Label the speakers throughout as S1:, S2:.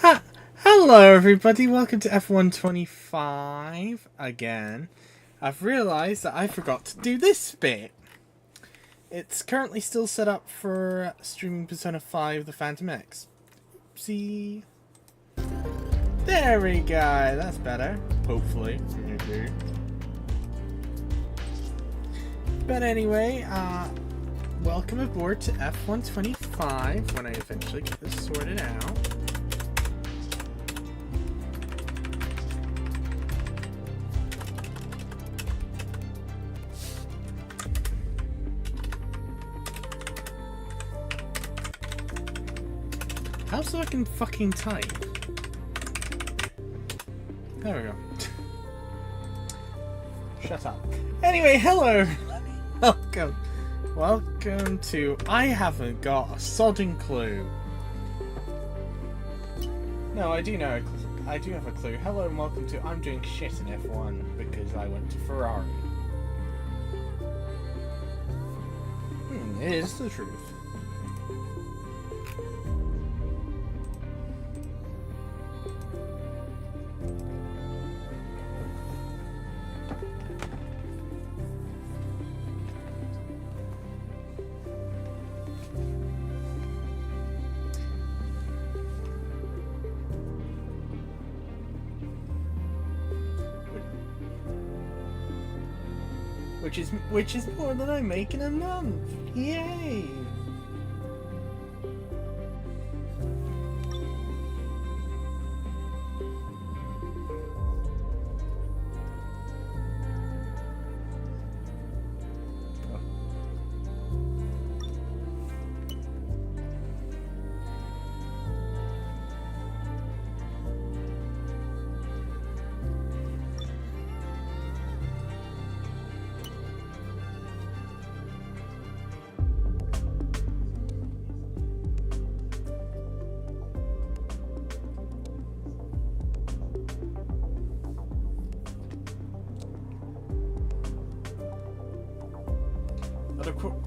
S1: Hello everybody, welcome to F125 again. I've realised that I forgot to do this bit. It's currently still set up for streaming Persona 5 The Phantom X. See? There we go, that's better. Hopefully. But anyway, welcome aboard to F125 when I eventually get this sorted out. How so I can fucking type? There we go. Shut up. Anyway, hello! Welcome. Welcome to I haven't got a sodding clue. No, I do know. I do have a clue. Hello and welcome to I'm doing shit in F1 because I went to Ferrari. It is the truth. Which is more than I make in a month. Yay!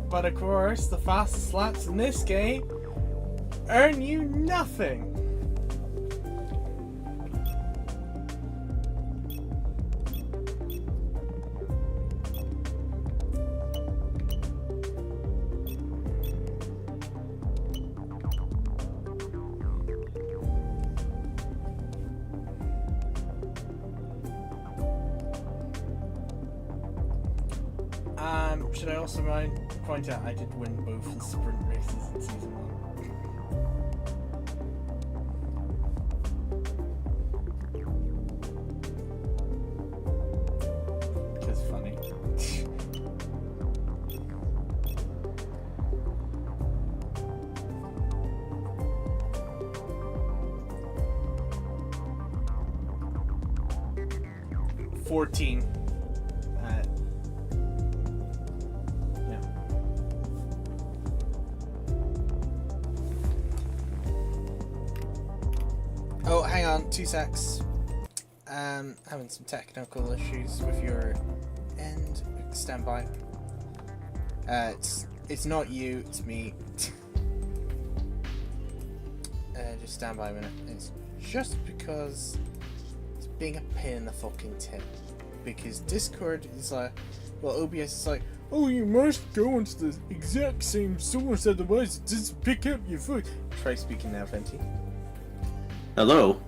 S1: But of course, the fastest laps in this game earn you nothing. Should I also point out I did win both the sprint races in Season 1. Just funny. $14. Oh, hang on, 2 secs. Having some technical issues with your end. Stand by. It's not you, it's me. Just stand by a minute. It's just because it's being a pain in the fucking tip. Because Discord is like, well, OBS is like, oh, you must go into the exact same source, otherwise it doesn't pick up your foot. Try speaking now, Venti.
S2: Hello?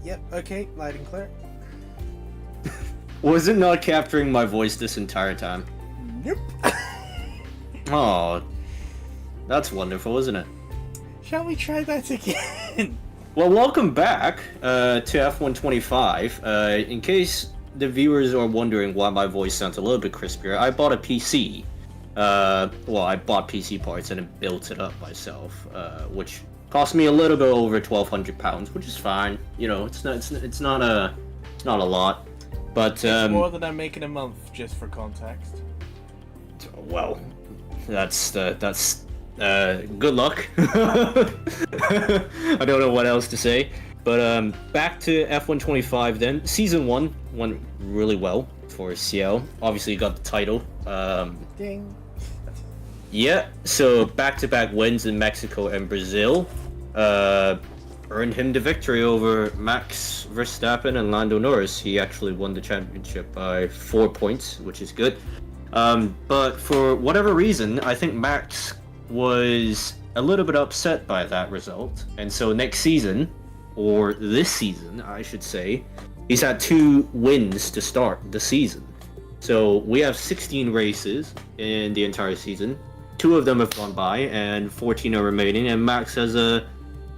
S1: Yep, okay, loud and clear.
S2: Was it not capturing my voice this entire time?
S1: Nope.
S2: Oh, that's wonderful, isn't it?
S1: Shall we try that again?
S2: Well, welcome back to F125. In case the viewers are wondering why my voice sounds a little bit crispier, I bought a PC. Well, I bought PC parts and then built it up myself, which cost me a little bit over £1,200, which is fine. You know, it's not a lot, but
S1: it's more than I'm making a month, just for context.
S2: Well, that's good luck. I don't know what else to say, but back to F125 then. Season 1 went really well for CL. Obviously, got the title.
S1: Ding.
S2: Yeah, so back-to-back wins in Mexico and Brazil. earned him the victory over Max Verstappen and Lando Norris. He actually won the championship by 4 points, which is good. But for whatever reason, I think Max was a little bit upset by that result. And so next season, or this season, I should say, he's had 2 wins to start the season. So we have 16 races in the entire season. 2 of them have gone by, and 14 are remaining. And Max has a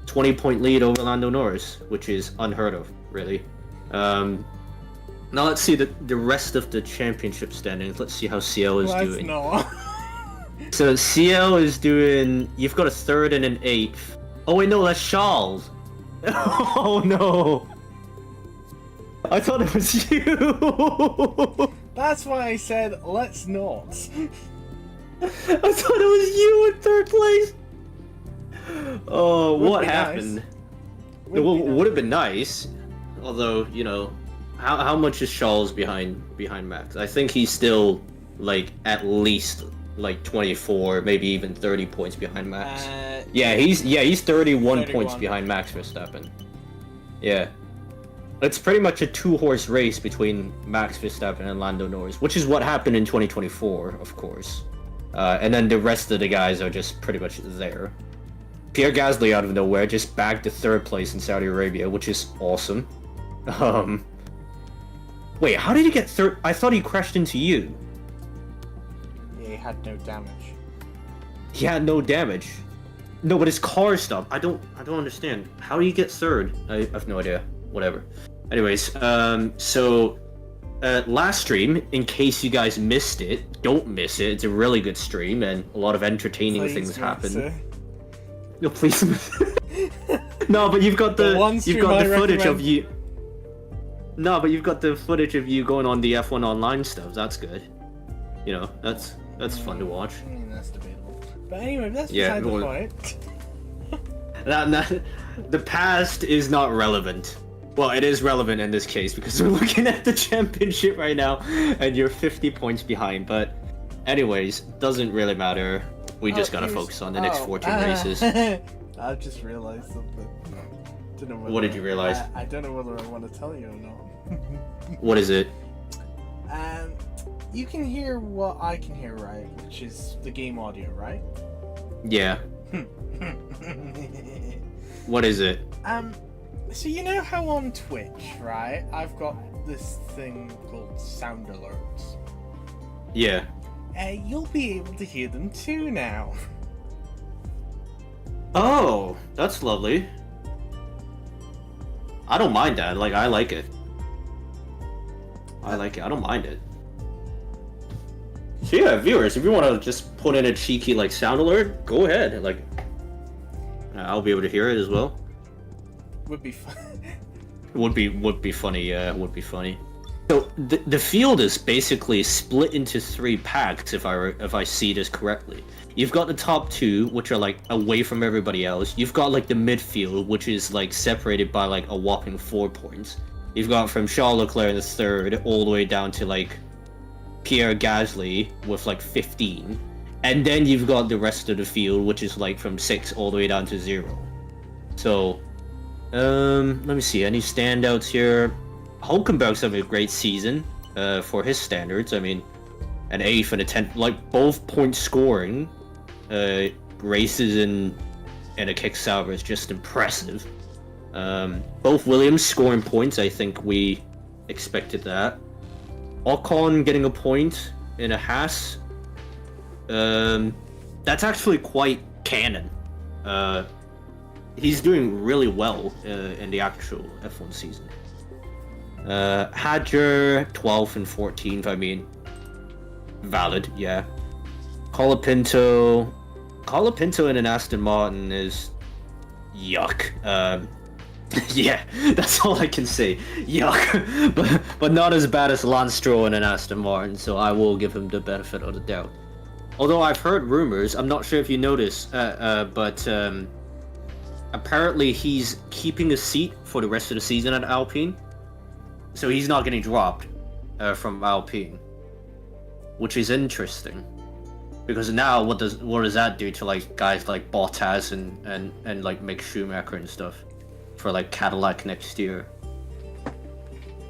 S2: 20-point lead over Lando Norris, which is unheard of, really. Now let's see the rest of the championship standings. Let's see how CL is doing. So CL is doing... You've got a 3rd and an 8th. Oh wait, no, that's Charles. Oh no. I thought it was you.
S1: That's why I said, let's not.
S2: I thought it was you in 3rd place. Oh, what happened?
S1: Nice.
S2: Would have been nice. Although, you know, how much is Charles behind Max? I think he's still like at least like 24, maybe even 30 points behind Max. He's 31 points behind Max Verstappen. Yeah. It's pretty much a 2-horse race between Max Verstappen and Lando Norris, which is what happened in 2024, of course. And then the rest of the guys are just pretty much there. Pierre Gasly out of nowhere just bagged the 3rd place in Saudi Arabia, which is awesome. Wait, how did he get 3rd? I thought he crashed into you.
S1: Yeah, he had no damage.
S2: He had no damage. No, but his car stopped. I don't understand. How do you get 3rd? I have no idea. Whatever. Anyways, so last stream, in case you guys missed it, don't miss it. It's a really good stream and a lot of entertaining things happen. No, please. No, but you've got the footage of you. No, but you've got the footage of you going on the F1 online stuff. That's good. You know, that's fun to watch.
S1: I mean, that's debatable. But anyway, that's beside the point.
S2: The past is not relevant. Well, it is relevant in this case because we're looking at the championship right now, and you're 50 points behind. But, anyways, doesn't really matter. We just gotta focus on the next 14 races.
S1: I just realized something.
S2: What did you realize?
S1: I don't know whether I want to tell you or not.
S2: What is it?
S1: You can hear what I can hear, right? Which is the game audio, right?
S2: Yeah. What is it?
S1: So you know how on Twitch, right, I've got this thing called sound alerts?
S2: Yeah.
S1: You'll be able to hear them too now.
S2: Oh, that's lovely. I don't mind that. Like, I like it. I like it. I don't mind it. So yeah, viewers, if you want to just put in a cheeky, like, sound alert, go ahead. Like, I'll be able to hear it as well.
S1: Would be fun.
S2: Would be funny, yeah, it would be funny. So the field is basically split into 3 packs if I see this correctly. You've got the top 2, which are like away from everybody else. You've got like the midfield, which is like separated by like a whopping 4 points. You've got from Charles Leclerc in the 3rd all the way down to like Pierre Gasly with like 15. And then you've got the rest of the field, which is like from 6 all the way down to 0. So let me see, any standouts here? Hulkenberg's having a great season for his standards. I mean, an 8th and a 10th, like both point scoring races in a kick Sauber is just impressive. Both Williams scoring points, I think we expected that. Ocon getting a point in a Haas. That's actually quite canon. He's doing really well in the actual F1 season. Hadger, 12th and 14th, I mean, valid, yeah. Colapinto in an Aston Martin is yuck. Yeah, that's all I can say. Yuck. but not as bad as Lance Stroll in an Aston Martin, so I will give him the benefit of the doubt. Although I've heard rumors, I'm not sure if you noticed, but apparently he's keeping a seat for the rest of the season at Alpine. So he's not getting dropped from Alpine, which is interesting. Because now, what does that do to like guys like Bottas and like Mick Schumacher and stuff? for like Cadillac next year.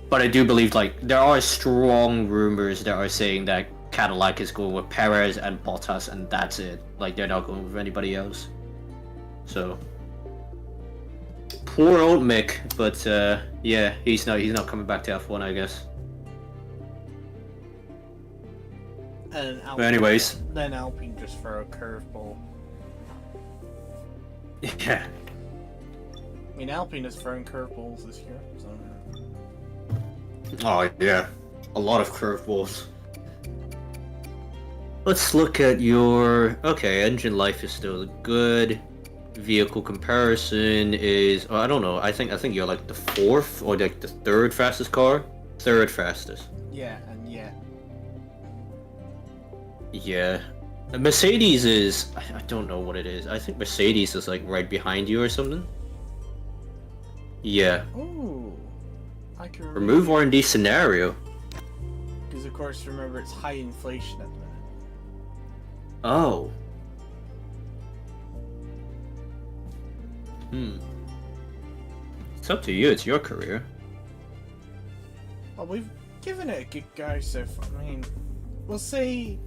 S2: But I do believe like there are strong rumors that are saying that Cadillac is going with Perez and Bottas, and that's it. Like they're not going with anybody else. So poor old Mick, but yeah, he's not coming back to F1, I guess.
S1: And Alpine,
S2: but anyways,
S1: then Alpine just throw a curveball.
S2: Yeah.
S1: I mean, Alpine has thrown curveballs this year, so.
S2: Oh yeah, a lot of curveballs. Let's look at your... Okay, engine life is still good. Vehicle comparison is... Oh, I don't know. I think you're like the 4th or like the 3rd fastest car. 3rd fastest.
S1: Yeah, and yeah.
S2: Yeah. Mercedes is... I don't know what it is. I think Mercedes is like right behind you or something. Yeah.
S1: Ooh. I can
S2: remove R&D scenario.
S1: Because of course, remember it's high inflation at the minute.
S2: Oh. It's up to you. It's your career.
S1: Well, we've given it a good go so far. I mean, we'll see.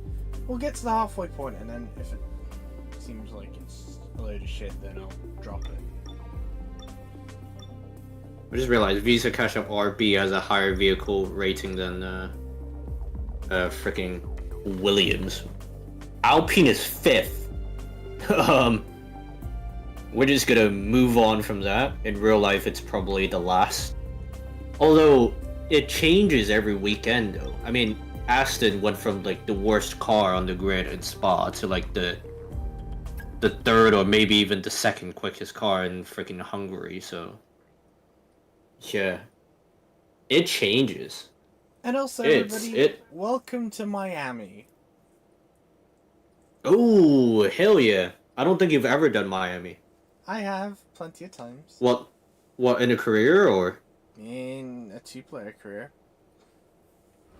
S1: We'll get to the halfway point, and then if it seems like it's a load of shit, then I'll drop it.
S2: I just realized Visa Cash App RB has a higher vehicle rating than freaking Williams. Alpine is 5th. We're just gonna move on from that. In real life, it's probably the last. Although it changes every weekend, though. I mean, Aston went from like the worst car on the grid in Spa to like the 3rd or maybe even the 2nd quickest car in freaking Hungary. So yeah, it changes.
S1: And also, everybody, welcome to Miami.
S2: Oh, hell yeah. I don't think you've ever done Miami.
S1: I have, plenty of times.
S2: What, in a career, or?
S1: In a 2-player career.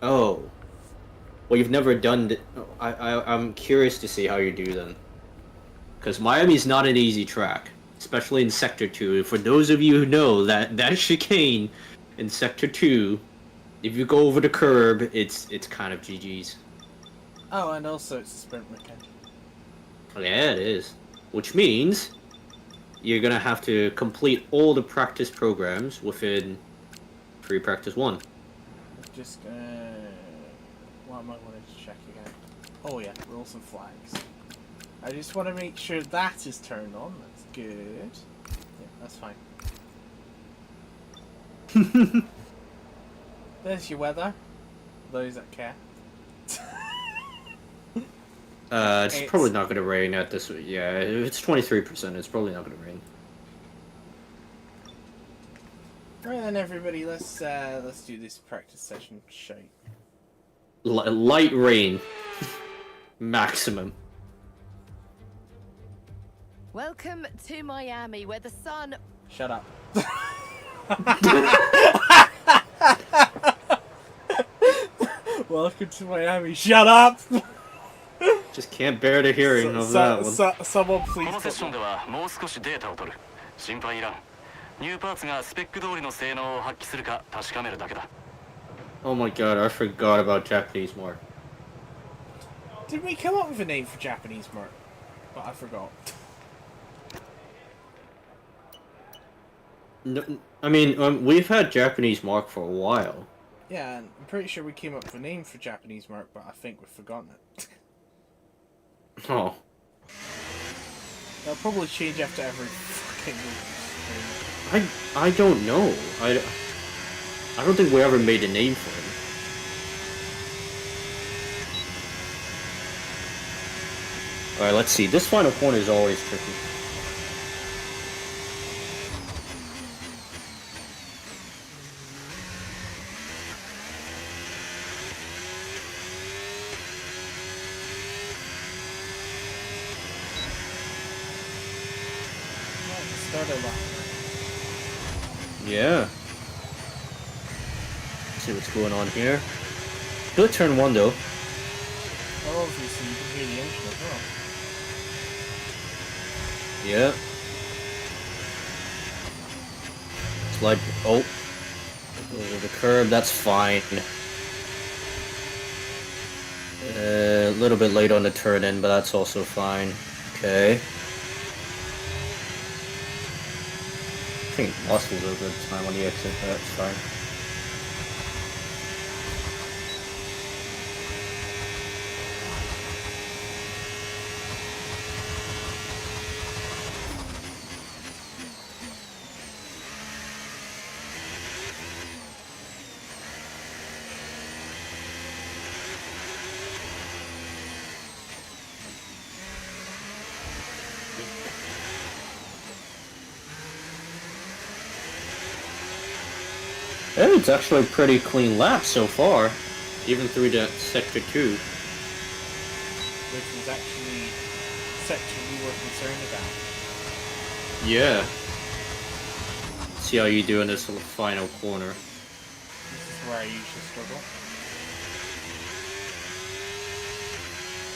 S2: Oh. Well, you've never done... I'm curious to see how you do then. Because Miami's not an easy track. Especially in Sector 2. For those of you who know, that chicane in Sector 2, if you go over the curb, it's kind of GG's.
S1: Oh, and also it's a sprint mechanic.
S2: Yeah, it is. Which means you're gonna have to complete all the practice programs within free practice 1.
S1: I'm just gonna... What am I wanting to check again? Oh yeah, rules and flags. I just want to make sure that is turned on. That's good. Yeah, that's fine. There's your weather. Those that care.
S2: It's probably not gonna rain at this. Yeah, it's 23%. It's probably not gonna rain.
S1: Right then, everybody. Let's do this practice session. Shite.
S2: Light rain, maximum.
S3: Welcome to Miami, where the sun...
S1: Shut up. Welcome to Miami. Shut up.
S2: Just can't bear the hearing of that one.
S1: Someone please.
S4: このセッションではもう少しデータを取る。心配いらん。ニューパーツがスペック通りの性能を発揮するか確かめるだけだ。
S2: Oh my god, I forgot about Japanese mark.
S1: Did we come up with a name for Japanese mark? But I forgot.
S2: No, I mean, we've had Japanese mark for a while.
S1: Yeah, and I'm pretty sure we came up with a name for Japanese mark, but I think we've forgotten it.
S2: Oh.
S1: They'll probably change after every fucking movie.
S2: I don't know. I don't think we ever made a name for him. Alright, let's see. This final corner is always tricky. Yeah. Let's see what's going on here. Good turn 1 though.
S1: Well, obviously you can hear the engine as well.
S2: Yeah. Slide. Oh. Over the curb, that's fine. A little bit late on the turn in, but that's also fine. Okay. I think lost a little bit of time on the exit, but that's fine. Yeah, it's actually a pretty clean lap so far, even through that sector 2.
S1: Which was actually section we were concerned about.
S2: Yeah. See how you do in this little final corner.
S1: This is where I usually struggle.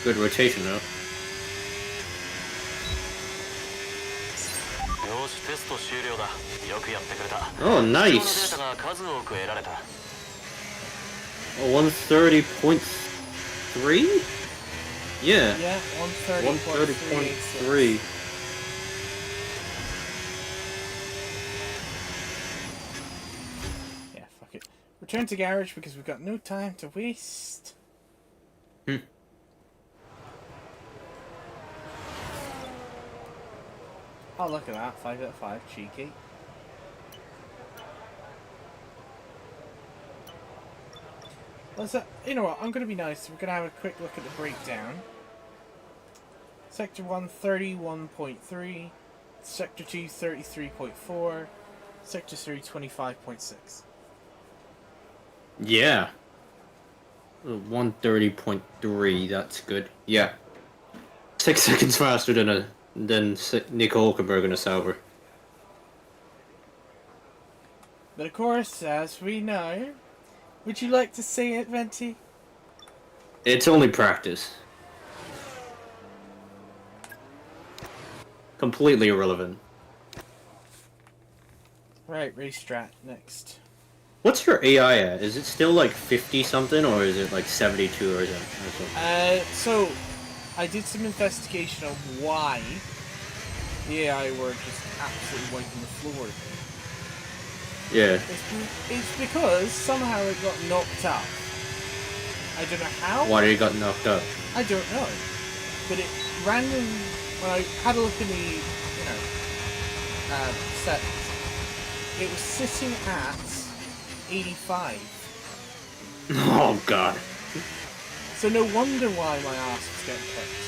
S2: Good rotation though.
S4: よし、テスト終了だ。よくやってくれた。
S2: Oh,
S4: 必要なデー
S2: nice.
S4: タが数多く得られた。
S2: 130.3? Yeah.
S1: Yeah, 130.3.
S2: 130.3.
S1: Yeah, fuck it. Return to garage because we've got no time to waste. Oh, look at that. 5 out of 5. Cheeky. You know what? I'm going to be nice. We're going to have a quick look at the breakdown. Sector 1, 31.3. Sector 2, 33.4. Sector 3, 25.6.
S2: Yeah. 130.3, that's good. Yeah. 6 seconds faster than Nico Hulkenberg in a Sauber.
S1: But of course, as we know, would you like to say it, Venti?
S2: It's only practice. Completely irrelevant.
S1: Right, race strat next.
S2: What's your AI at? Is it still like 50 something or is it like 72 or something?
S1: So I did some investigation on why the AI were just absolutely wiping the floor.
S2: Yeah.
S1: It's because somehow it got knocked up. I don't know how.
S2: Why did it got knocked up?
S1: I don't know. But it random when I had a look in the settings, it was sitting at 85.
S2: Oh god.
S1: So no wonder why my ass was getting kicked.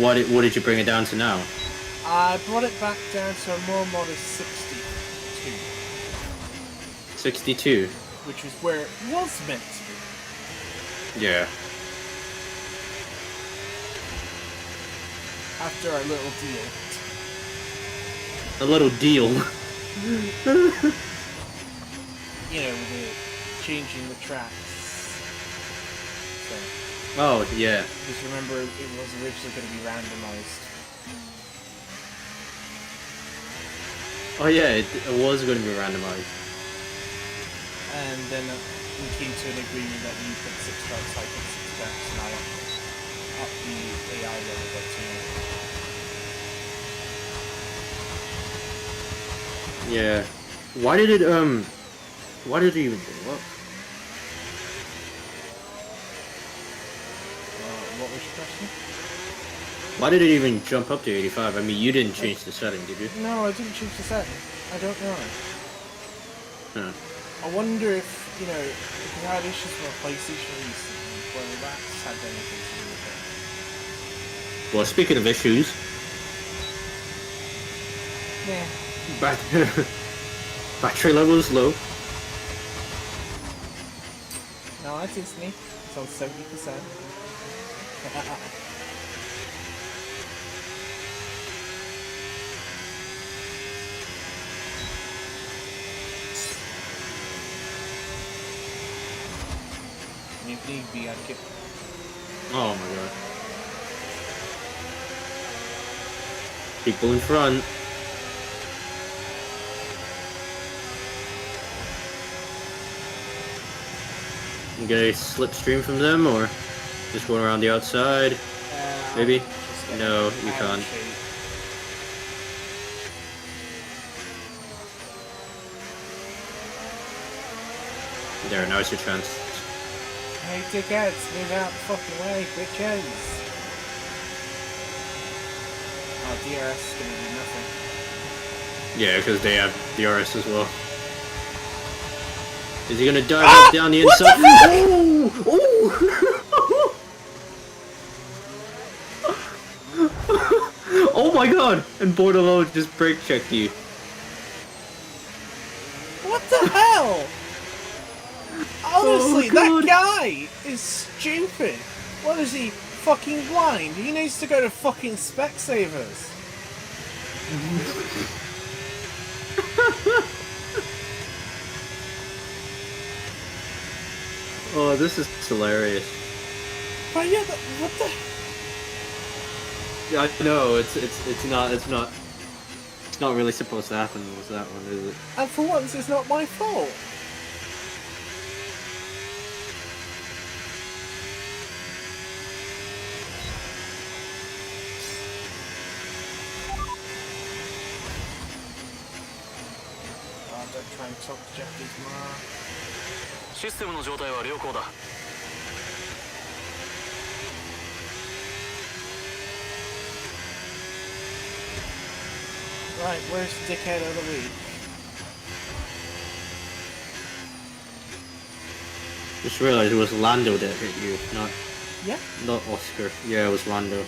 S2: What did you bring it down to now?
S1: I brought it back down to a more modest 62.
S2: 62.
S1: Which is where it was meant to be.
S2: Yeah.
S1: After our little deal.
S2: A little deal.
S1: You know, the changing the tracks. So,
S2: Oh, yeah.
S1: just remember it was originally going to be randomized.
S2: Oh yeah, it was going to be randomized.
S1: And then we came to an agreement that you put 6 strikes, I put 6 strikes, and I up the AI level by 2.
S2: Yeah. Why did it even go up?
S1: What was your question?
S2: Why did it even jump up to 85? I mean, you didn't change the setting, did you?
S1: No, I didn't change the setting. I don't know.
S2: Huh.
S1: I wonder if, if you had issues with PlayStation recently, whether that's had anything to do with it.
S2: Well, speaking of issues,
S1: Yeah.
S2: battery level is low.
S1: No, that is me. It's on 70%. And if need be, I'd get...
S2: Oh my god. People in front. You get a slipstream from them, or just going around the outside? Maybe? No, you can't. There, now's your chance.
S1: Hey, dickheads, move out the fucking way, bitches. Oh, DRS is gonna do nothing.
S2: Yeah, because they have DRS as well. Is he gonna dive down the inside? Oh my god! And Bordello just brake checked you.
S1: What the hell? Honestly, that guy is stupid. What is he, fucking blind? He needs to go to fucking Specsavers.
S2: Oh, this is hilarious.
S1: But yeah, what the?
S2: Yeah, I know it's not really supposed to happen with that one, is it?
S1: And for once, it's not my fault. Oh, don't try and talk to Japanese more.
S4: システムの状態は良好だ。
S1: Right, where's the dickhead of the week?
S2: Just realized it was Lando that hit you,
S1: Yeah.
S2: not Oscar. Yeah, it was Lando.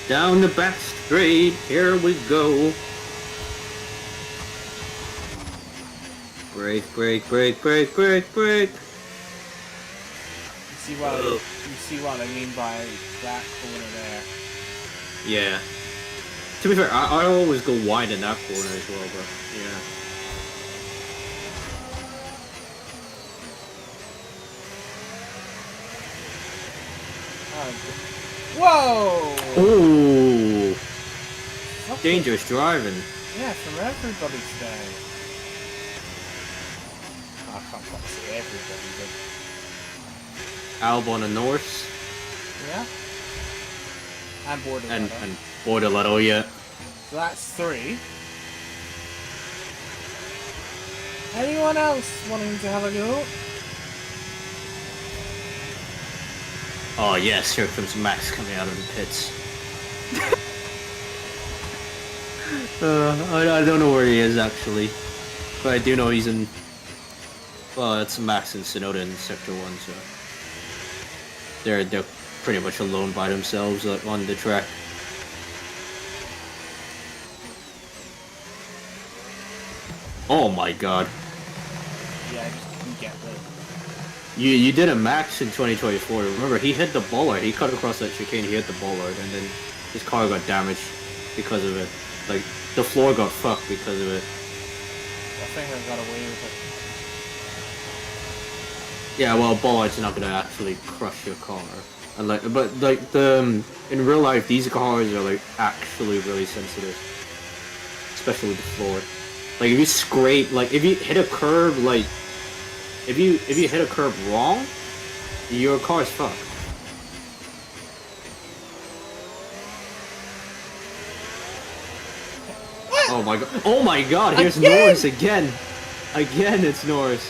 S2: Down the back straight, here we go. Brake, brake, brake, brake, brake, brake.
S1: You see what I mean by that corner there?
S2: Yeah. To be fair, I always go wide in that corner as well, but yeah.
S1: Whoa!
S2: Ooh!
S1: What
S2: Dangerous driving.
S1: Yeah, from everybody today. I can't quite say everybody, but
S2: Albon and Norris.
S1: yeah. And Borderlands.
S2: And Bordello, yeah.
S1: So that's 3. Anyone else wanting to have a go?
S2: Oh yes, here comes Max coming out of the pits. I don't know where he is actually, but I do know he's in. Well, it's Max and Sonoda in Sector 1, so they're pretty much alone by themselves on the track. Oh my god.
S1: Yeah, I just couldn't get the...
S2: You did a Max in 2024. Remember, he hit the bollard. He cut across that chicane, he hit the bollard, and then his car got damaged because of it. Like, the floor got fucked because of it.
S1: I think I got away with it.
S2: Yeah, well, bollard's not gonna actually crush your car. And but in real life, these cars are like actually really sensitive, especially the floor. Like if you scrape, like if you hit a curb, like if you hit a curb wrong, your car's fucked. Oh my god! Oh my god! Here's
S1: Again?
S2: Norris again. Again, it's Norris.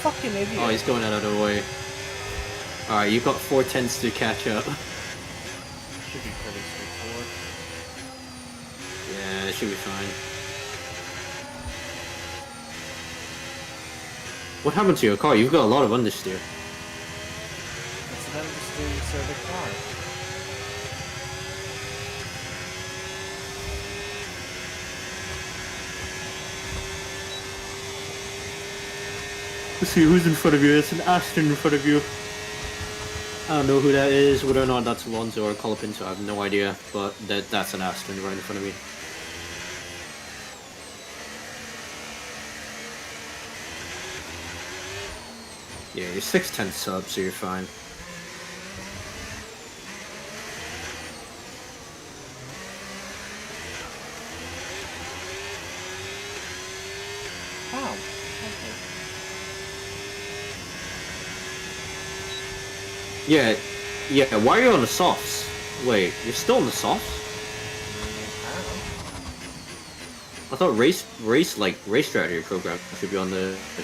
S1: Fucking idiot.
S2: Oh, he's going out of the way. All right, you've got 4/10 to catch up.
S1: Should be pretty straightforward.
S2: Yeah, it should be fine. What happened to your car? You've got a lot of understeer.
S1: It's them just doing so the car.
S2: Let's see who's in front of you. It's an Aston in front of you. I don't know who that is, whether or not that's Alonso or Colopinto, I have no idea, but that's an Aston right in front of me. Yeah, you're 610 subs, so you're fine.
S1: Wow. Okay.
S2: Yeah, why are you on the softs? Wait, you're still on the softs? I thought race strategy program should be on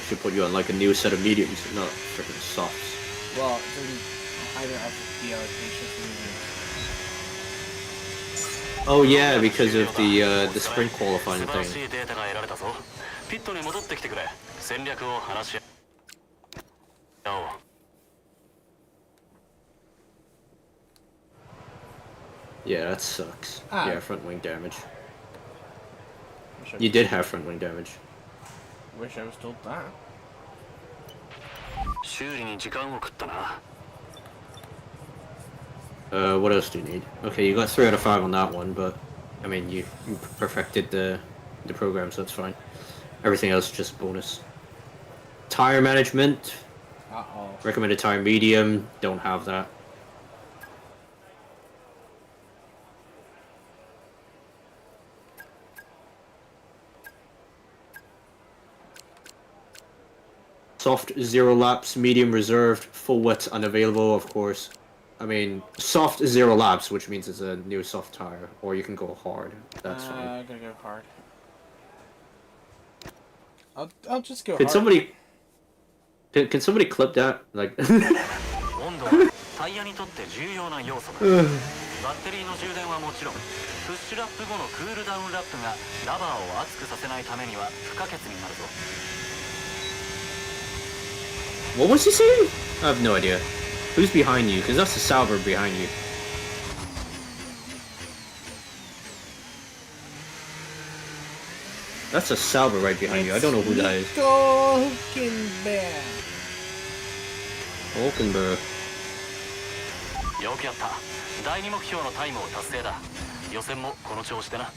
S2: should put you on like a new set of mediums, not freaking softs.
S1: Well, then I don't have the allocation for
S2: Oh yeah, because of the sprint qualifying
S4: 素晴らし
S2: thing.
S4: いデータが得られたぞ。ピットに戻ってきてくれ。戦略を話し合おう。
S2: Yeah, that sucks.
S1: Ah.
S2: Yeah, front wing damage.
S1: Wish I,
S2: You did have front wing damage.
S1: wish I was told that.
S4: 修理に時間を食ったな。
S2: What else do you need? Okay, you got 3 out of 5 on that one, but I mean, you perfected the program, so that's fine. Everything else is just bonus. Tire management.
S1: Uh-oh.
S2: Recommended tire medium. Don't have that. Soft 0 laps, medium reserved, full wet unavailable, of course. I mean, soft 0 laps, which means it's a new soft tire, or you can go hard. That's fine.
S1: I'm gonna go hard. I'll just go
S2: Can
S1: hard.
S2: somebody can somebody clip that? Like
S4: 温度はタイヤにとって重要な要素だ。バッテリーの充電はもちろん、プッシュラップ後のクールダウンラップがラバーを熱くさせないためには不可欠になるぞ。
S2: What was he saying? I have no idea. Who's behind you? Because that's the Sauber behind you. That's a Sauber right behind you. I don't know who that is.
S1: Go Hülkenberg.
S2: Hulkenberg.
S4: よくやった。第2目標のタイムを達成だ。予選もこの調子でな。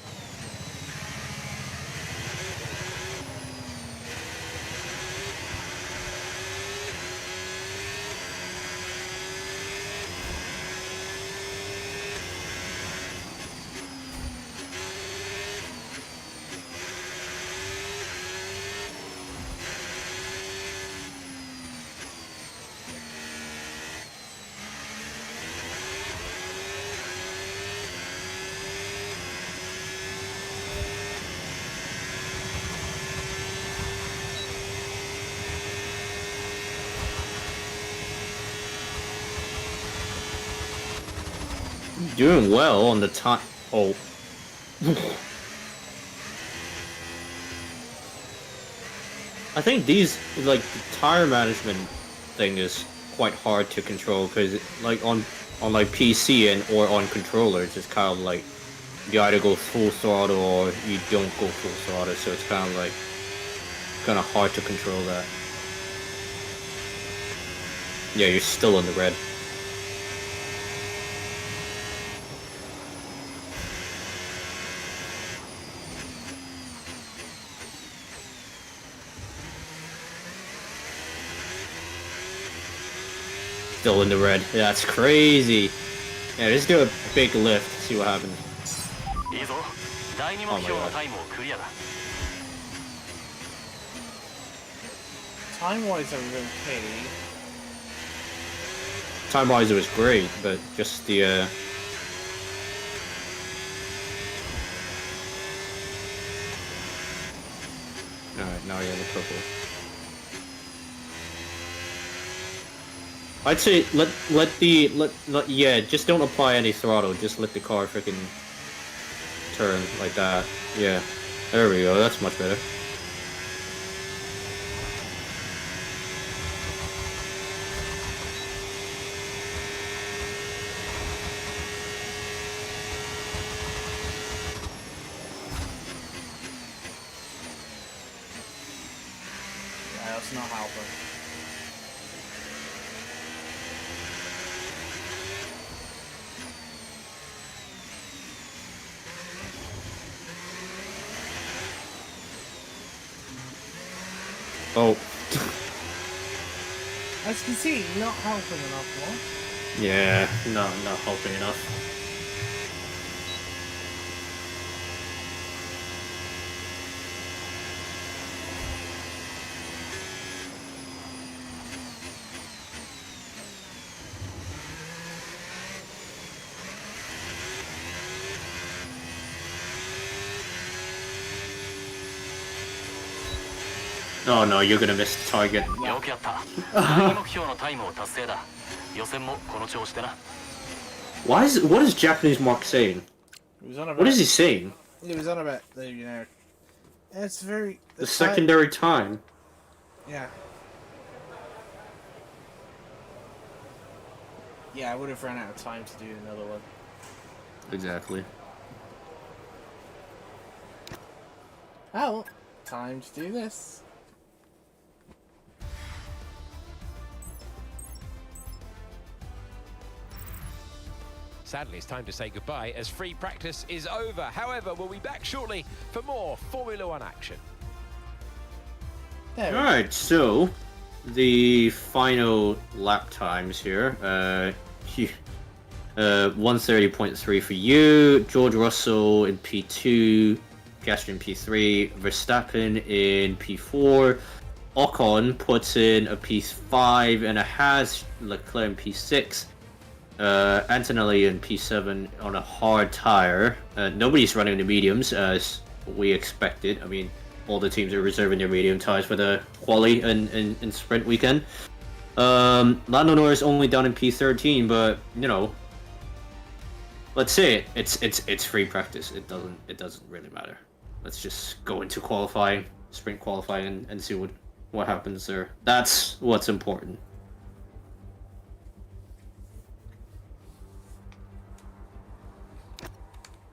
S2: Doing well on the time. Oh. I think these, like, the tire management thing is quite hard to control because, like, on like PC and or on controllers, it's kind of like you either go full throttle or you don't go full throttle, so it's kind of like hard to control that. Yeah, you're still in the red. Still in the red. Yeah, that's crazy. Yeah, just do a big lift, see what happens.
S4: いいぞ。第2目標のタイムをクリアだ。
S1: Time-wise, I'm okay.
S2: Time-wise, it was great, but just the Alright, now you're in the purple. I'd say yeah, just don't apply any throttle, just let the car freaking turn like that. Yeah. There we go, that's much better.
S1: It's not helping.
S2: Oh.
S1: As you can see, not helping enough more.
S2: Yeah, not helping enough. Oh no, you're gonna miss the target.
S4: よくやった。第二目標のタイムを達成だ。予選もこの調子でな。
S2: What is Japanese Mark saying?
S1: It was on a
S2: What is he saying?
S1: It was on about the, you know, it's very...
S2: The secondary time.
S1: Yeah. Yeah, I would have run out of time to do another one.
S2: Exactly.
S1: Oh, time to do this.
S5: Sadly, it's time to say goodbye as free practice is over. However, we'll be back shortly for more Formula One action.
S2: Alright, so the final lap times here. 130.3 for you, George Russell in P2, Piastri in P3, Verstappen in P4, Ocon puts in a P5 and a has Leclerc in P6. Antonelli in P7 on a hard tire. Nobody's running the mediums as we expected. I mean, all the teams are reserving their medium tires for the quali and sprint weekend. Lando Norris only down in P13, but you know, let's say it's free practice. It doesn't really matter. Let's just go into qualifying, sprint qualifying, and see what happens there. That's what's important.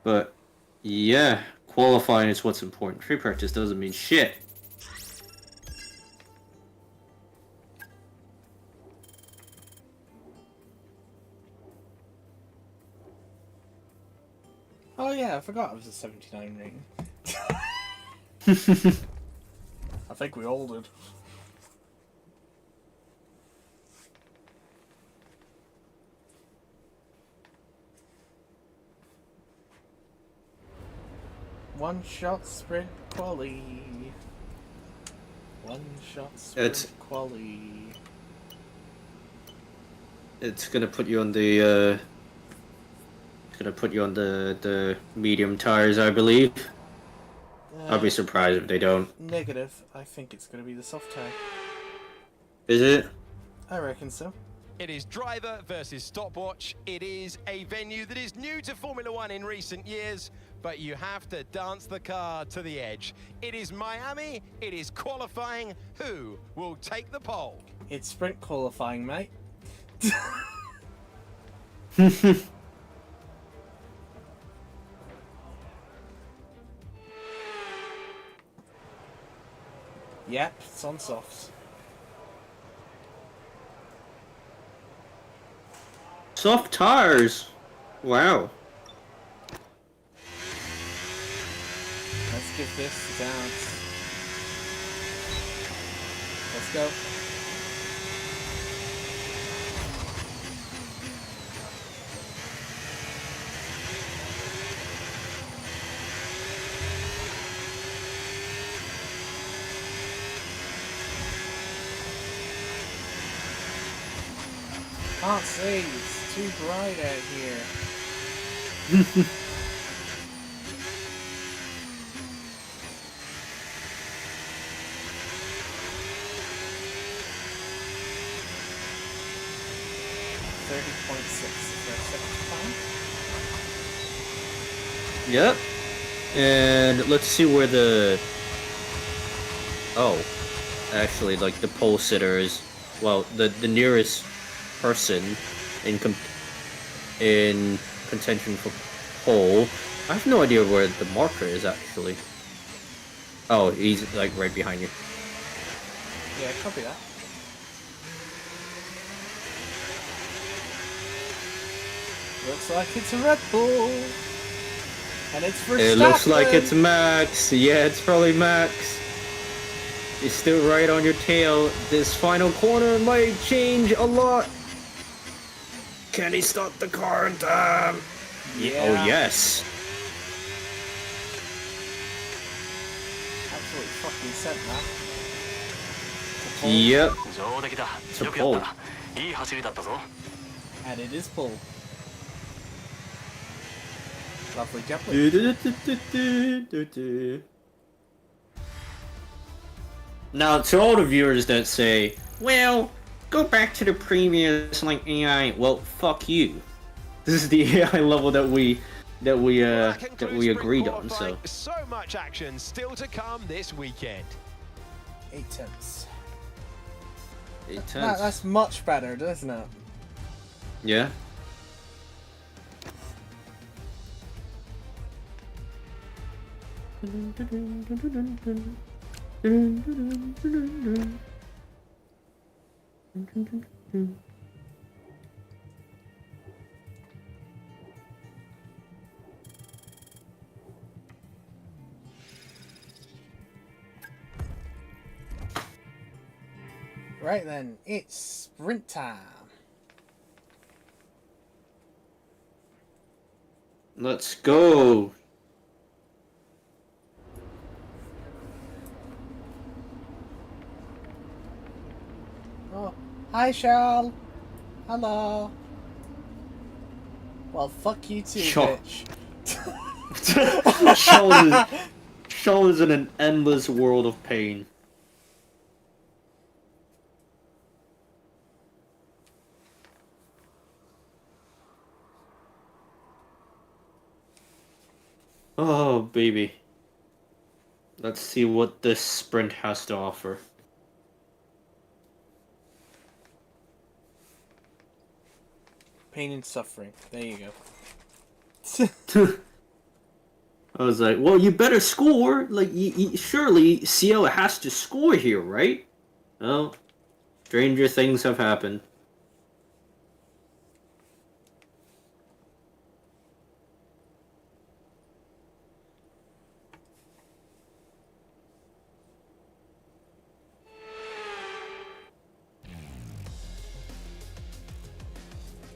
S2: But yeah, qualifying is what's important. Free practice doesn't mean shit.
S1: Oh yeah, I forgot it was a 79 rating. I think we all did. One shot sprint quali. One shot sprint quali.
S2: It's gonna put you on the the medium tires, I believe. I'll be surprised if they don't.
S1: Negative. I think it's going to be the soft tire.
S2: Is it?
S1: I reckon so.
S5: It is driver versus stopwatch. It is a venue that is new to Formula One in recent years, but you have to dance the car to the edge. It is Miami. It is qualifying. Who will take the pole?
S1: It's sprint qualifying, mate. Yep, it's on softs.
S2: Soft tires. Wow.
S1: Let's give this a dance. Let's go. Can't see, it's too bright out here.
S2: Yep. And let's see where the... Oh. Actually, like, the pole sitter is... Well, the nearest person in contention for pole. I have no idea where the marker is, actually. Oh, he's, like, right behind you.
S1: Yeah, copy that. Looks like it's a Red Bull. And it's for
S2: It looks like it's Max. Yeah, it's probably Max. He's still right on your tail. This final corner might change a lot. Can he start the car in time?
S1: Yeah.
S2: Oh, yes.
S1: Absolutely fucking sent that.
S2: Yep.
S4: 上出来だ。
S2: It's a
S4: よくや
S2: pole.
S4: った。いい走りだったぞ。
S1: And it is pull. Lovely jubbly.
S2: Now, to all the viewers that say, well, go back to the previous like AI, well, fuck you. This is the AI level that we agreed on.
S5: So much action still to come this weekend.
S1: 8 tenths.
S2: 8 tenths.
S1: That's much better, doesn't it?
S2: Yeah.
S1: Right then, it's sprint time.
S2: Let's go.
S1: Oh, hi, Charles. Hello. Well, fuck you too,
S2: Sure.
S1: bitch.
S2: Shaw is in an endless world of pain. Oh, baby. Let's see what this sprint has to offer.
S1: Pain and suffering. There you go.
S2: I was like, well, you better score. Like, surely CL has to score here, right? Well, stranger things have happened.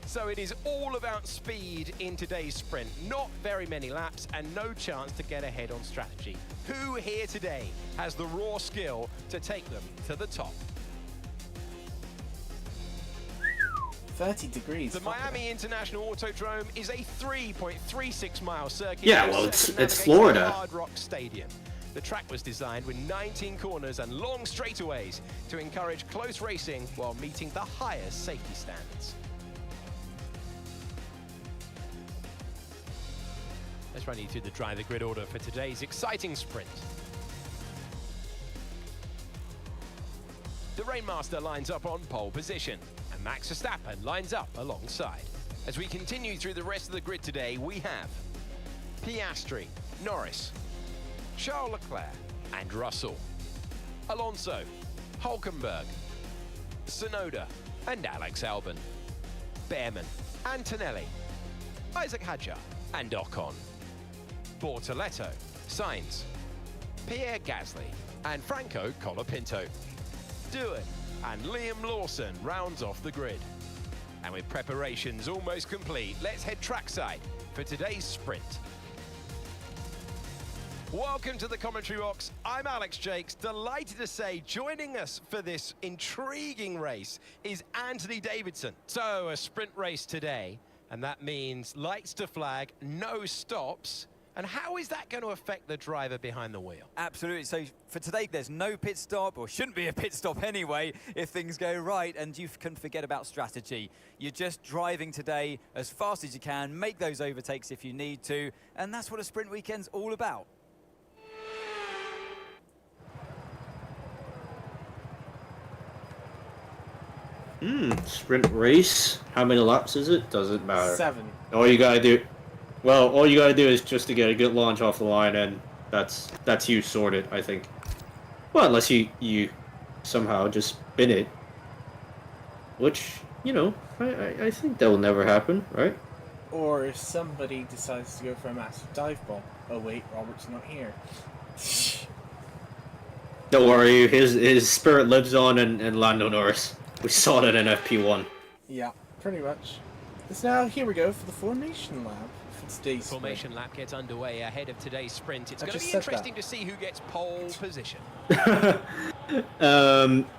S5: So it is all about speed in today's sprint. Not very many laps and no chance to get ahead on strategy. Who here today has the raw skill to take them to the top?
S1: 30 degrees.
S5: The Miami International Autodrome is a 3.36-mile circuit.
S2: Yeah, well, it's Florida.
S5: Hard Rock Stadium. The track was designed with 19 corners and long straightaways to encourage close racing while meeting the highest safety standards. Let's run you through the driver grid order for today's exciting sprint. The Rainmaster lines up on pole position, and Max Verstappen lines up alongside. As we continue through the rest of the grid today, we have Piastri, Norris, Charles Leclerc, and Russell, Alonso, Hulkenberg, Tsunoda, and Alex Albon, Behrman, Antonelli, Isaac Hadjar, and Ocon, Bortoletto, Sainz, Pierre Gasly, and Franco Colapinto. Doohan and Liam Lawson rounds off the grid. And with preparations almost complete, let's head trackside for today's sprint. Welcome to the commentary box. I'm Alex Jakes, delighted to say joining us for this intriguing race is Anthony Davidson. So a sprint race today, and that means lights to flag, no stops. And how is that going to affect the driver behind the wheel?
S6: Absolutely. So for today, there's no pit stop, or shouldn't be a pit stop anyway, if things go right, and you can forget about strategy. You're just driving today as fast as you can, make those overtakes if you need to, and that's what a sprint weekend's all about.
S2: Sprint race. How many laps is it? Doesn't matter.
S1: 7.
S2: All you gotta do is just to get a good launch off the line, and that's you sorted, I think. Well, unless you somehow just spin it. Which, you know, I think that will never happen, right?
S1: Or if somebody decides to go for a massive dive bomb. Oh wait, Robert's not here.
S2: Don't worry, his spirit lives on in Lando Norris. We saw that in FP1.
S1: Yeah, pretty much. So now here we go for the formation lab for today's
S5: Formation lap gets underway ahead of today's sprint. It's
S1: I
S5: going to
S1: just
S5: be
S1: said
S5: interesting to see who gets pole position.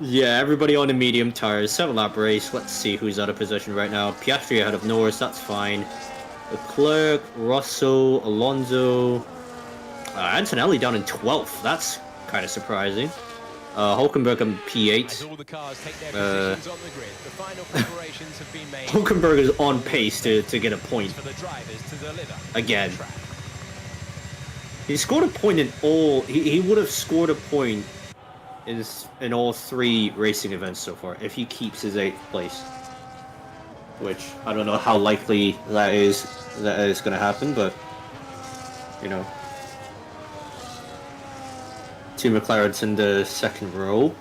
S2: Yeah, everybody on the medium tires, 7-lap race. Let's see who's out of position right now. Piastri ahead of Norris, that's fine. Leclerc, Russell, Alonso, Antonelli down in 12th. That's kind of surprising. Hulkenberg in
S5: As
S2: P8.
S5: all the cars take their positions on the grid, the final preparations have been made.
S2: Hulkenberg is on pace to get a point
S5: For the drivers to deliver
S2: again.
S5: on track.
S2: He scored a point in all. He would have scored a point in all 3 racing events so far if he keeps his 8th place. Which I don't know how likely that is going to happen, but you know. 2 McLarens in the second row.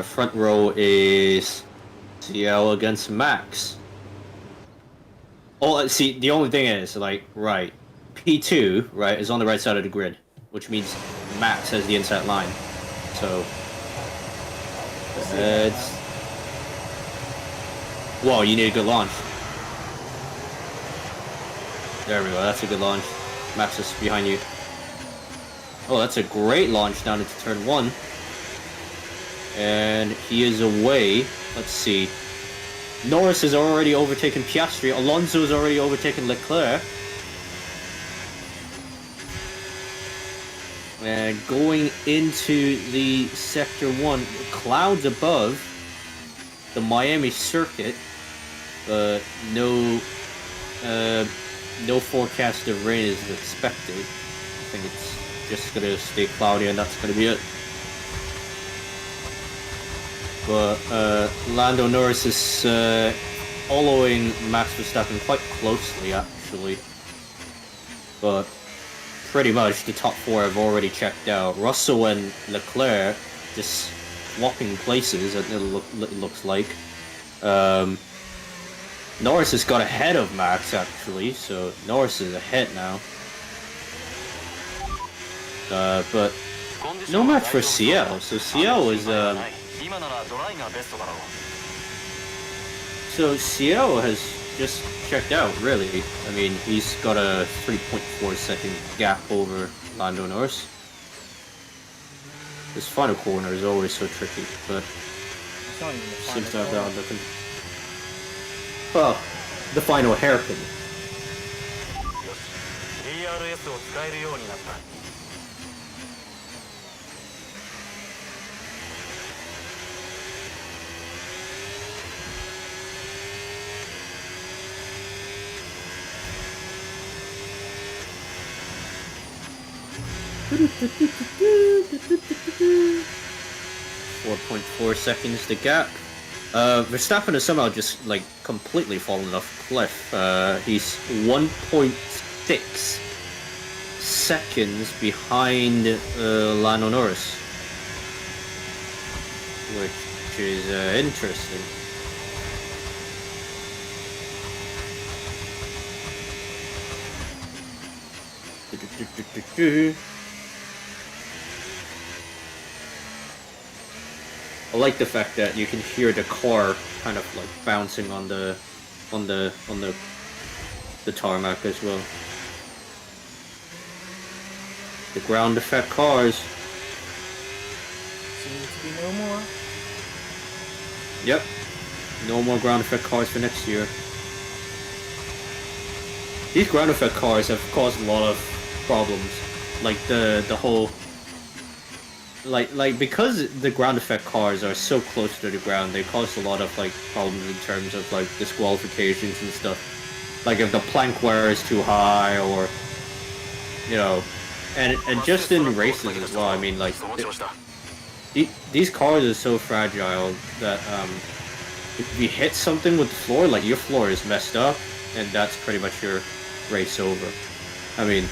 S2: Front row is CL against Max. Oh, see, the only thing is, like, right, P2, right, is on the right side of the grid, which means Max has the inside line. So, it's... Whoa, you need a good launch. There we go, that's a good launch. Max is behind you. Oh, that's a great launch down into turn 1. And he is away. Let's see. Norris has already overtaken Piastri. Alonso has already overtaken Leclerc. And going into the Sector 1, clouds above the Miami circuit, but no forecast of rain is expected. I think it's just gonna stay cloudy and that's gonna be it. But Lando Norris is following Max Verstappen quite closely, actually. But pretty much the top 4 have already checked out. Russell and Leclerc just swapping places, it looks like. Norris has got ahead of Max, actually, so Norris is ahead now. But no match for CL, so CL is so CL has just checked out, really. I mean, he's got a 3.4 second gap over Lando Norris. This final corner is always so tricky, but
S1: It's not even the final
S2: seems to have
S1: corner.
S2: that under control. Well, the final hairpin.
S4: DRS を使えるようになった
S2: 4.4 seconds to gap. Verstappen has somehow just like completely fallen off a cliff. He's 1.6 seconds behind Lando Norris, which is interesting. I like the fact that you can hear the car kind of like bouncing on the tarmac as well. The ground effect cars.
S1: Seems to be no more.
S2: Yep. No more ground effect cars for next year. These ground effect cars have caused a lot of problems. Like the whole like because the ground effect cars are so close to the ground, they cause a lot of like problems in terms of like disqualifications and stuff. Like if the plank wear is too high, or you know, and just in races as well. I mean, like these cars are so fragile that if you hit something with the floor, like your floor is messed up, and that's pretty much your race over. I mean,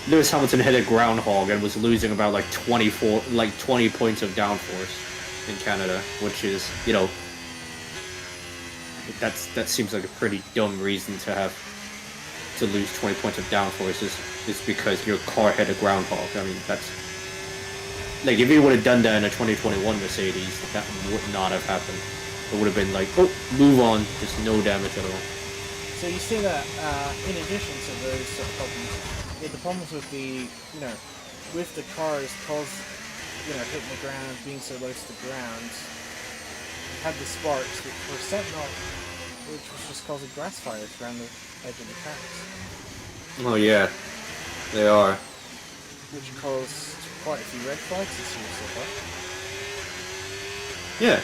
S2: Lewis Hamilton hit a groundhog and was losing about like 20 points of downforce in Canada, which is, you know, that seems like a pretty dumb reason to lose 20 points of downforce is because your car hit a groundhog. I mean, that's like, if you would have done that in a 2021 Mercedes, that would not have happened. It would have been like, oh, move on, just no damage at all.
S1: So you see that in addition to those sort of problems, the problems with the, you know, with the cars hitting the ground, being so close to the ground, had the sparks which were setting off, which was just causing grass fires around the edge of the tracks.
S2: Oh yeah, they are.
S1: Which caused quite a few red flags this year so far.
S2: Yeah.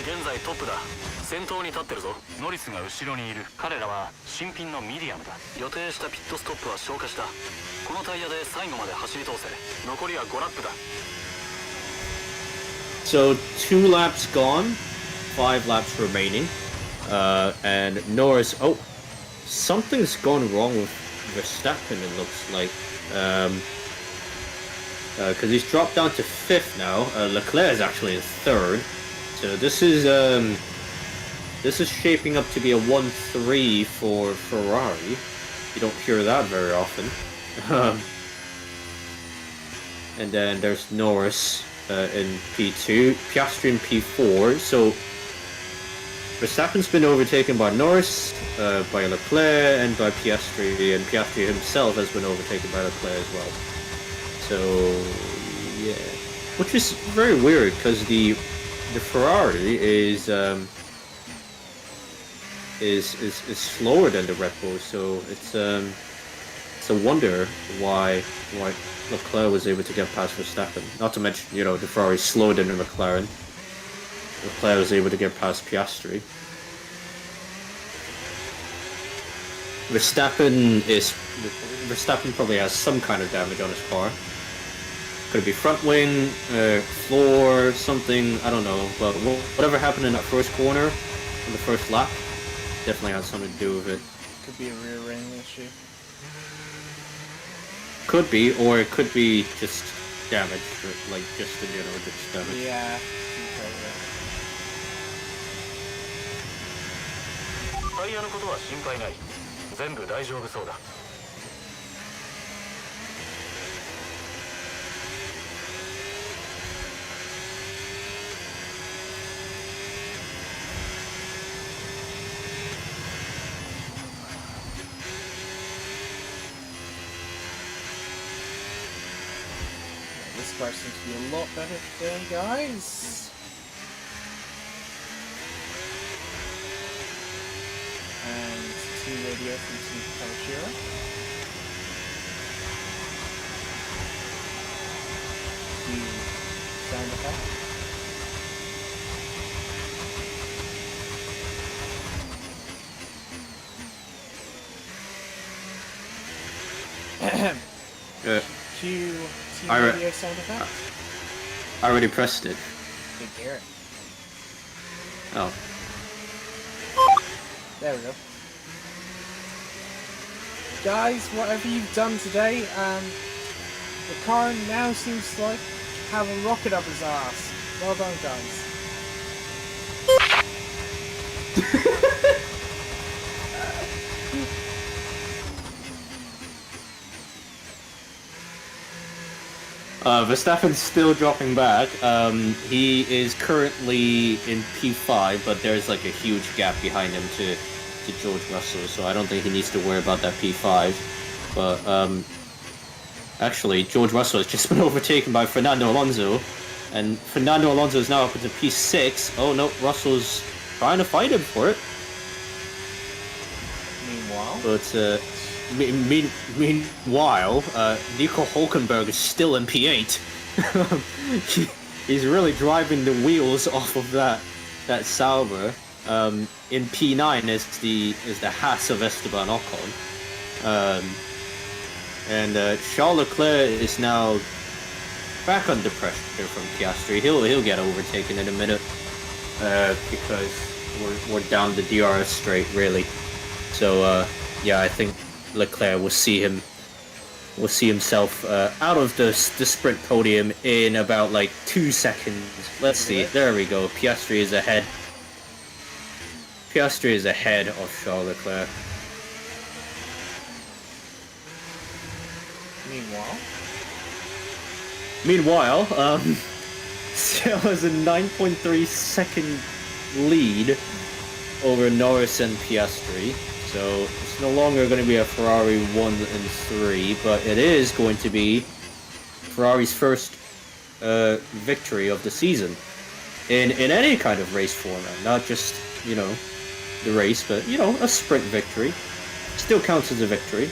S4: Genzai トップだ。先頭に立ってるぞ。ノリスが後ろにいる。彼らは新品のミディアムだ。予定したピットストップは消化した。このタイヤで最後まで走り通せ。残りは5ラップだ。
S2: So 2 laps gone, 5 laps remaining, and Norris. Oh, something's gone wrong with Verstappen. It looks like, because he's dropped down to 5th now. Leclerc is actually in 3rd. So this is shaping up to be a 1-3 for Ferrari. You don't hear that very often. And then there's Norris in P2, Piastri in P4. So Verstappen's been overtaken by Norris, by Leclerc, and by Piastri, and Piastri himself has been overtaken by Leclerc as well. So yeah, which is very weird because the Ferrari is slower than the Red Bull, so it's a wonder why Leclerc was able to get past Verstappen. Not to mention, you know, the Ferrari is slower than the McLaren. Leclerc was able to get past Piastri. Verstappen probably has some kind of damage on his car. Could it be front wing, floor, something, I don't know. But whatever happened in that first corner, in the first lap, definitely has something to do with it.
S1: Could be a rear ring issue.
S2: Could be, or it could be just damage, like just in general, just damage.
S1: Yeah.
S4: タイヤのことは心配ない。全部大丈夫そうだ。
S1: This car seems to be a lot better today, guys. And 2 radio from Team Kawashiro. The sound effect. Team radio sound effect.
S2: I already pressed it.
S1: Good hear it.
S2: Oh.
S1: There we go. Guys, whatever you've done today, the car now seems to like have a rocket up his ass. Well done, guys.
S2: Verstappen's still dropping back. He is currently in P5, but there's like a huge gap behind him to George Russell, so I don't think he needs to worry about that P5. But actually, George Russell has just been overtaken by Fernando Alonso, and Fernando Alonso is now up into P6. Oh no, Russell's trying to fight him for it.
S1: Meanwhile,
S2: But meanwhile, Nico Hulkenberg is still in P8. He's really driving the wheels off of that Sauber. In P9 is the Haas of Esteban Ocon. And Charles Leclerc is now back under pressure from Piastri. He'll get overtaken in a minute because we're down the DRS straight really. So yeah, I think Leclerc will see himself out of the sprint podium in about like 2 seconds. Let's see. There we go. Piastri is ahead. Piastri is ahead of Charles Leclerc. Meanwhile, still has a 9.3 second lead over Norris and Piastri. So it's no longer going to be a Ferrari 1 and 3, but it is going to be Ferrari's first victory of the season in any kind of race format, not just, you know, the race, but, you know, a sprint victory. Still counts as a victory.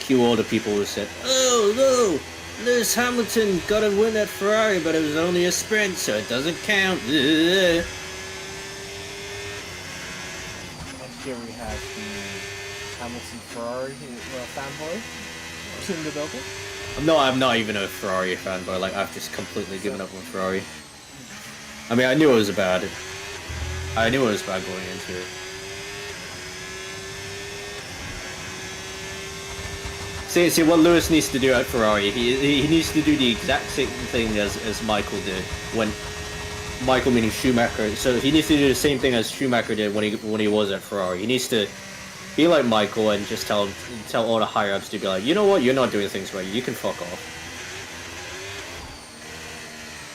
S2: Cue all the people who said, "Oh no, Lewis Hamilton got a win at Ferrari, but it was only a sprint, so it doesn't count."
S1: And here we have the Hamilton Ferrari fanboy in the building.
S2: I'm not even a Ferrari fanboy. Like, I've just completely given up on Ferrari. I mean, I knew it was bad going into it. See what Lewis needs to do at Ferrari. He needs to do the exact same thing as Michael did when Michael, meaning Schumacher. So he needs to do the same thing as Schumacher did when he was at Ferrari. He needs to be like Michael and just tell all the higher ups to be like, you know what, you're not doing things right. You can fuck off.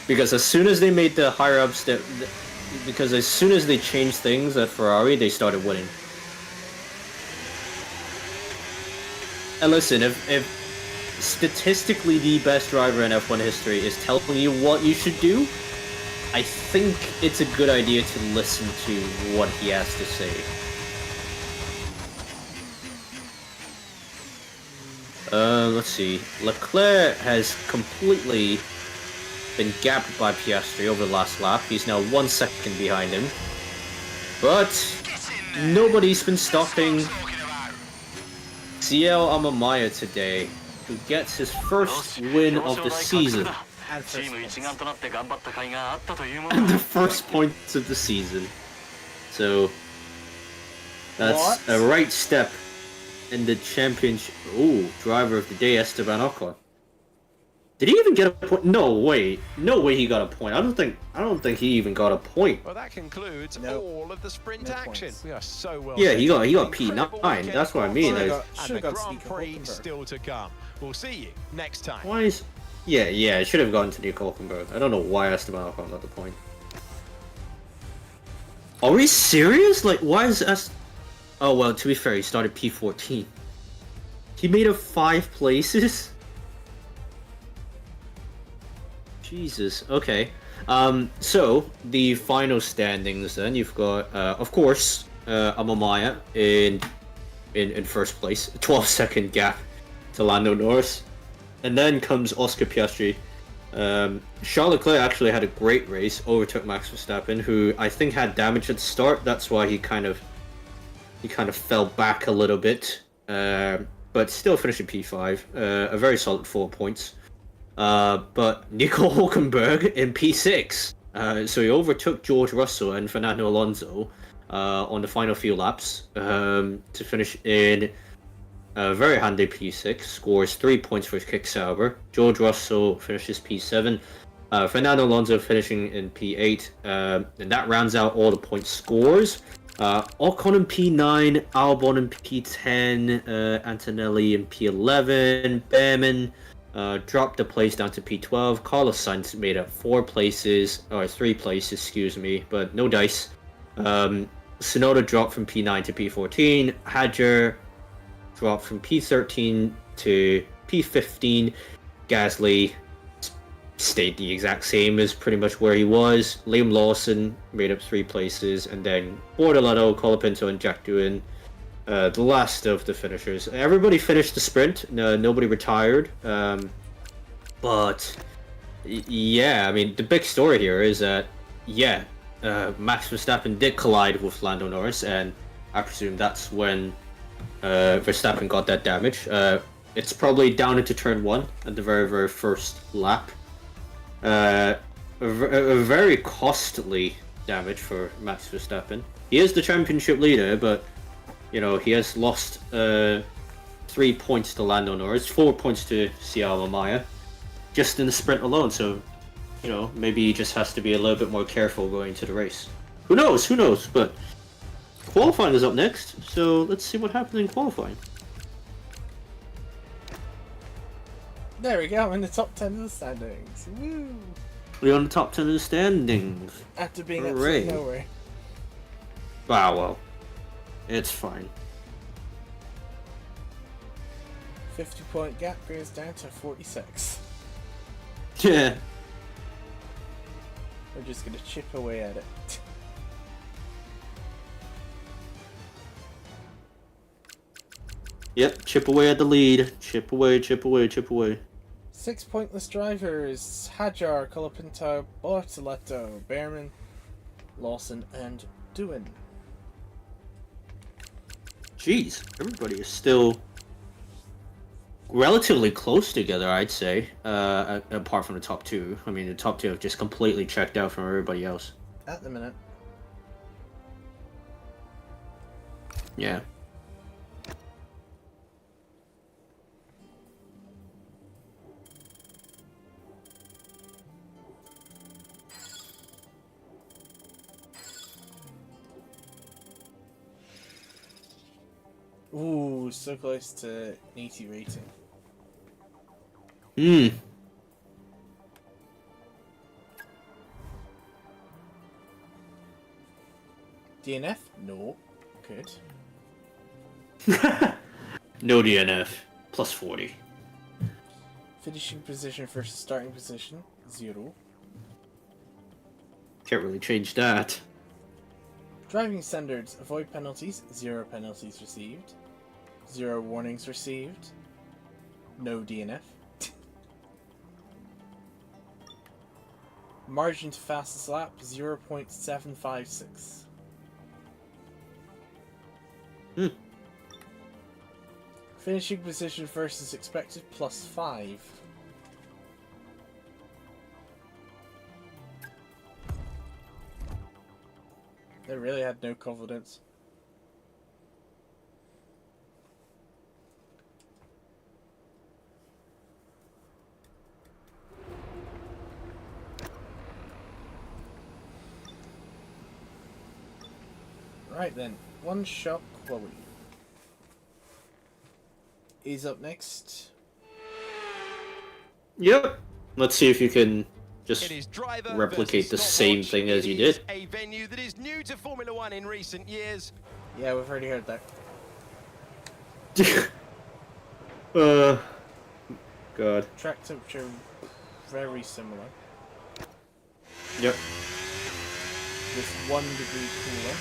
S2: Because as soon as they made the higher ups because as soon as they changed things at Ferrari, they started winning. And listen, if statistically the best driver in F1 history is telling you what you should do, I think it's a good idea to listen to what he has to say. Let's see. Leclerc has completely been gapped by Piastri over the last lap. He's now 1 second behind him. But nobody's been stopping CL Amamaya today, who gets his first win of the season. And the first points of the season. So that's a right step in the championship. Ooh, driver of the day, Esteban Ocon. Did he even get a point? No way he got a point. I don't think he even got a point.
S5: Well, that concludes all of the sprint action. We are so well.
S2: Yeah, he got P9. That's what I mean.
S5: And the Grand Prix still to come. We'll see you next time.
S2: Why is? Yeah, it should have gone to Nico Hulkenberg. I don't know why Esteban Ocon got the point. Are we serious? Like, why is S? Oh well, to be fair, he started P14. He made up 5 places. Jesus. Okay. So the final standings then, you've got of course Amamaya in first place, 12-second gap to Lando Norris, and then comes Oscar Piastri. Charles Leclerc actually had a great race, overtook Max Verstappen, who I think had damage at the start. That's why he kind of fell back a little bit, but still finished in P5, a very solid 4 points. But Nico Hulkenberg in P6. So he overtook George Russell and Fernando Alonso on the final few laps to finish in a very handy P6. Scores 3 points for his kick Sauber. George Russell finishes P7. Fernando Alonso finishing in P8. And that rounds out all the point scores. Ocon in P9, Albon in P10, Antonelli in P11, Behrman dropped a place down to P12. Carlos Sainz made up 3 places, excuse me, but no dice. Tsunoda dropped from P9 to P14. Hadjar dropped from P13 to P15. Gasly stayed the exact same as pretty much where he was. Liam Lawson made up 3 places, and then Bortoletto, Colapinto, and Jack Doohan, the last of the finishers. Everybody finished the sprint. Nobody retired. But yeah, I mean, the big story here is that Max Verstappen did collide with Lando Norris, and I presume that's when Verstappen got that damage. It's probably down into turn 1 at the very, very first lap. A very costly damage for Max Verstappen. He is the championship leader, but you know he has lost 3 points to Lando Norris, 4 points to Siama Maya, just in the sprint alone. So, you know, maybe he just has to be a little bit more careful going into the race. Who knows? Who knows? But qualifying is up next, so let's see what happens in qualifying.
S1: There we go, I'm in the top 10 of the standings. Woo!
S2: We're on the top 10 of the standings.
S1: After being
S2: Hooray.
S1: absolutely nowhere.
S2: Ah, well. It's fine.
S1: 50-point gap brings down to 46.
S2: Yeah.
S1: We're just gonna chip away at it.
S2: Yep, chip away at the lead. Chip away, chip away, chip away.
S1: 6 pointless drivers: Hajar, Colapinto, Bortoletto, Behrman, Lawson, and Doohan.
S2: Jeez, everybody is still relatively close together, I'd say. Apart from the top 2. I mean, the top 2 have just completely checked out from everybody else.
S1: At the minute.
S2: Yeah.
S1: Ooh, so close to 80 rating. DNF? No. Good.
S2: No DNF. Plus 40.
S1: Finishing position versus starting position, 0.
S2: Can't really change that.
S1: Driving standards: avoid penalties, 0 penalties received. 0 warnings received. No DNF. Margin to fastest lap, 0.756. Finishing position versus expected, plus 5. They really had no confidence. Right then, One Shot Chloe is up next.
S2: Yep. Let's see if you can just
S5: It is driver
S2: replicate the
S5: versus
S2: same
S5: stopwatch.
S2: thing as you
S5: It is
S2: did.
S5: a venue that is new to Formula One in recent years.
S1: Yeah, we've already heard that.
S2: God.
S1: Track temperature, very similar.
S2: Yep.
S1: Just 1 degree cooler.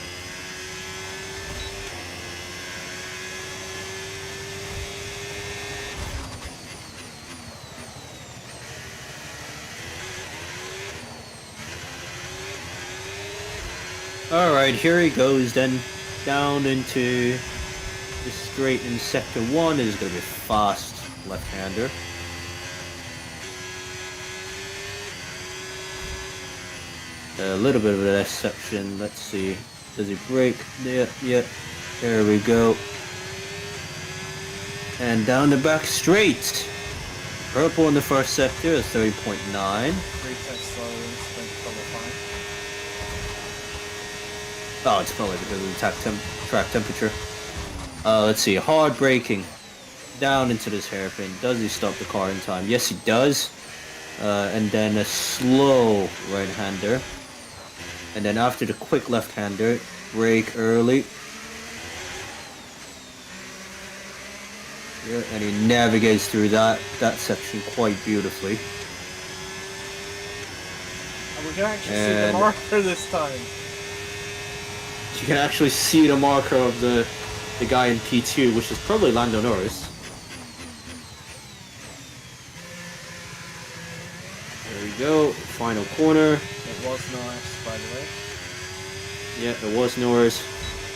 S2: Alright, here he goes then. Down into the straight in sector 1 is going to be a fast left-hander. A little bit of an exception. Let's see. Does he brake? Yeah. There we go. And down the back straight. Purple in the first sector is 30.9.
S1: 3 times slower in sprint qualifying.
S2: Oh, it's probably because of the track temperature. Let's see. Hard braking. Down into this hairpin. Does he stop the car in time? Yes, he does. And then a slow right-hander. And then after the quick left-hander, brake early. Yeah, and he navigates through that section quite beautifully.
S1: And we can actually see the marker this time.
S2: You can actually see the marker of the guy in P2, which is probably Lando Norris. There we go, final corner.
S1: It was Norris, by the way.
S2: Yeah, it was Norris.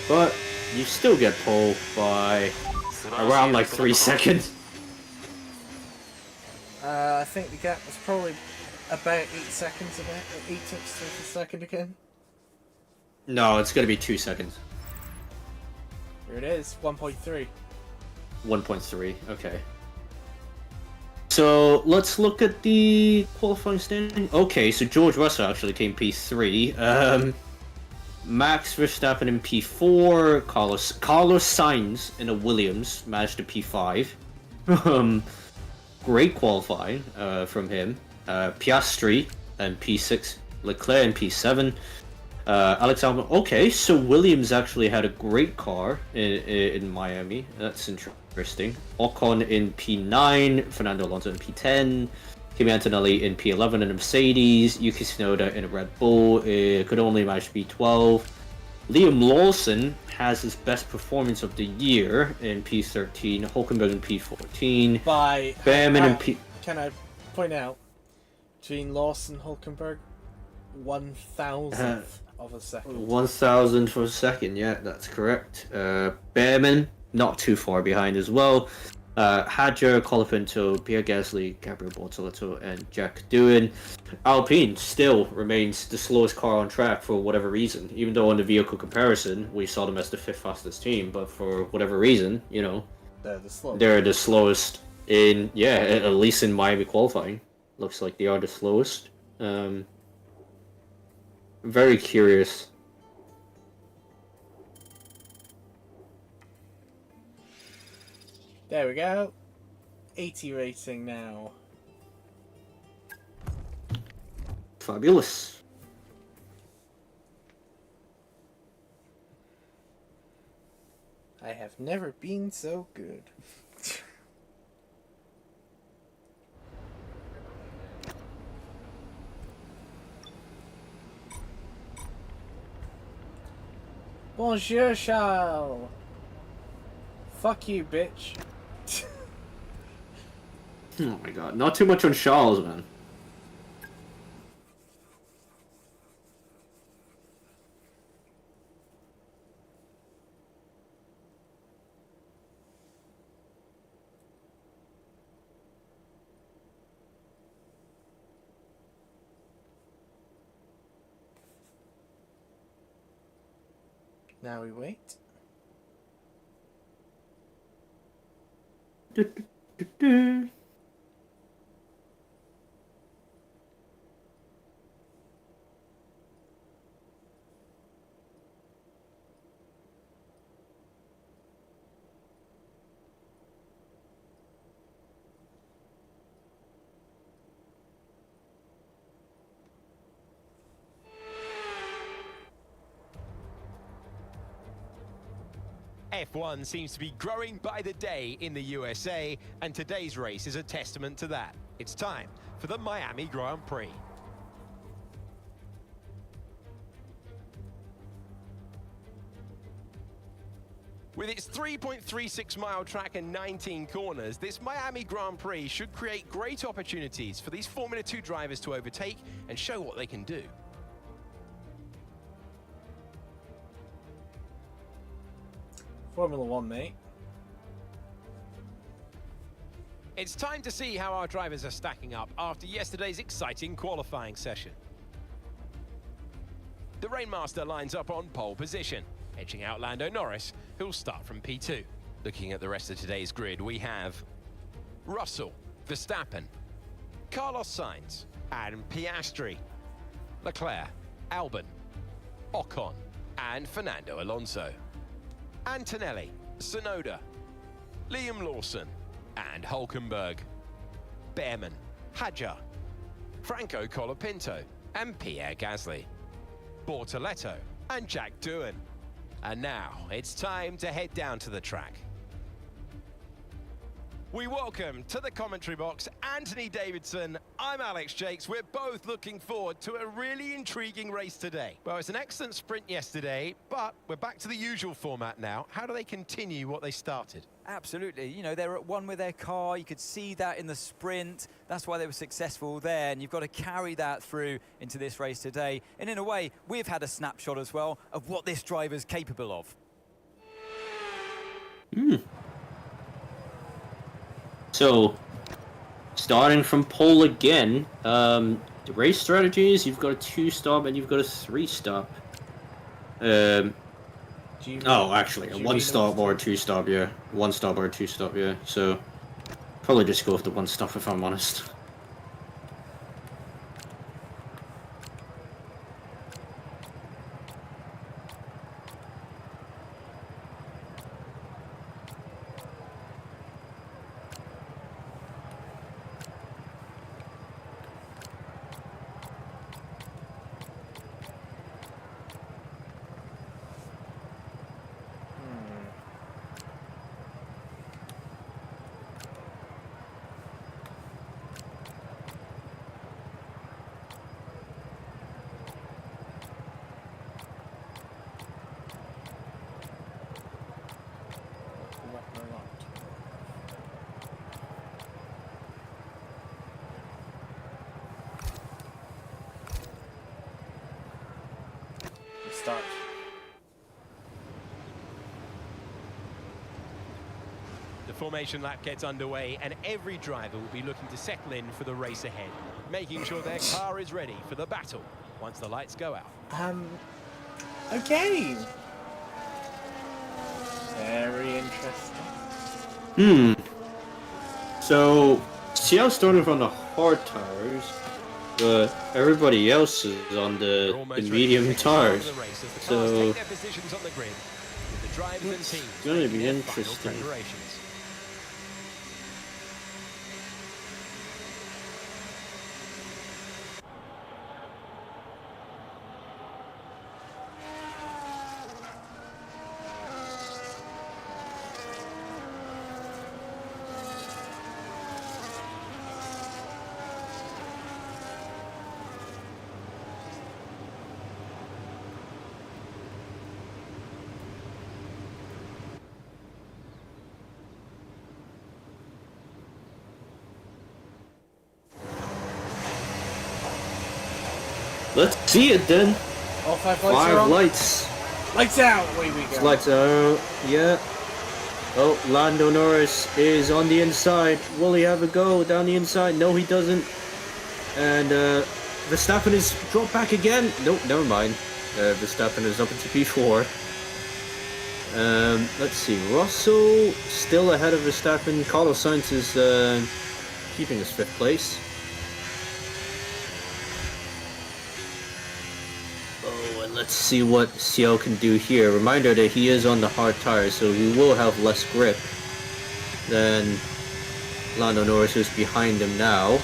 S2: But you still get pole by around like 3 seconds.
S1: I think the gap was probably about 8 seconds, about 8 tenths of a second again.
S2: No, it's gonna be 2 seconds.
S1: Here it is, 1.3.
S2: 1.3, okay. So let's look at the qualifying standing. Okay, so George Russell actually came P3. Max Verstappen in P4. Carlos Sainz in a Williams managed to P5. Great qualifying from him. Piastri and P6. Leclerc in P7. Alex Albon. Okay, so Williams actually had a great car in Miami. That's interesting. Ocon in P9, Fernando Alonso in P10, Kimi Antonelli in P11 in a Mercedes, Yuki Tsunoda in a Red Bull. Could only manage P12. Liam Lawson has his best performance of the year in P13. Hulkenberg in P14.
S1: By
S2: Behrman in P.
S1: Can I point out, between Lawson and Hulkenberg, 1,000th of a second.
S2: 1,000 for a second, yeah, that's correct. Behrman, not too far behind as well. Hadjar, Colapinto, Pierre Gasly, Gabriel Bortoleto, and Jack Doohan. Alpine still remains the slowest car on track for whatever reason. Even though in the vehicle comparison, we saw them as the 5th fastest team, but for whatever reason, you know, they're the slowest in, yeah, at least in Miami qualifying. Looks like they are the slowest. Very curious.
S1: There we go. 80 rating now.
S2: Fabulous.
S1: I have never been so good. Bonjour, Charles. Fuck you, bitch.
S2: Oh my god, not too much on Charles, man.
S1: Now we wait.
S5: F1 seems to be growing by the day in the USA, and today's race is a testament to that. It's time for the Miami Grand Prix. With its 3.36-mile track and 19 corners, this Miami Grand Prix should create great opportunities for these Formula 2 drivers to overtake and show what they can do.
S1: Formula 1, mate.
S5: It's time to see how our drivers are stacking up after yesterday's exciting qualifying session. The Rainmaster lines up on pole position, edging out Lando Norris, who'll start from P2. Looking at the rest of today's grid, we have Russell, Verstappen, Carlos Sainz, and Piastri, Leclerc, Albon, Ocon, and Fernando Alonso. Antonelli, Tsunoda, Liam Lawson, and Hulkenberg. Behrman, Hadjar, Franco Colapinto, and Pierre Gasly. Bortoleto, and Jack Doohan. And now, it's time to head down to the track. We welcome to the commentary box Anthony Davidson. I'm Alex Jakes. We're both looking forward to a really intriguing race today. Well, it's an excellent sprint yesterday, but we're back to the usual format now. How do they continue what they started?
S6: Absolutely. You know, they're at one with their car. You could see that in the sprint. That's why they were successful there. And you've got to carry that through into this race today. And in a way, we've had a snapshot as well of what this driver's capable of.
S2: So, starting from pole again, the race strategies, you've got a 2-stop and you've got a 3-stop. Actually, a 1-stop or a 2-stop, yeah. 1-stop or a 2-stop, yeah. So, probably just go with the 1-stop if I'm honest.
S1: Start.
S5: The formation lap gets underway, and every driver will be looking to settle in for the race ahead, making sure their car is ready for the battle once the lights go out.
S1: Okay. Very interesting.
S2: So, Seattle started from the hard tires, but everybody else is on the medium tires. So, it's gonna be interesting. Let's see it then.
S1: All 5 lights are
S2: 5
S1: on.
S2: lights.
S1: Lights out. Away we go.
S2: Lights out. Yeah. Oh, Lando Norris is on the inside. Will he have a go down the inside? No, he doesn't. And Verstappen is dropped back again. Nope, never mind. Verstappen is up into P4. Let's see. Russell still ahead of Verstappen. Carlos Sainz is keeping his 5th place. Oh, and let's see what Ciel can do here. Reminder that he is on the hard tires, so he will have less grip than Lando Norris, who's behind him now.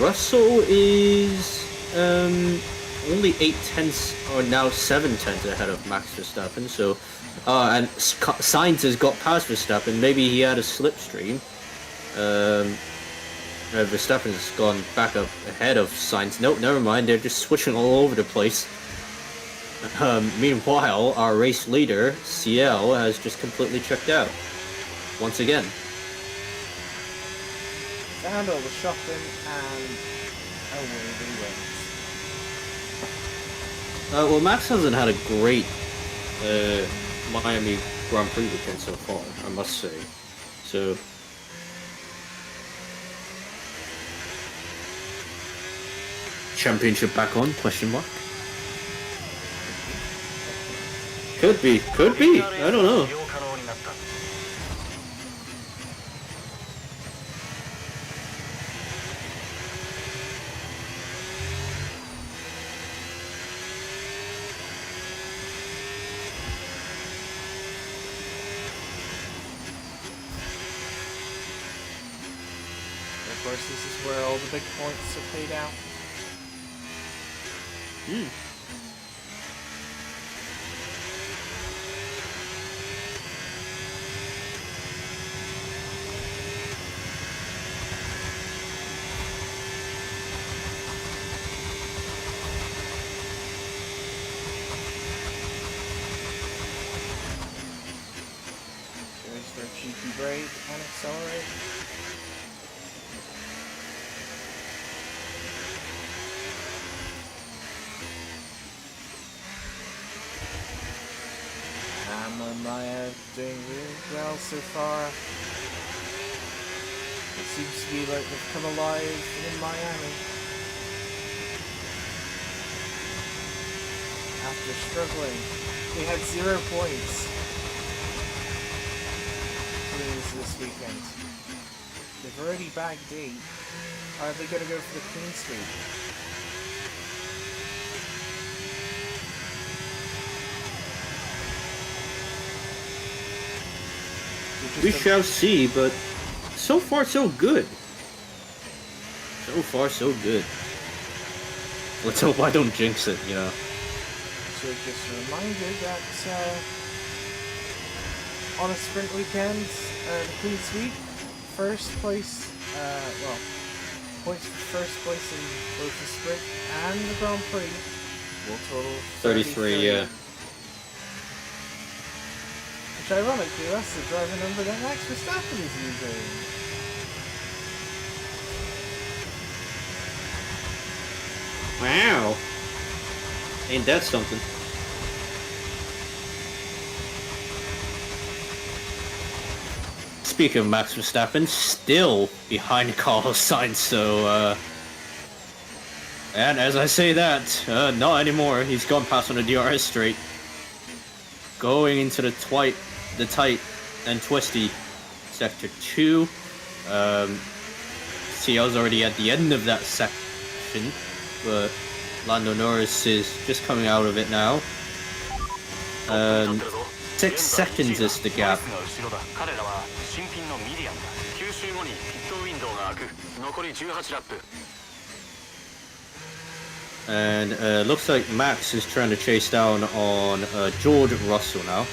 S2: Russell is only 8/10 or now 7/10 ahead of Max Verstappen. So, and Sainz has got past Verstappen. Maybe he had a slipstream. Verstappen has gone back up ahead of Sainz. Nope, never mind. They're just switching all over the place. Meanwhile, our race leader, Ciel, has just completely checked out. Once again.
S1: Handle the shopping and away we went.
S2: Well, Max hasn't had a great Miami Grand Prix weekend so far, I must say. So, championship back on? Question mark. Could be. I don't know.
S1: Of course, this is where all the big points are paid out. There's their cheeky brake and accelerate. Maya doing really well so far. It seems to be like they've come alive in Miami. After struggling, they had 0 points to lose this weekend. They've already bagged 8. Are they going to go for the clean sweep?
S2: We shall see, but so far so good. So far so good. Let's hope I don't jinx it, you know.
S1: So just a reminder that on a sprint weekend, the clean sweep, first place, well, points for first place in both the sprint and the Grand Prix will total
S2: 33, yeah.
S1: Which ironically, that's the driver number that Max Verstappen is using.
S2: Wow. Ain't that something? Speaking of Max Verstappen, still behind Carlos Sainz, so, and as I say that, not anymore. He's gone past on the DRS straight. Going into the tight and twisty sector 2. CL's already at the end of that section, but Lando Norris is just coming out of it now. 6 seconds is the gap. And looks like Max is trying to chase down on George Russell now.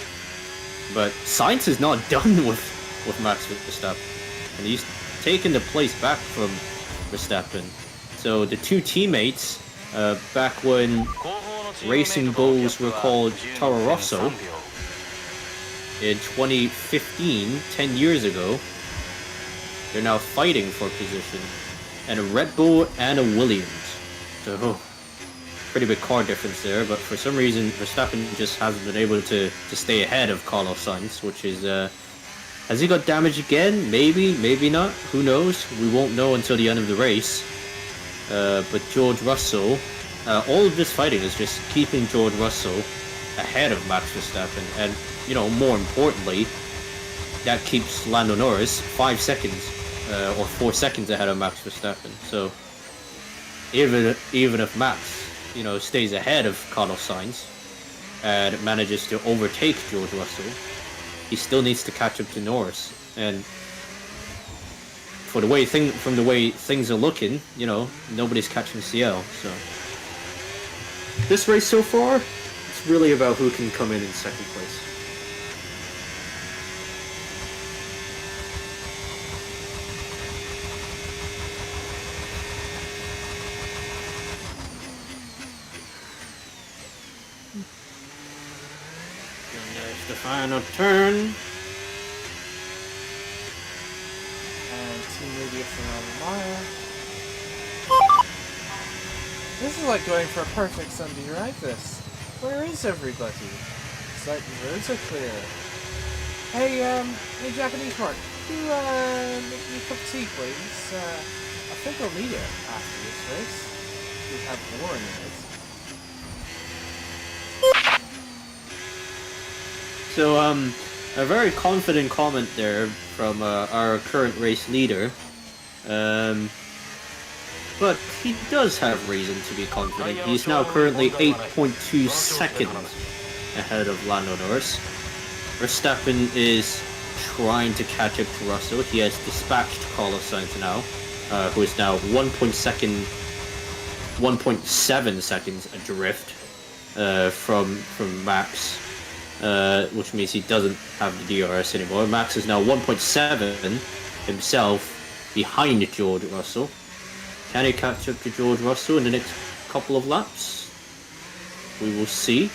S2: But Sainz is not done with Max Verstappen. And he's taken the place back from Verstappen. So the two teammates, back when Racing Bulls were called Toro Rosso in 2015, 10 years ago, they're now fighting for position. And a Red Bull and a Williams. So pretty big car difference there, but for some reason Verstappen just hasn't been able to stay ahead of Carlos Sainz, which is, has he got damage again? Maybe, maybe not, who knows? We won't know until the end of the race. But George Russell, all of this fighting is just keeping George Russell ahead of Max Verstappen, and, you know, more importantly, that keeps Lando Norris 5 seconds, or 4 seconds ahead of Max Verstappen, so even if Max, you know, stays ahead of Carlos Sainz and manages to overtake George Russell, he still needs to catch up to Norris. And from the way things are looking, you know, nobody's catching CL. So this race so far, it's really about who can come in second place. The final turn.
S1: And Team Media from Maya. This is like going for a perfect Sunday ride, this. Where is everybody? It's like the roads are clear. Hey, hey Japanese Mark, could you, make me a cup of tea, please? I think I'll need it after this race. We have more in it.
S2: So, a very confident comment there from our current race leader. But he does have reason to be confident. He's now currently 8.2 seconds ahead of Lando Norris. Verstappen is trying to catch up to Russell. He has dispatched Carlos Sainz now, who is now 1.7 seconds adrift from Max. Which means he doesn't have the DRS anymore. Max is now 1.7 himself behind George Russell. Can he catch up to George Russell in the next couple of laps? We will see.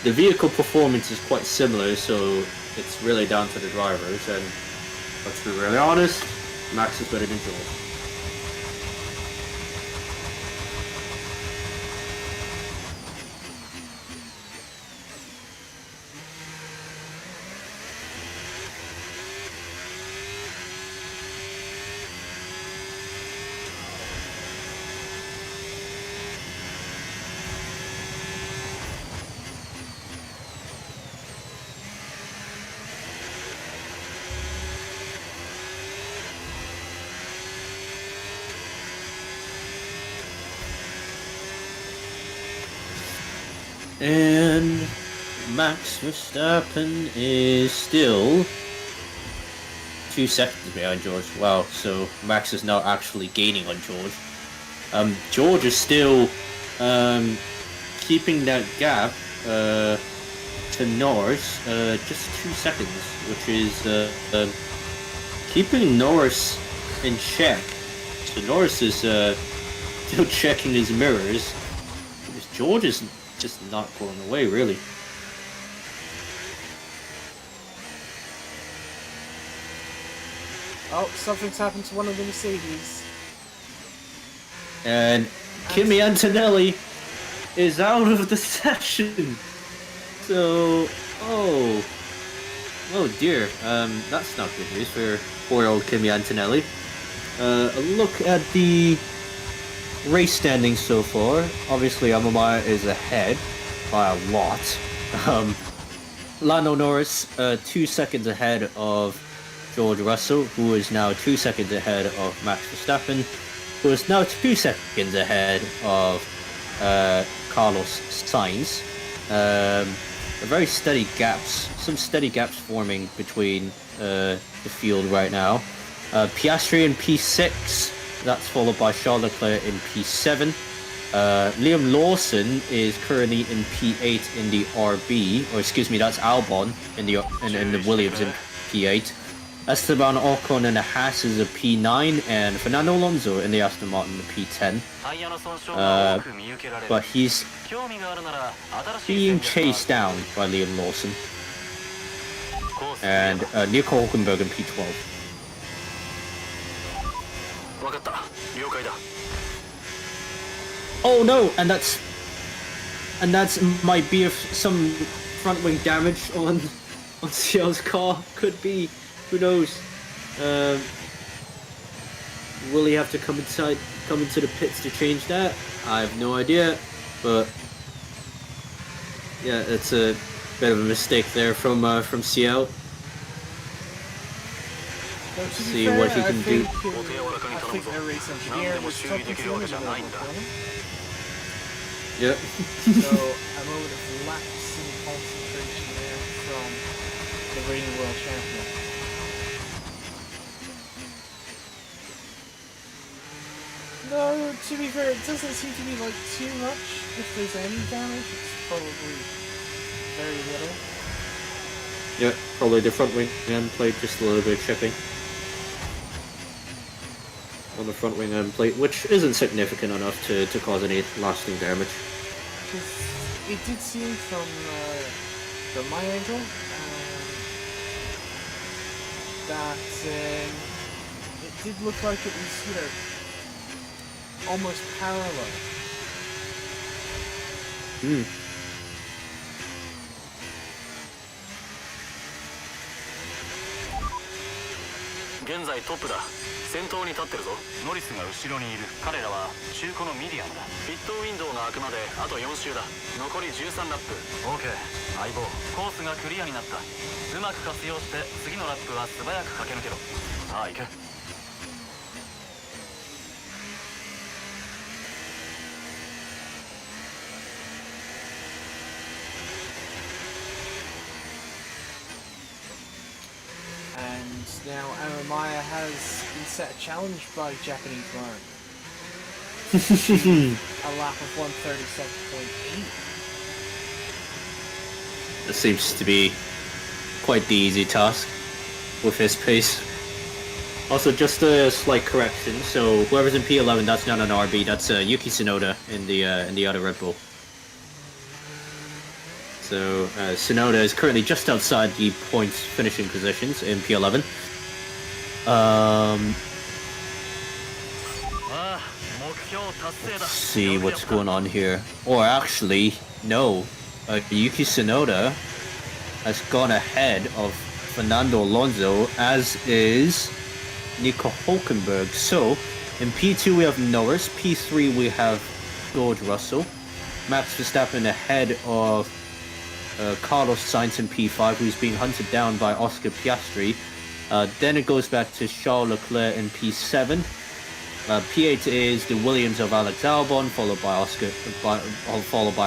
S2: The vehicle performance is quite similar, so it's really down to the drivers, and let's be really honest, Max is better than George. And Max Verstappen is still 2 seconds behind George. Wow, so Max is now actually gaining on George. George is still keeping that gap to Norris just 2 seconds, which is keeping Norris in check. So Norris is still checking his mirrors, because George is just not going away, really.
S1: Oh, something's happened to one of the Mercedes.
S2: And Kimi Antonelli is out of the session. So, oh dear. That's not good news for poor old Kimi Antonelli. A look at the race standings so far. Obviously, Amamaya is ahead by a lot. Lando Norris, 2 seconds ahead of George Russell, who is now 2 seconds ahead of Max Verstappen, who is now 2 seconds ahead of Carlos Sainz. Very steady gaps, some steady gaps forming between the field right now. Piastri in P6, that's followed by Charles Leclerc in P7. Liam Lawson is currently in P8 in the RB, or excuse me, that's Albon in the Williams in P8. Esteban Ocon in the Haas is a P9, and Fernando Alonso in the Aston Martin in the P10. But he's being chased down by Liam Lawson. And Nico Hulkenberg in P12. Oh no, and that's might be some front wing damage on CL's car. Could be, who knows? Will he have to come into the pits to change that? I have no idea, but yeah, it's a bit of a mistake there from CL. See what he can do.
S1: I think their race engineer was talking to him in the middle of the corner.
S2: Yep.
S1: So a moment of lapse in concentration there from the reigning world champion. No, to be fair, it doesn't seem to be like too much. If there's any damage, it's probably very little.
S2: Yeah, probably the front wing end plate, just a little bit of chipping on the front wing end plate, which isn't significant enough to cause any lasting damage.
S1: It did seem from my angle that it did look like it was, almost parallel.
S4: 現在トップだ。先頭に立ってるぞ。ノリスが後ろにいる。彼らは中古のミディアムだ。ピットウィンドウが開くまであと4周だ。残り13ラップ。OK。相棒、コースがクリアになった。うまく活用して次のラップは素早く駆け抜けろ。さあ行け。
S1: And now Amamaya has been set a challenge by Japanese Mark. A lap of 137.8.
S2: That seems to be quite the easy task with his pace. Also, just a slight correction. So whoever's in P11, that's not an RB. That's Yuki Tsunoda in the other Red Bull. So Tsunoda is currently just outside the points finishing positions in P11. Let's see what's going on here. Or actually, no. Yuki Tsunoda has gone ahead of Fernando Alonso, as is Nico Hulkenberg. So, in P2 we have Norris, P3 we have George Russell, Max Verstappen ahead of Carlos Sainz in P5, who's being hunted down by Oscar Piastri. Then it goes back to Charles Leclerc in P7. P8 is the Williams of Alex Albon, followed by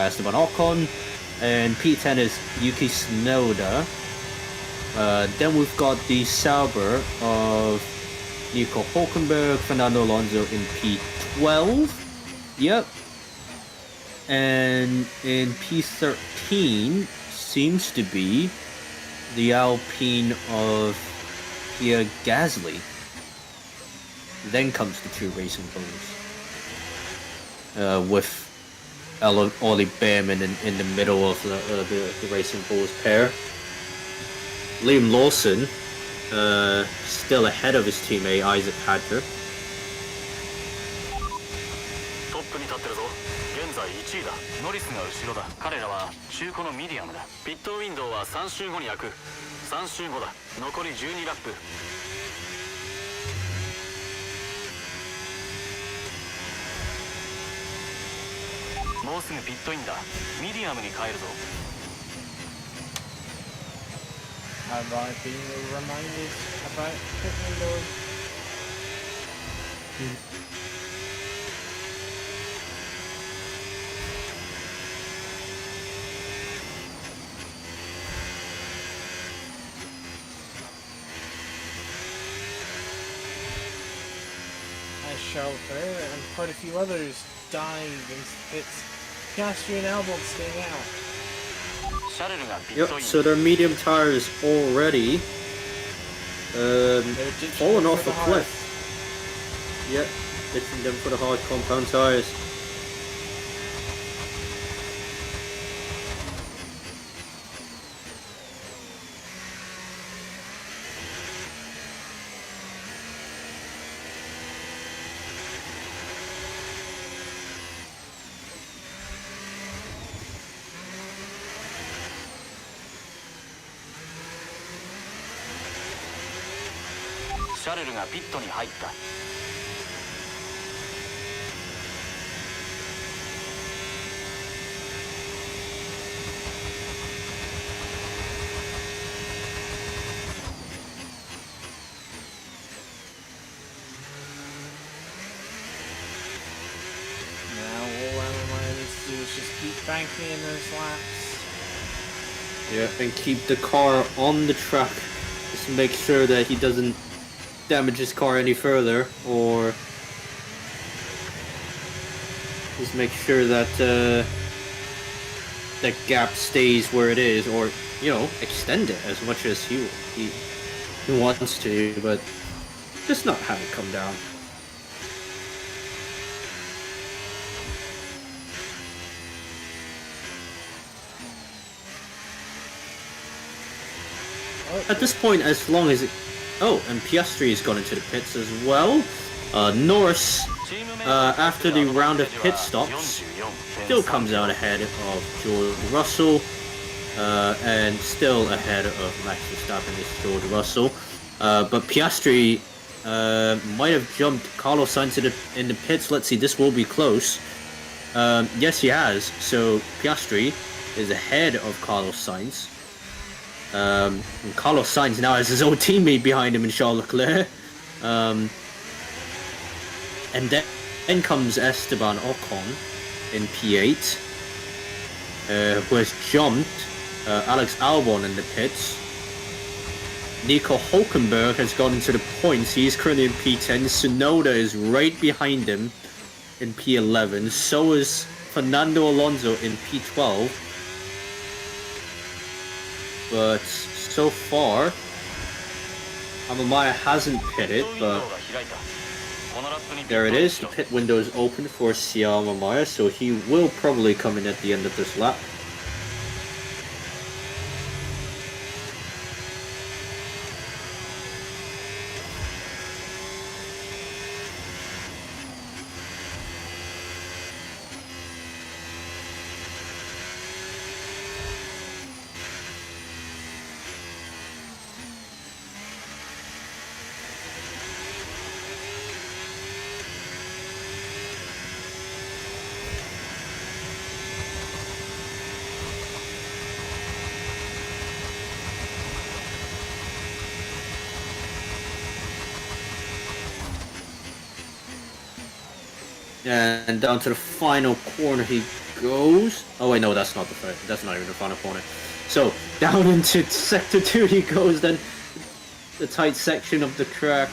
S2: Esteban Ocon. and P10 is Yuki Tsunoda. Then we've got the Sauber of Nico Hulkenberg, Fernando Alonso in P12. Yep. And in P13 seems to be the Alpine of Pierre Gasly. Then comes the two Racing Bulls. With Ollie Behrman in the middle of the Racing Bulls pair. Liam Lawson still ahead of his teammate Isaac Hadjar.
S4: トップに立ってるぞ。現在1位だ。ノリスが後ろだ。彼らは中古のミディアムだ。ピットウィンドウは3周後に開く。3周後だ。残り12ラップ。もうすぐピットインだ。ミディアムに変えるぞ。
S1: Have I been reminded about pit window? As Shelter and quite a few others died in pits. Piastri and Albon staying out.
S2: Yep, so their medium tires already fallen off a cliff. Yep, ditching them for the hard compound tires.
S1: Keep banking in those laps.
S2: Yeah, and keep the car on the track just to make sure that he doesn't damage his car any further, or just make sure that that gap stays where it is, or you know, extend it as much as he wants to, but just not have it come down. At this point, as long as it... Oh, and Piastri has gone into the pits as well. Norris, after the round of pit stops, still comes out ahead of George Russell. And still ahead of Max Verstappen is George Russell. But Piastri might have jumped Carlos Sainz in the pits. Let's see, this will be close. Yes, he has. So Piastri is ahead of Carlos Sainz. And Carlos Sainz now has his own teammate behind him in Charles Leclerc. And then comes Esteban Ocon in P8, who has jumped Alex Albon in the pits. Nico Hulkenberg has gone into the points. He is currently in P10. Tsunoda is right behind him in P11. So is Fernando Alonso in P12. But so far, Amamaya hasn't pitted, but there it is. The pit window is open for Sia Amamaya, so he will probably come in at the end of this lap. And down to the final corner he goes. Oh wait, no, that's not the front. That's not even the front opponent. So down into sector 2 he goes. Then the tight section of the track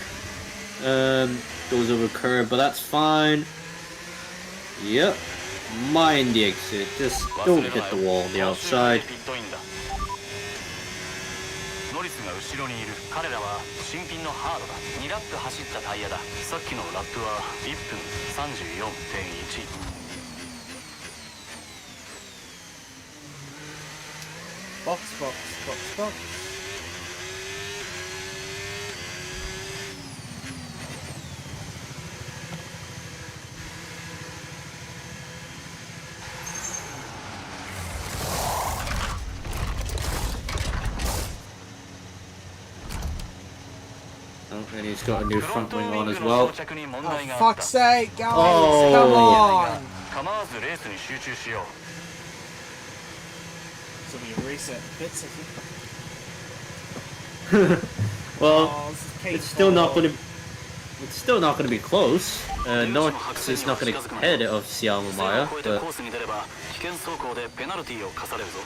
S2: goes over curb, but that's fine. Yep. Mind the exit. Just don't hit the wall on the outside.
S4: ノリスが後ろにいる。彼らは新品のハードだ。2ラップ走ったタイヤだ。さっきのラップは1分34.1。
S1: Box, box, box, box.
S2: Oh, and he's got a new front wing on as well.
S1: Oh, fuck's sake, guys!
S2: Oh.
S1: Come on!
S4: 構わずレースに集中しよう。
S1: So we reset bits
S2: Well,
S1: Oh, this is
S2: it's still not
S1: painful.
S2: going to. It's still not going to be close. North is not going to get ahead of Xiao
S4: 線を
S2: Maya,
S4: 越えて
S2: but
S4: コースに出れば危険走行でペナルティーを課されるぞ。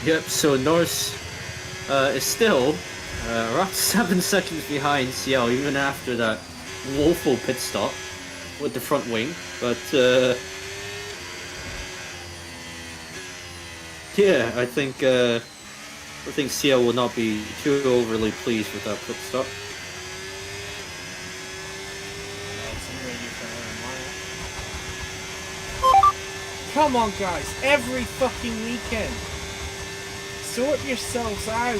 S2: yep. So North is still around 7 seconds behind Xiao, even after that woeful pit stop with the front wing. But yeah, I think Xiao will not be too overly pleased with that pit stop.
S1: Come on, guys! Every fucking weekend! Sort yourselves out!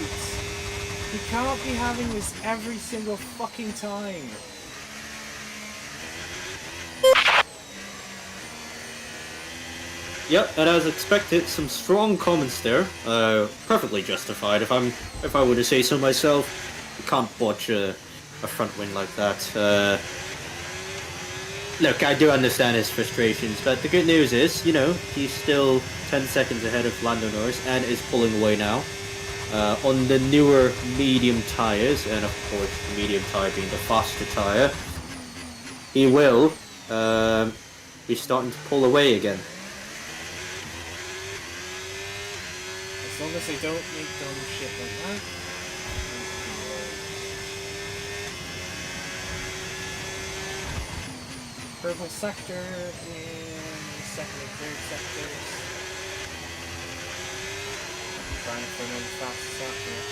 S1: You can't be having this every single fucking time!
S2: Yep, and as expected, some strong comments there. Perfectly justified. If I were to say so myself, you can't botch a front wing like that. Look, I do understand his frustrations, but the good news is, you know, he's still 10 seconds ahead of Lando Norris and is pulling away now. On the newer medium tires, and of course the medium tire being the faster tire, he will be starting to pull away again.
S1: As long as they don't make dumb shit like that. Purple sector in second and third sectors. I'm trying for them fastest out here.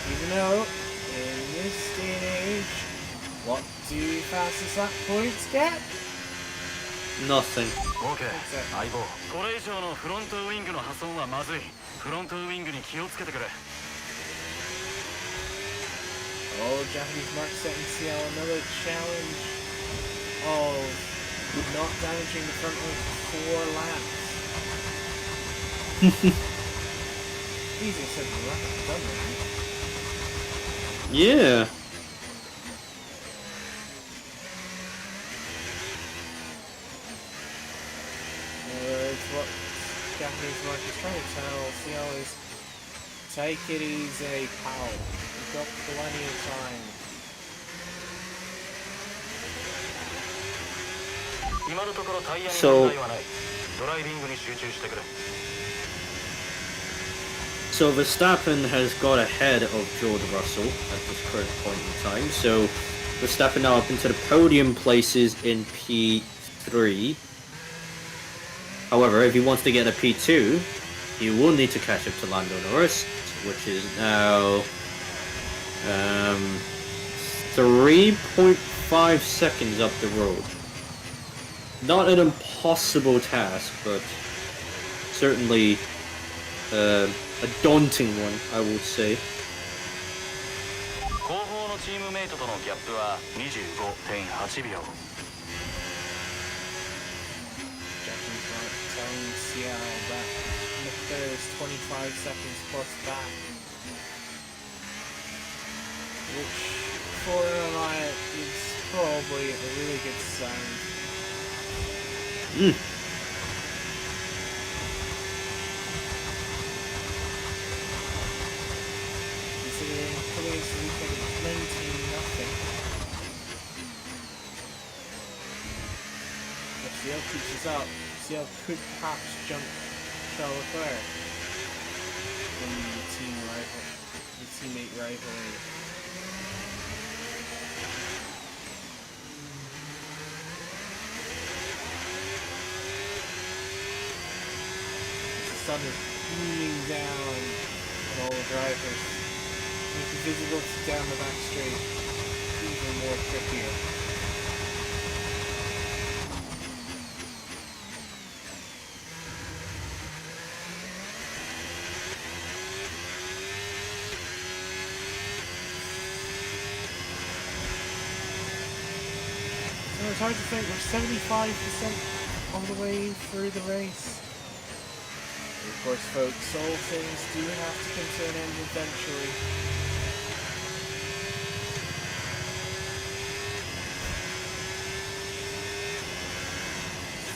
S1: Even though, in this day and age, what do fastest lap points get?
S2: Nothing.
S4: OK 相棒これ以上のフロントウィングの破損はまずい。フロントウィングに気をつけてくれ。
S1: Oh, Japanese Mark setting CL another challenge of not damaging the front wing for 4 laps. Easier said than done, right?
S2: Yeah.
S1: It's what Japanese Mark is trying to tell CL is take it easy, pal. You've got plenty of time.
S4: 今のところタイヤに問題はない。ドライビングに集中してくれ。
S2: So Verstappen has got ahead of George Russell at this current point in time. So Verstappen now up into the podium places in P3. However, if he wants to get a P2, he will need to catch up to Lando Norris, which is now 3.5 seconds up the road. Not an impossible task, but certainly a daunting one, I would say.
S4: 後方のチームメイトとのギャップは 25.8 秒。
S1: Japanese Mark telling CL that Leclerc is 25 seconds plus back. Which, for an Alliance, is probably a really good sign. Considering today's weekend is 19-0. CL keeps us up. CL could perhaps jump shell fire in the teammate rivalry. The sun is beaming down on all the drivers, making visibility down the back straight even more trickier. So it's hard to think, we're 75% of the way through the race. And of course, folks, all things do have to come to an end eventually.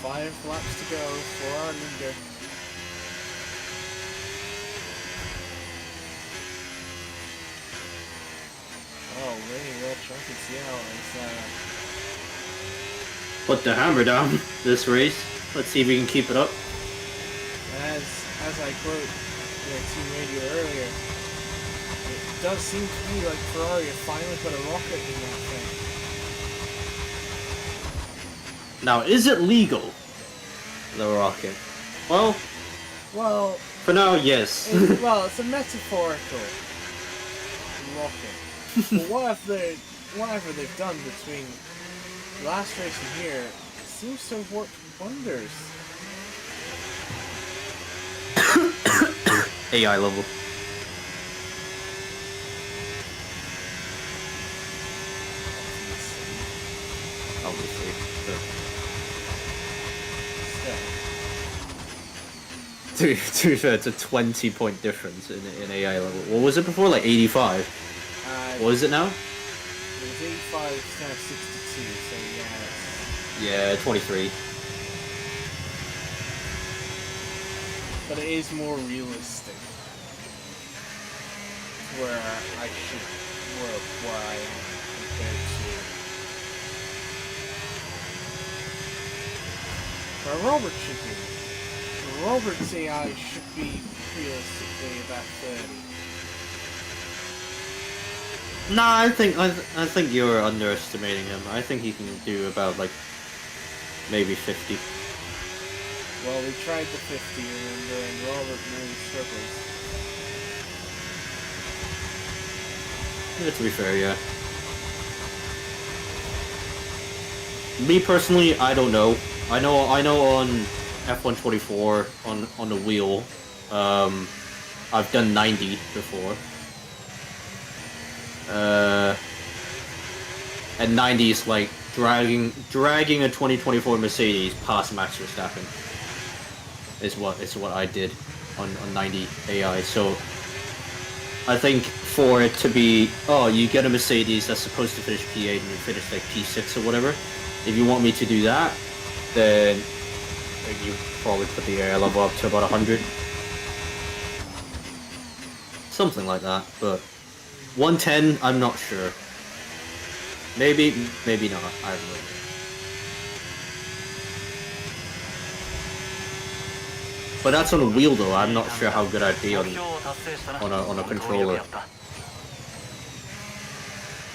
S1: 5 laps to go for our leader. Oh, really well chunky CL is
S2: Put the hammer down this race. Let's see if we can keep it up.
S1: as I quote their team radio earlier, it does seem to me like Ferrari have finally put a rocket in that thing.
S2: Now, is it legal? The rocket. Well, for now, yes.
S1: It's a metaphorical rocket. But whatever they've done between last race and here seems to have worked wonders.
S2: AI level. Obviously. To be fair, it's a 20-point difference in AI level. What was it before? Like 85? What is it now?
S1: It was 85, it's now 62, so yeah.
S2: Yeah, 23.
S1: But it is more realistic. Where I should work, where I am compared to where Robert should be. Robert's AI should be realistically about 30.
S2: Nah, I think you're underestimating him. I think he can do about like maybe 50.
S1: Well, we tried the 50, remember, and Robert nearly struggles.
S2: Yeah, to be fair, yeah. Me personally, I don't know. I know on F124 on the wheel, I've done 90 before. And 90 is like dragging a 2024 Mercedes past Max Verstappen. Is what I did on 90 AI. So I think for it to be, oh, you get a Mercedes that's supposed to finish P8 and you finish like P6 or whatever. If you want me to do that, then you probably put the AI level up to about 100. Something like that, but 110, I'm not sure. Maybe not, I don't know. But that's on a wheel though, I'm not sure how good I'd be on a controller.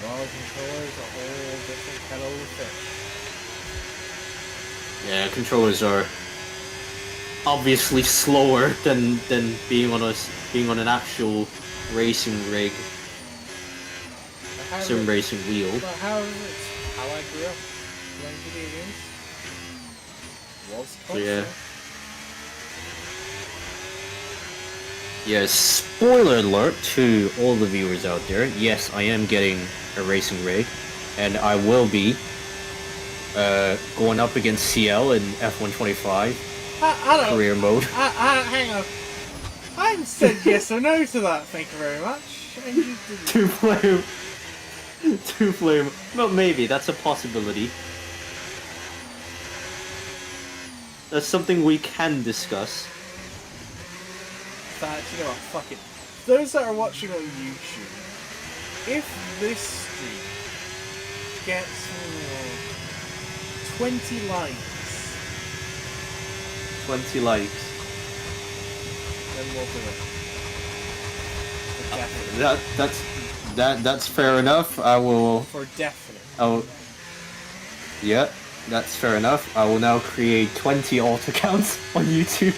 S1: Well, controllers are a whole different kettle of fish.
S2: Yeah, controllers are obviously slower than being on an actual racing rig, sim racing wheel.
S1: But however, it's how I grew up playing video games. Was console.
S2: Yeah. Yeah, spoiler alert to all the viewers out there. Yes, I am getting a racing rig, and I will be going up against CL in F125
S1: I don't,
S2: career mode.
S1: hang on. I said yes or no to that, thank you very much. And you didn't.
S2: To flame. Well, maybe that's a possibility. That's something we can discuss.
S1: But you know what, fuck it. Those that are watching on YouTube, if this stream gets 20 likes
S2: 20 likes.
S1: Then we'll do it. For definite.
S2: That's fair enough. I will.
S1: For definite.
S2: Oh. Yeah, that's fair enough. I will now create 20 alt accounts on YouTube.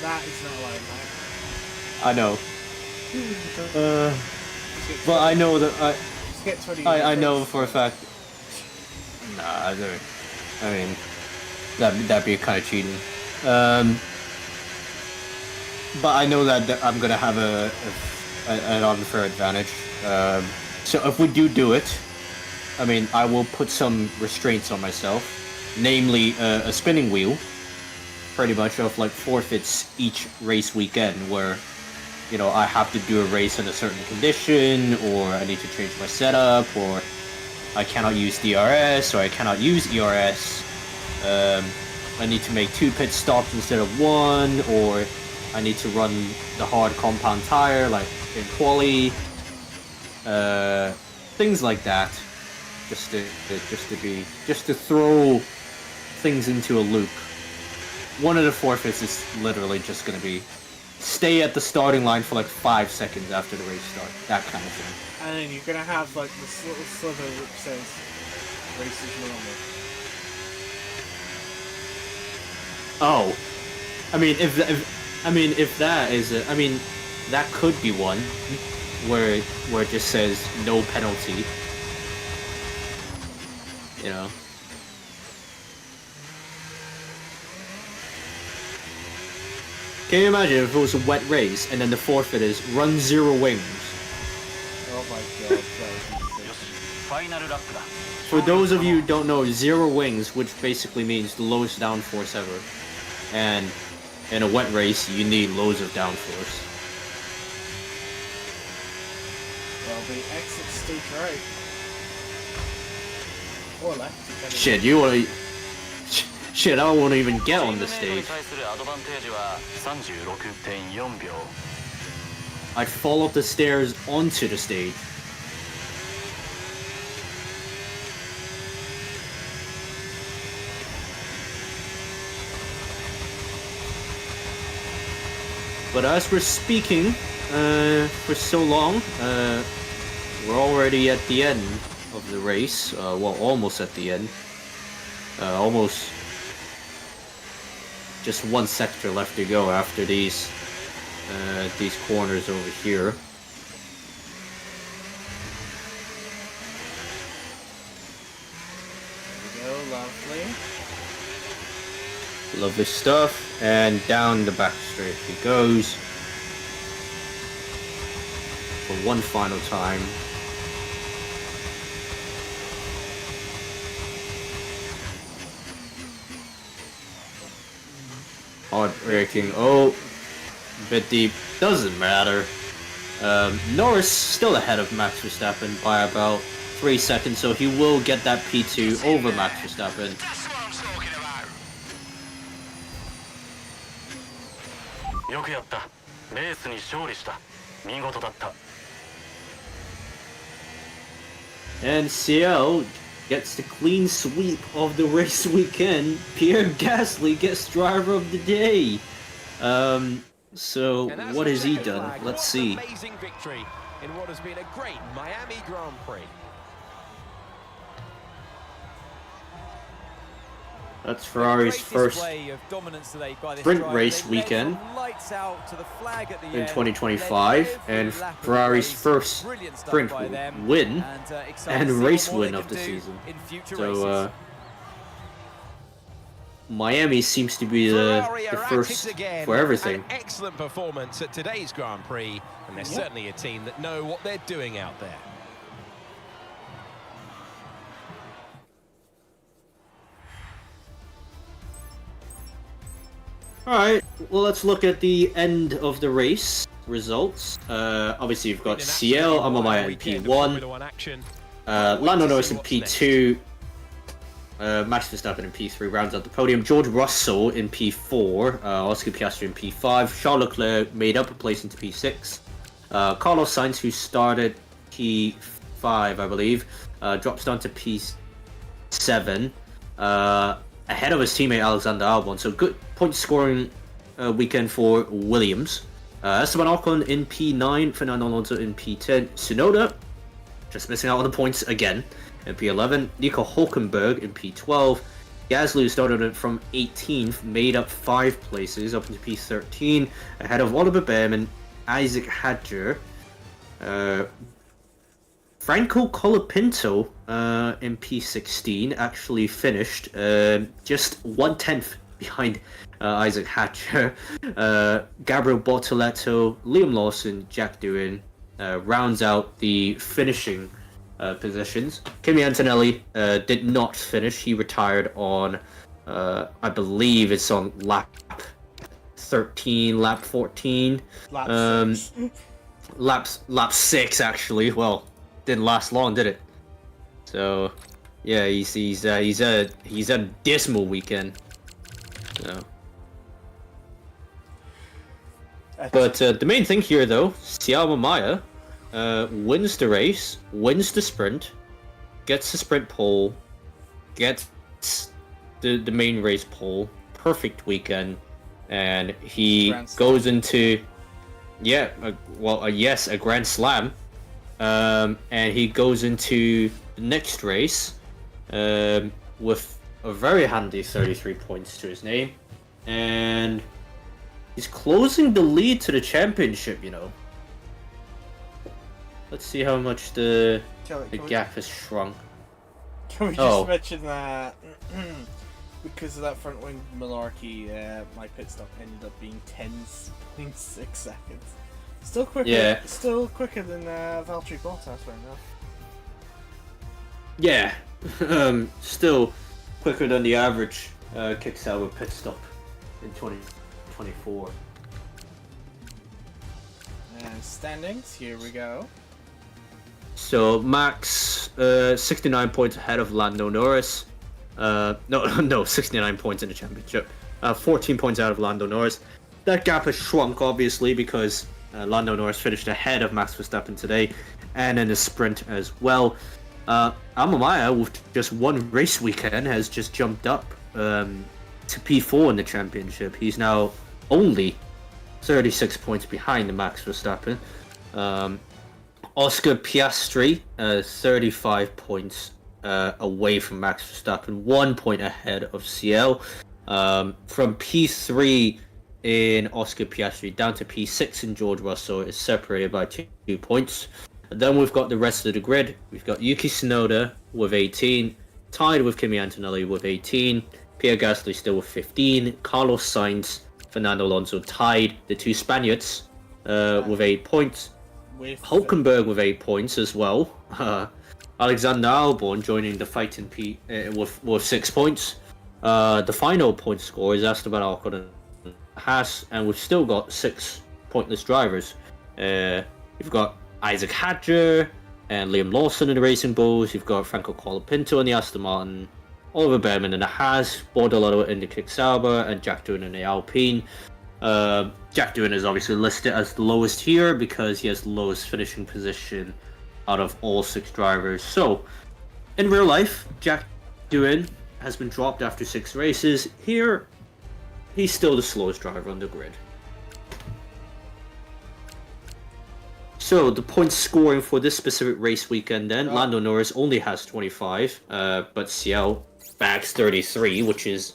S1: That is not allowed, Mike.
S2: I know. But I know that
S1: Just get 20
S2: I know for a fact. Nah, I mean, that'd be kind of cheating. But I know that I'm gonna have an unfair advantage. So if we do it, I mean, I will put some restraints on myself, namely a spinning wheel, pretty much of like forfeits each race weekend, where you know I have to do a race in a certain condition, or I need to change my setup, or I cannot use DRS, or I cannot use ERS. I need to make 2 pit stops instead of 1, or I need to run the hard compound tire like in quali. Things like that, just to throw things into a loop. One of the forfeits is literally just gonna be stay at the starting line for like 5 seconds after the race starts, that kind of thing.
S1: And then you're gonna have like this little sliver which says race is normal.
S2: Oh, I mean, if that is, I mean, that could be one where it just says no penalty. You know. Can you imagine if it was a wet race and then the forfeit is run 0 wings?
S1: Oh my god,
S2: For those of you who don't know, 0 wings, which basically means the lowest downforce ever. And in a wet race, you need loads of downforce.
S1: well, the exit stage right. Or left. depending
S2: Shit, you wanna... Shit, I won't even get on the stage. I'd fall up the stairs onto the stage. But as we're speaking for so long, we're already at the end of the race. Well, almost at the end. Almost just 1 sector left to go after these corners over here.
S1: There we go, lovely.
S2: Lovely stuff. And down the back straight he goes. For one final time. Hard braking. Oh, a bit deep. Doesn't matter. Norris still ahead of Max Verstappen by about 3 seconds, so he will get that P2 over Max Verstappen.
S4: That's what I'm talking about. よくやった。レースに勝利した。見事だった。
S2: And CL gets the clean sweep of the race weekend. Pierre Gasly gets driver of the day. So what has he done? Let's see.
S5: Amazing victory in what has been a great Miami Grand Prix.
S2: That's Ferrari's first sprint race weekend in 2025, and Ferrari's first sprint win and race win of the season. So Miami seems to be the first for everything.
S5: An excellent performance at today's Grand Prix, and they're certainly a team that know what they're doing out there.
S2: Alright, well let's look at the end of the race results. Obviously you've got CL, Amamaya in P1, Lando Norris in P2, Max Verstappen in P3 rounds out the podium, George Russell in P4, Oscar Piastri in P5, Charles Leclerc made up a place into P6, Carlos Sainz, who started P5 I believe, drops down to P7, ahead of his teammate Alexander Albon. So good point scoring weekend for Williams. Esteban Ocon in P9, Fernando Alonso in P10, Tsunoda just missing out on the points again in P11, Nico Hulkenberg in P12, Gasly started it from 18th, made up 5 places up into P13, ahead of Oliver Behrman, Isaac Hadjar, Franco Colapinto in P16 actually finished just 1/10 behind Isaac Hatcher. Gabriel Bortoletto, Liam Lawson, Jack Doohan rounds out the finishing positions. Kimi Antonelli did not finish. He retired on, I believe it's on lap 13, lap 14. Lap 6 actually. Well, didn't last long, did it? So, yeah, he's a dismal weekend. So. But the main thing here, though, Xiao Maya wins the race, wins the sprint, gets the sprint pole, gets the main race pole. Perfect weekend, and he goes into a Grand Slam, and he goes into the next race with a very handy 33 points to his name, and he's closing the lead to the championship, you know. Let's see how much the gap has shrunk.
S1: Can we just mention that because of that front wing malarkey, my pit stop ended up being 10.6 seconds. Still quicker than Valtteri Bottas right now.
S2: Yeah, still quicker than the average Kicksauber pit stop in 2024.
S1: And standings, here we go.
S2: So Max, 69 points ahead of Lando Norris. No, 69 points in the championship. 14 points out of Lando Norris. That gap has shrunk, obviously, because Lando Norris finished ahead of Max Verstappen today, and in the sprint as well. Amamaya, with just one race weekend, has just jumped up to P4 in the championship. He's now only 36 points behind the Max Verstappen. Oscar Piastri, 35 points away from Max Verstappen, 1 point ahead of CL. From P3 in Oscar Piastri down to P6 in George Russell is separated by 2 points. And then we've got the rest of the grid. We've got Yuki Tsunoda with 18, tied with Kimi Antonelli with 18, Pierre Gasly still with 15, Carlos Sainz, Fernando Alonso tied the 2 Spaniards with 8 points. Hulkenberg with 8 points as well. Alexander Albon joining the fight in with 6 points. The final point score is Esteban Ocon and Haas, and we've still got 6 pointless drivers. You've got Isaac Hadjar and Liam Lawson in the Racing Bulls. You've got Franco Colapinto in the Aston Martin, Oliver Behrman in the Haas, Bordelotto in the Kicksauber, and Jack Doohan in the Alpine. Jack Doohan is obviously listed as the lowest here because he has the lowest finishing position out of all 6 drivers. So, in real life, Jack Doohan has been dropped after 6 races. Here, he's still the slowest driver on the grid. So, the point scoring for this specific race weekend then, Lando Norris only has 25, but CL bags 33, which is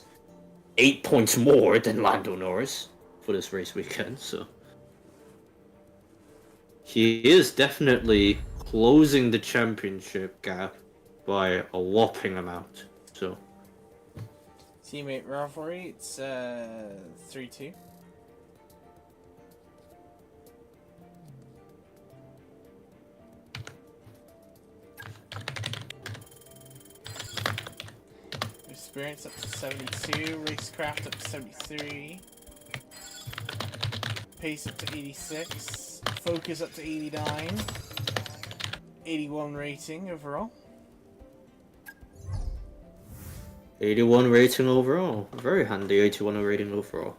S2: 8 points more than Lando Norris for this race weekend, so he is definitely closing the championship gap by a whopping amount. So
S1: teammate rivalry, it's 3-2. Experience up to 72, racecraft up to 73. Pace up to 86, focus up to 89, 81 rating overall.
S2: 81 rating overall, very handy 81 rating overall.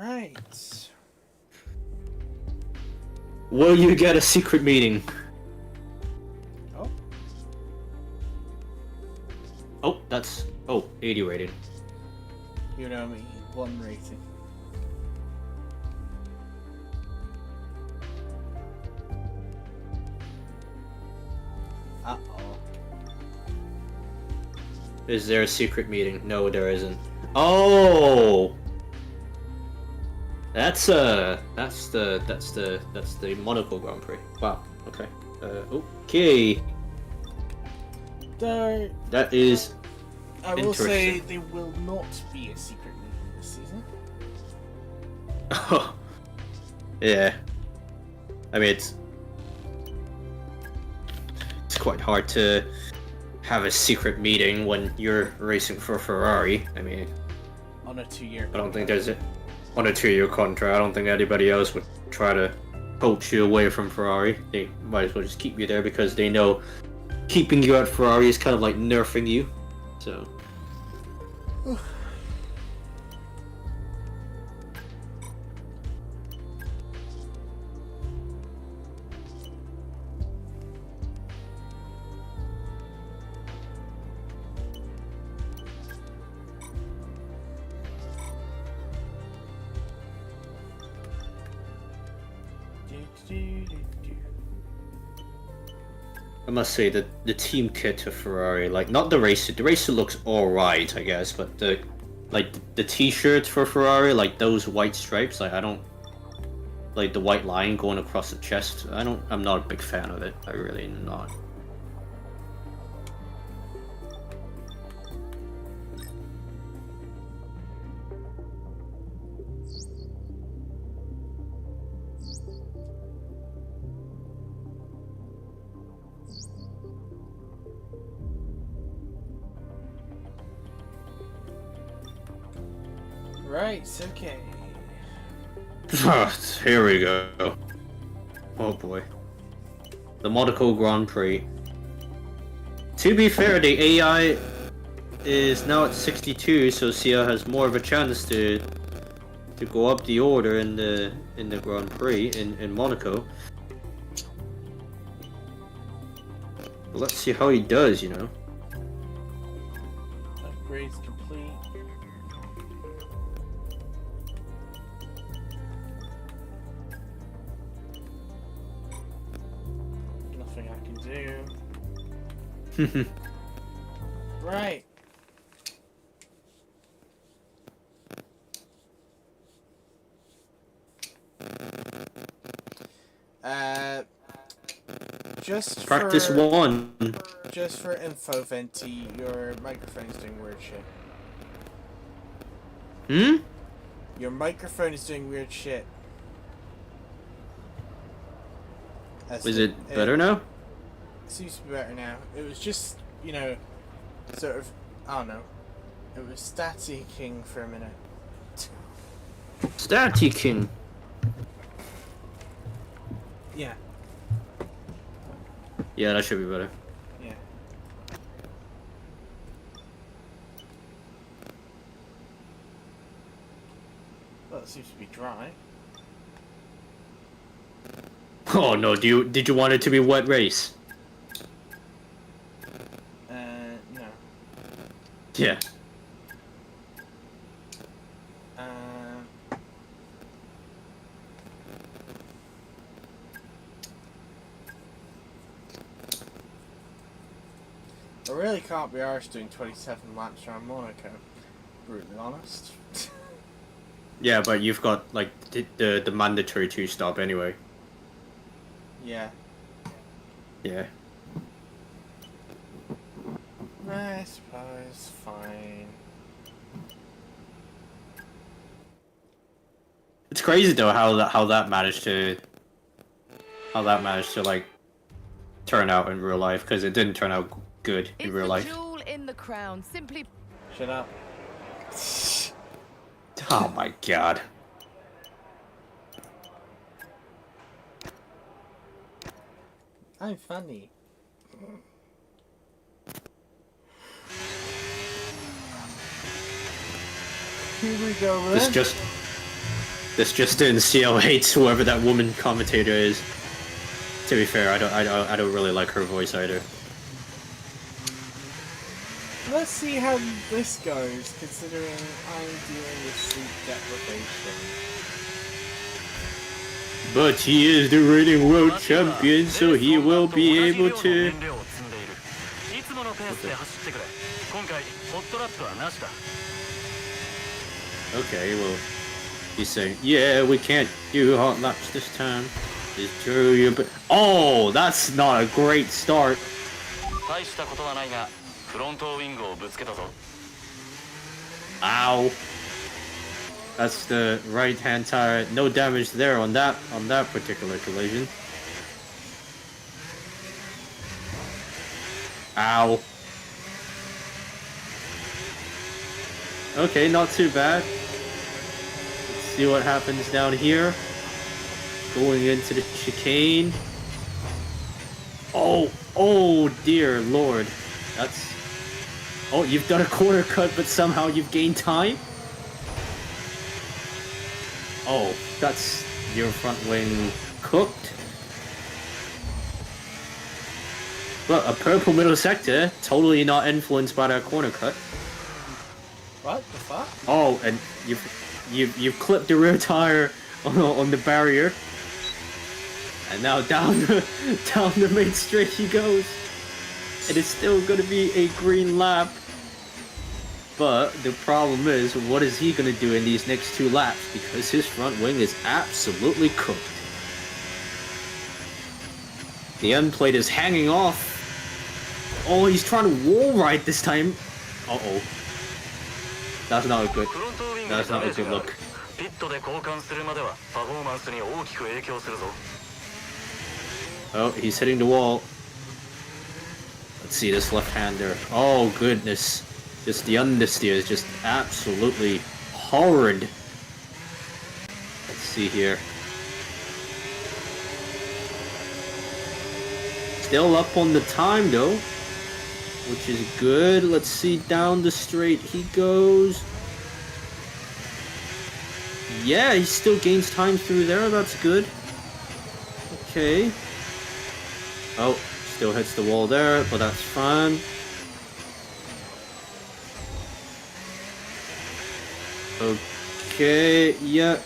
S1: Right.
S2: Will you get a secret meeting?
S1: Oh.
S2: Oh, that's 80 rated.
S1: You know me, 1 rating. Uh-oh.
S2: Is there a secret meeting? No, there isn't. Oh, that's the Monaco Grand Prix. Wow. Okay. Okay. That is.
S1: I will say
S2: interesting.
S1: there will not be a secret meeting this season.
S2: Oh. Yeah. I mean, it's quite hard to have a secret meeting when you're racing for Ferrari. I mean,
S1: On a 2-year
S2: I don't think there's it on a 2-year contract. I don't think anybody else would try to poach you away from Ferrari. They might as well just keep you there because they know keeping you at Ferrari is kind of like nerfing you. So. I must say that the team kit of Ferrari, like not the racer looks alright, I guess, but the t-shirt for Ferrari, like those white stripes, like I don't like the white line going across the chest. I'm not a big fan of it. I really am not.
S1: Right, okay.
S2: Here we go. Oh boy. The Monaco Grand Prix. To be fair, the AI is now at 62, so Sia has more of a chance to go up the order in the Grand Prix in Monaco. But let's see how he does, you know.
S1: Upgrades complete. Nothing I can do. Right. Just
S2: Practice
S1: for,
S2: 1.
S1: Just for info, Venti, your microphone's doing weird shit.
S2: Hmm?
S1: Your microphone is doing weird shit.
S2: Is it better now?
S1: Seems to be better now. It was just, you know, sort of, I don't know. It was staticking for a minute.
S2: Staticking.
S1: Yeah,
S2: Yeah, that should be better.
S1: yeah. Well, it seems to be dry.
S2: Oh no, did you want it to be wet race?
S1: No.
S2: Yeah.
S1: I really can't be arsed doing 27 laps around Monaco, brutally honest.
S2: Yeah, but you've got like the mandatory 2-stop anyway.
S1: Yeah.
S2: Yeah.
S1: I suppose, fine.
S2: It's crazy though how that managed to like turn out in real life, because it didn't turn out good in
S3: It's
S2: real
S3: the
S2: life.
S3: jewel in the crown. Simply
S1: Shut up.
S2: Oh my god.
S1: I'm funny. Here we go then.
S2: This just This just in, CL hates whoever that woman commentator is. To be fair, I don't really like her voice either.
S1: Let's see how this goes, considering I'm dealing with sleep deprivation.
S2: But he is the reigning world champion, so he will be able to. Okay, well, he's saying, yeah, we can't do hot laps this time. It's true, but oh, that's not a great start. Ow. That's the right-hand tire. No damage there on that particular collision. Ow. Okay, not too bad. Let's see what happens down here. Going into the chicane. Oh dear lord. That's... Oh, you've done a corner cut, but somehow you've gained time? Oh, that's your front wing cooked. But a purple middle sector, totally not influenced by that corner cut.
S1: What the fuck?
S2: Oh, and you've clipped the rear tire on the barrier. And now down the main straight he goes. It is still going to be a green lap. But the problem is, what is he going to do in these next 2 laps? Because his front wing is absolutely cooked. The end plate is hanging off. Oh, he's trying to wall ride this time. Uh-oh. That's not a good look. Oh, he's hitting the wall. Let's see this left-hander. Oh, goodness. Just the understeer is just absolutely horrid. Let's see here. Still up on the time, though, which is good. Let's see, down the straight he goes. Yeah, he still gains time through there. That's good. Okay. Oh, still hits the wall there, but that's fine. Okay, yeah.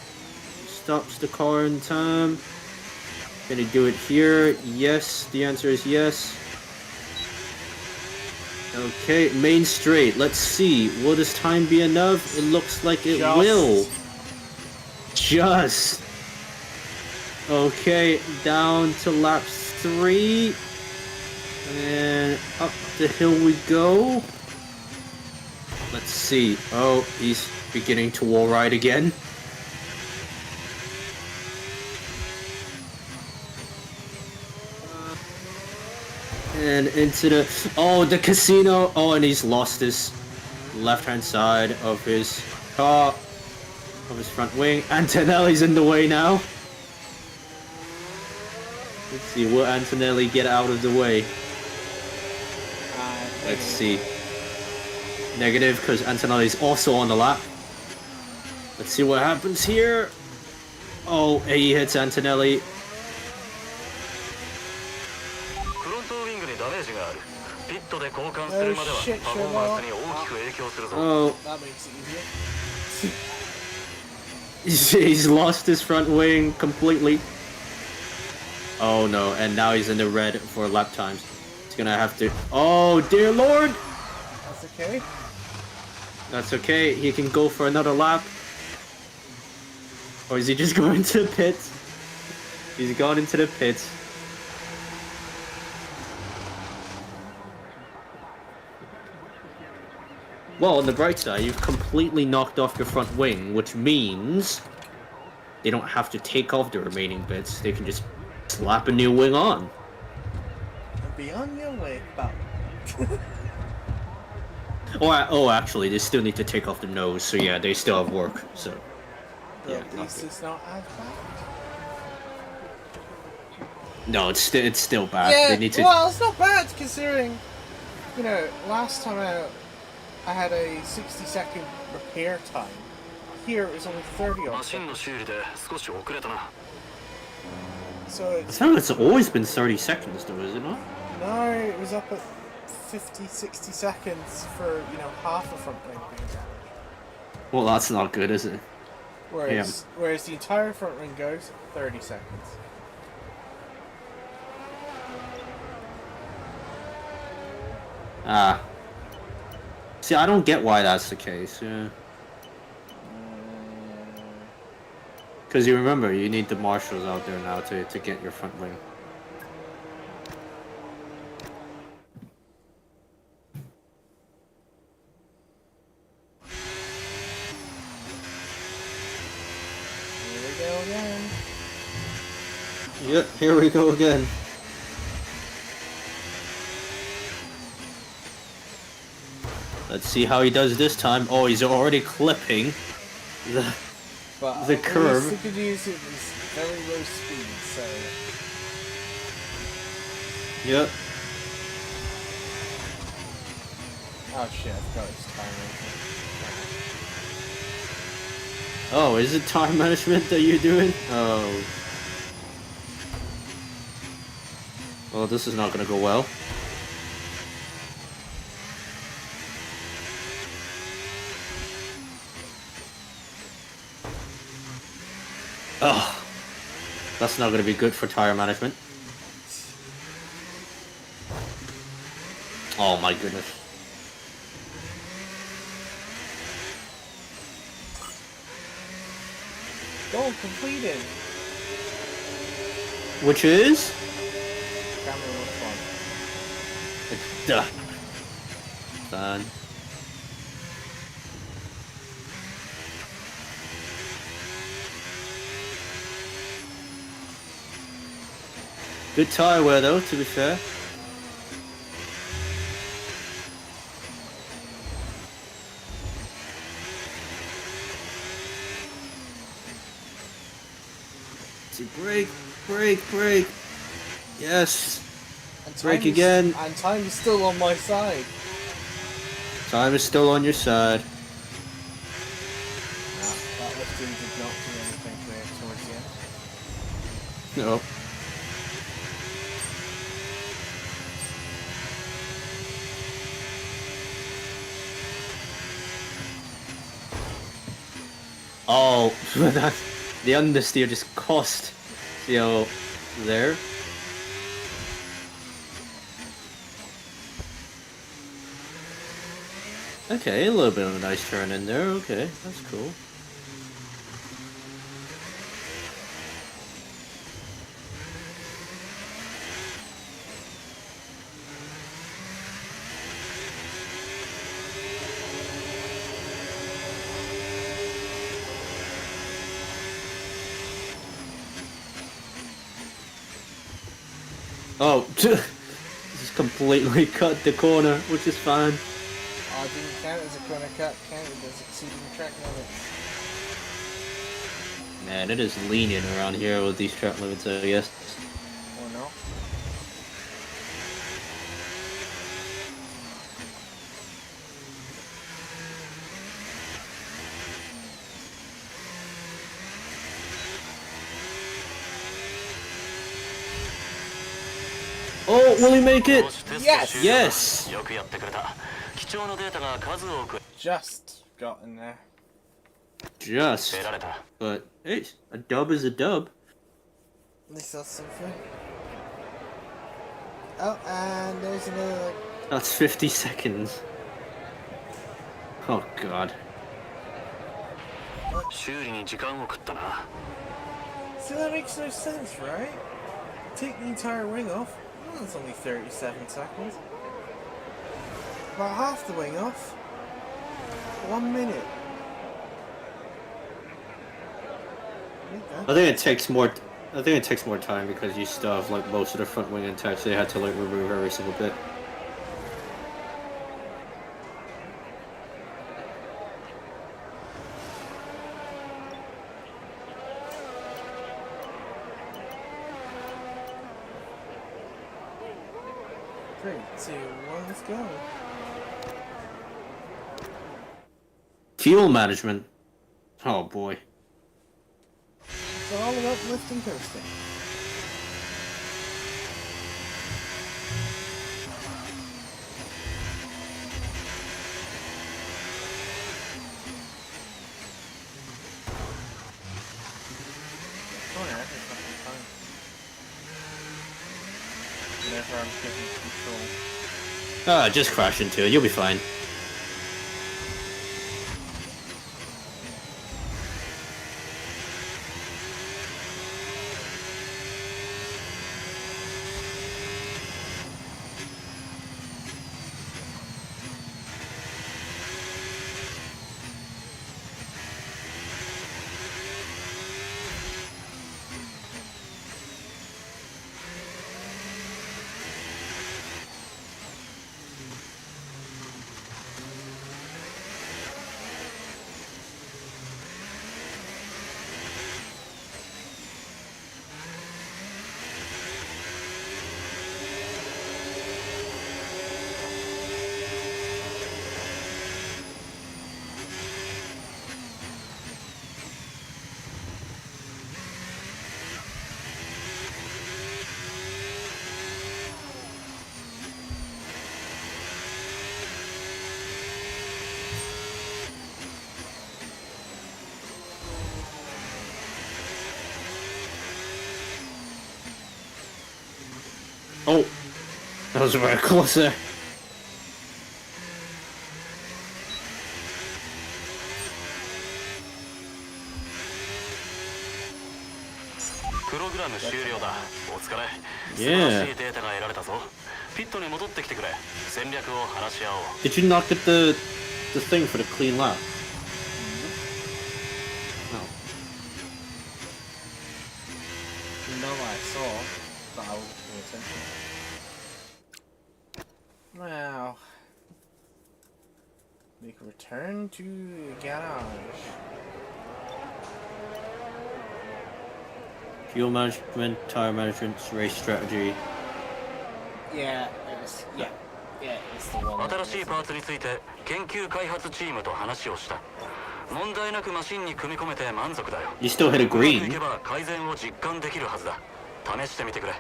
S2: Stops the car in time. Gonna do it here. Yes, the answer is yes. Okay, main straight. Let's see. Will this time be enough? It looks like it will. Just. Okay, down to lap 3. And up the hill we go. Let's see. Oh, he's beginning to wall ride again. And into the casino. Oh, and he's lost his left-hand side of his car, of his front wing. Antonelli's in the way now. Let's see, will Antonelli get out of the way? Let's see. Negative, because Antonelli's also on the lap. Let's see what happens here. Oh, he hits Antonelli.
S1: Oh shit,
S2: Oh,
S1: that makes it easier.
S2: he's lost his front wing completely. Oh no, and now he's in the red for lap times. He's gonna have to... Oh dear lord!
S1: That's okay.
S2: That's okay, he can go for another lap. Or is he just going to the pits? He's gone into the pits. Well, on the bright side, you've completely knocked off your front wing, which means they don't have to take off the remaining bits. They can just slap a new wing on.
S1: Be on your way, pal.
S2: Oh, actually, they still need to take off the nose, so yeah, they still have work, so...
S1: Well,
S2: Yeah,
S1: at least it's not as bad.
S2: No, it's still bad.
S1: Yeah,
S2: They need to...
S1: well, it's not bad considering, you know, last time out I had a 60-second repair time here it was only 30 odd
S4: マシンの
S1: seconds.
S4: 修理で少し遅れたな。
S1: So
S2: I
S1: it's
S2: thought it's always been 30 seconds though, is it not?
S1: no, it was up at 50, 60 seconds for, you know, half the front ring being damaged.
S2: Well, that's not good, is it?
S1: Whereas the entire front ring goes 30 seconds.
S2: Ah. See, I don't get why that's the case, yeah. Because you remember, you need the marshals out there now to get your front wing.
S1: Here we go again.
S2: Yep, here we go again. Let's see how he does this time. Oh, he's already clipping
S1: But
S2: the
S1: at
S2: curve.
S1: least he could use it with very low speed, so...
S2: Yep.
S1: Oh shit, I forgot his time rating.
S2: Oh, is it time management that you're doing? Oh. Well, this is not gonna go well. Oh. That's not gonna be good for tire management. Oh my goodness.
S1: Goal completed!
S2: Which is?
S1: Camera was fun.
S2: Duh. Done. Good tire wear though, to be fair. See, brake, brake, brake. Yes.
S1: And
S2: Break
S1: time is-
S2: again.
S1: And time is still on my side.
S2: Time is still on your side.
S1: Nah, that lifting did not do anything there towards the end.
S2: No. Oh, that, the understeer just cost, you know, there. Okay, a little bit of a nice turn in there. Okay, that's cool. Oh, just completely cut the corner, which is fine.
S1: Oh, it didn't count as a corner cut, counted as exceeding track limit.
S2: Man, it is lenient around here with these track limits, I guess.
S1: Or no?
S2: Oh, will he make it?
S1: Yes!
S2: Yes!
S4: よくやってくれた。貴重なデータが数多く
S1: Just got in there.
S2: Just.
S4: 得られた。
S2: But, hey, a dub is a dub.
S1: At least that's something. Oh, and there's another, like,
S2: That's 50 seconds. Oh, God.
S4: 修理に時間を食ったな。
S1: see, that makes no sense, right? Take the entire wing off. Well, it's only 37 seconds. About half the wing off. 1 minute.
S2: I think it takes more. I think it takes more time because you still have like most of the front wing intact, so they had to like remove every single bit.
S1: Three, two, one, let's go.
S2: Fuel management. Oh boy.
S1: It's all about lifting coasting. Corner, it's fucking fine. Whenever I'm given control.
S2: Ah, just crash into it. You'll be fine. Oh, that was very close there.
S4: プログラム終了だ。お疲れ。素
S2: Yeah.
S4: 晴らしいデータが得られたぞ。ピットに戻ってきてくれ。戦略を話し合おう。
S2: Did you not get the thing for the clean lap? No.
S1: No, I saw, but I wasn't paying attention. Now, make a return to the garage.
S2: Fuel management, tire management, race strategy.
S1: Yeah, it's the one.
S4: 新しいパーツについて研究開発チームと話をした。問題なくマシンに組み込めて満足だよ。
S2: You still hit a
S4: うまくい
S2: green.
S4: けば改善を実感できるはずだ。試してみてくれ。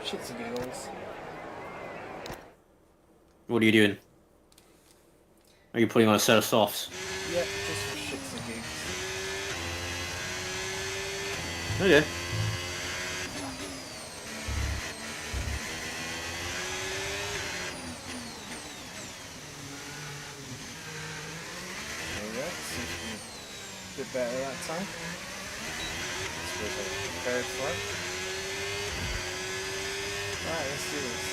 S1: Shits and giggles.
S2: What are you doing? Are you putting on a set of softs?
S1: Yep, just for shits and gigs.
S2: Okay.
S1: There we go. Seems to be a bit better that time. This was a third flight. Alright, let's do this.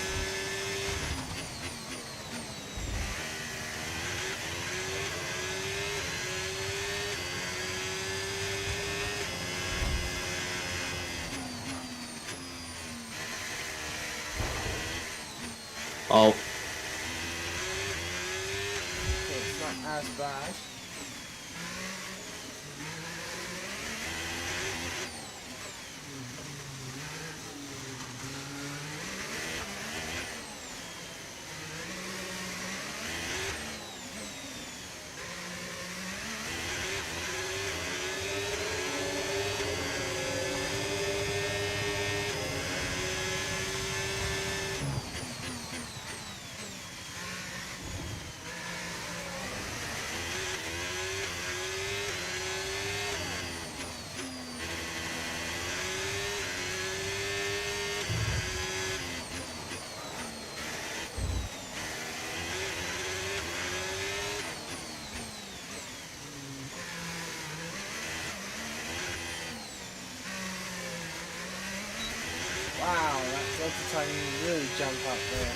S2: Oh.
S1: Okay, it's not as bad. Wow, that's the time you really jump up there.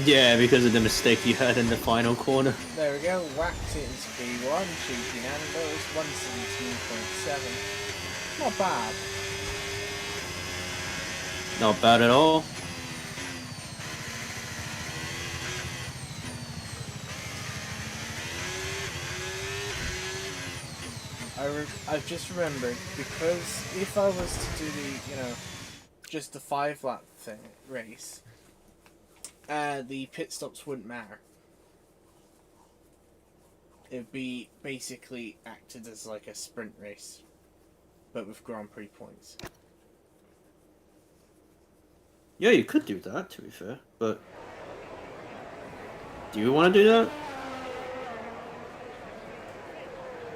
S2: Yeah, because of the mistake you had in the final corner.
S1: There we go, whacked it into B1, cheeky Nando's, 117.7. Not bad.
S2: Not bad at all.
S1: I've just remembered, because if I was to do the, just the 5-lap race, the pit stops wouldn't matter. It'd be basically acted as like a sprint race, but with Grand Prix points.
S2: Yeah, you could do that, to be fair, but do you want to do that?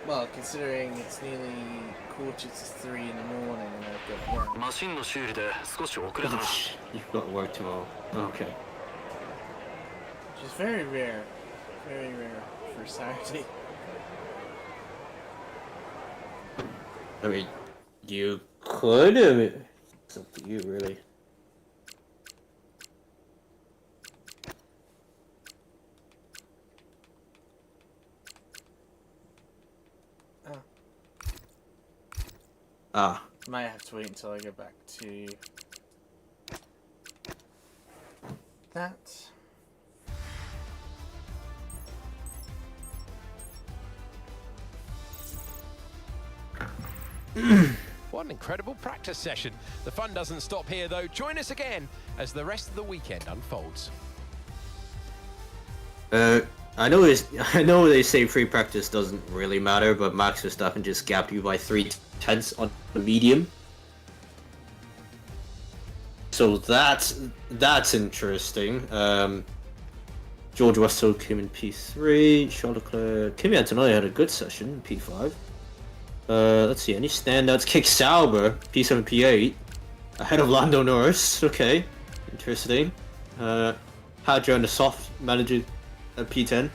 S1: Well, considering it's nearly 2:45 in the morning and I've got work.
S4: マシンの修理で少し遅れたな。
S2: You've got work tomorrow. Okay.
S1: Which is very rare. Very rare for Saturday.
S2: I mean, you could. I mean, it's up to you, really. Ah.
S1: Might have to wait until I go back to that.
S5: What an incredible practice session. The fun doesn't stop here, though. Join us again as the rest of the weekend unfolds.
S2: I know they say free practice doesn't really matter, but Max Verstappen just gapped you by 3/10 on the medium. So that's interesting. George Russell came in P3. Charles Leclerc, Kimi Antonelli had a good session in P5. Let's see, any standouts? Kick Sauber, P7, P8, ahead of Lando Norris. Okay, interesting. Hadja and the soft manager at P10.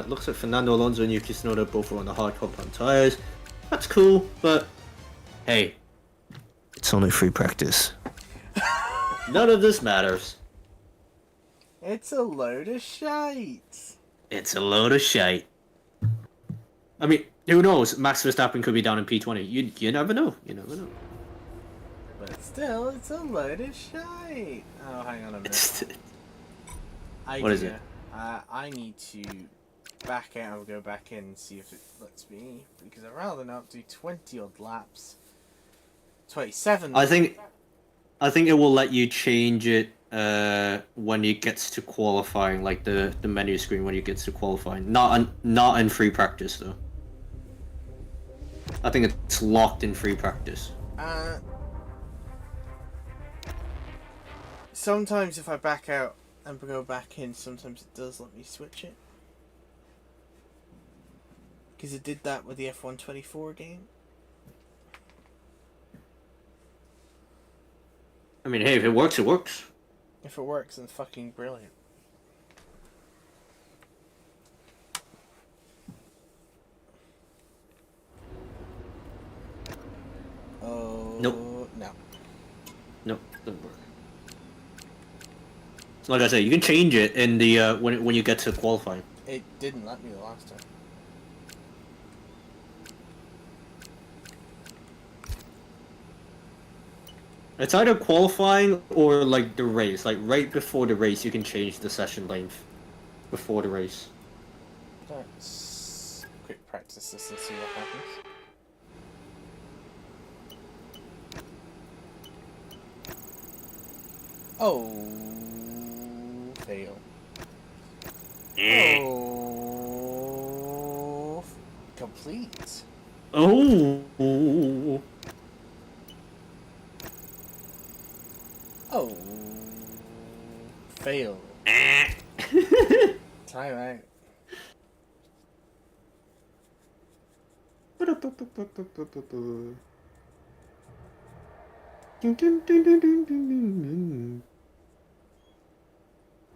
S2: Looks like Fernando Alonso and Yuki Tsunoda both were on the hard compound tires. That's cool, but hey, it's only free practice. None of this matters.
S1: It's a load of shite.
S2: It's a load of shite. I mean, who knows? Max Verstappen could be down in P20. You never know. You never know.
S1: But still, it's a load of shite. Oh, hang on a minute.
S2: What is it?
S1: I need to back out and go back in and see if it lets me, because I'd rather not do 20 odd laps. 27.
S2: I think it will let you change it when it gets to qualifying, like the menu screen when it gets to qualifying. Not in free practice though. I think it's locked in free practice.
S1: Sometimes if I back out and go back in, sometimes it does let me switch it. Because it did that with the F124 game.
S2: I mean, hey, if it works, it works.
S1: If it works, then fucking brilliant. Oh,
S2: Nope.
S1: No.
S2: Nope, doesn't work. Like I said, you can change it in the when you get to qualifying.
S1: It didn't let me the last time.
S2: It's either qualifying or like the race. Like right before the race, you can change the session length before the race.
S1: Let's quick practice this and see what happens. Oh, fail. Oh, complete.
S2: Oh.
S1: Oh, fail. Time out.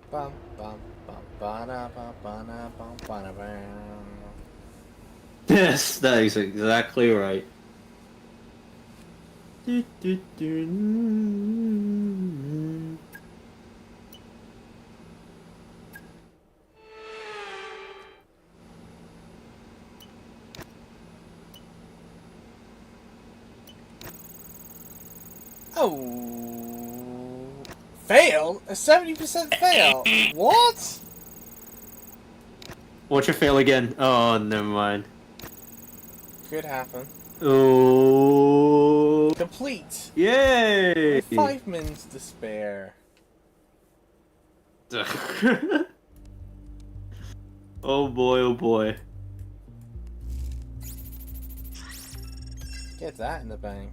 S1: Bum bum bum ba-da, bum, ba-da, bum, ba-da, bam.
S2: Yes, that is exactly right.
S1: Oh, fail? A 70% fail? What?
S2: Watch your fail again. Oh, never mind.
S1: Could happen.
S2: Oh.
S1: Complete.
S2: Yay!
S1: 5 minutes to spare.
S2: Oh boy, oh boy.
S1: Get that in the bank.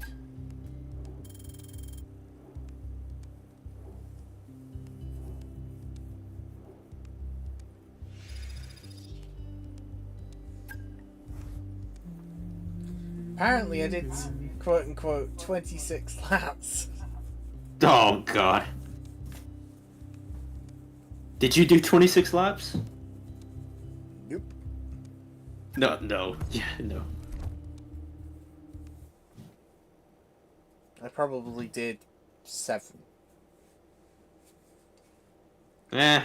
S1: Apparently I did quote-unquote 26 laps.
S2: Oh god. Did you do 26 laps?
S1: Nope.
S2: No. Yeah, no.
S1: I probably did 7.
S2: Eh.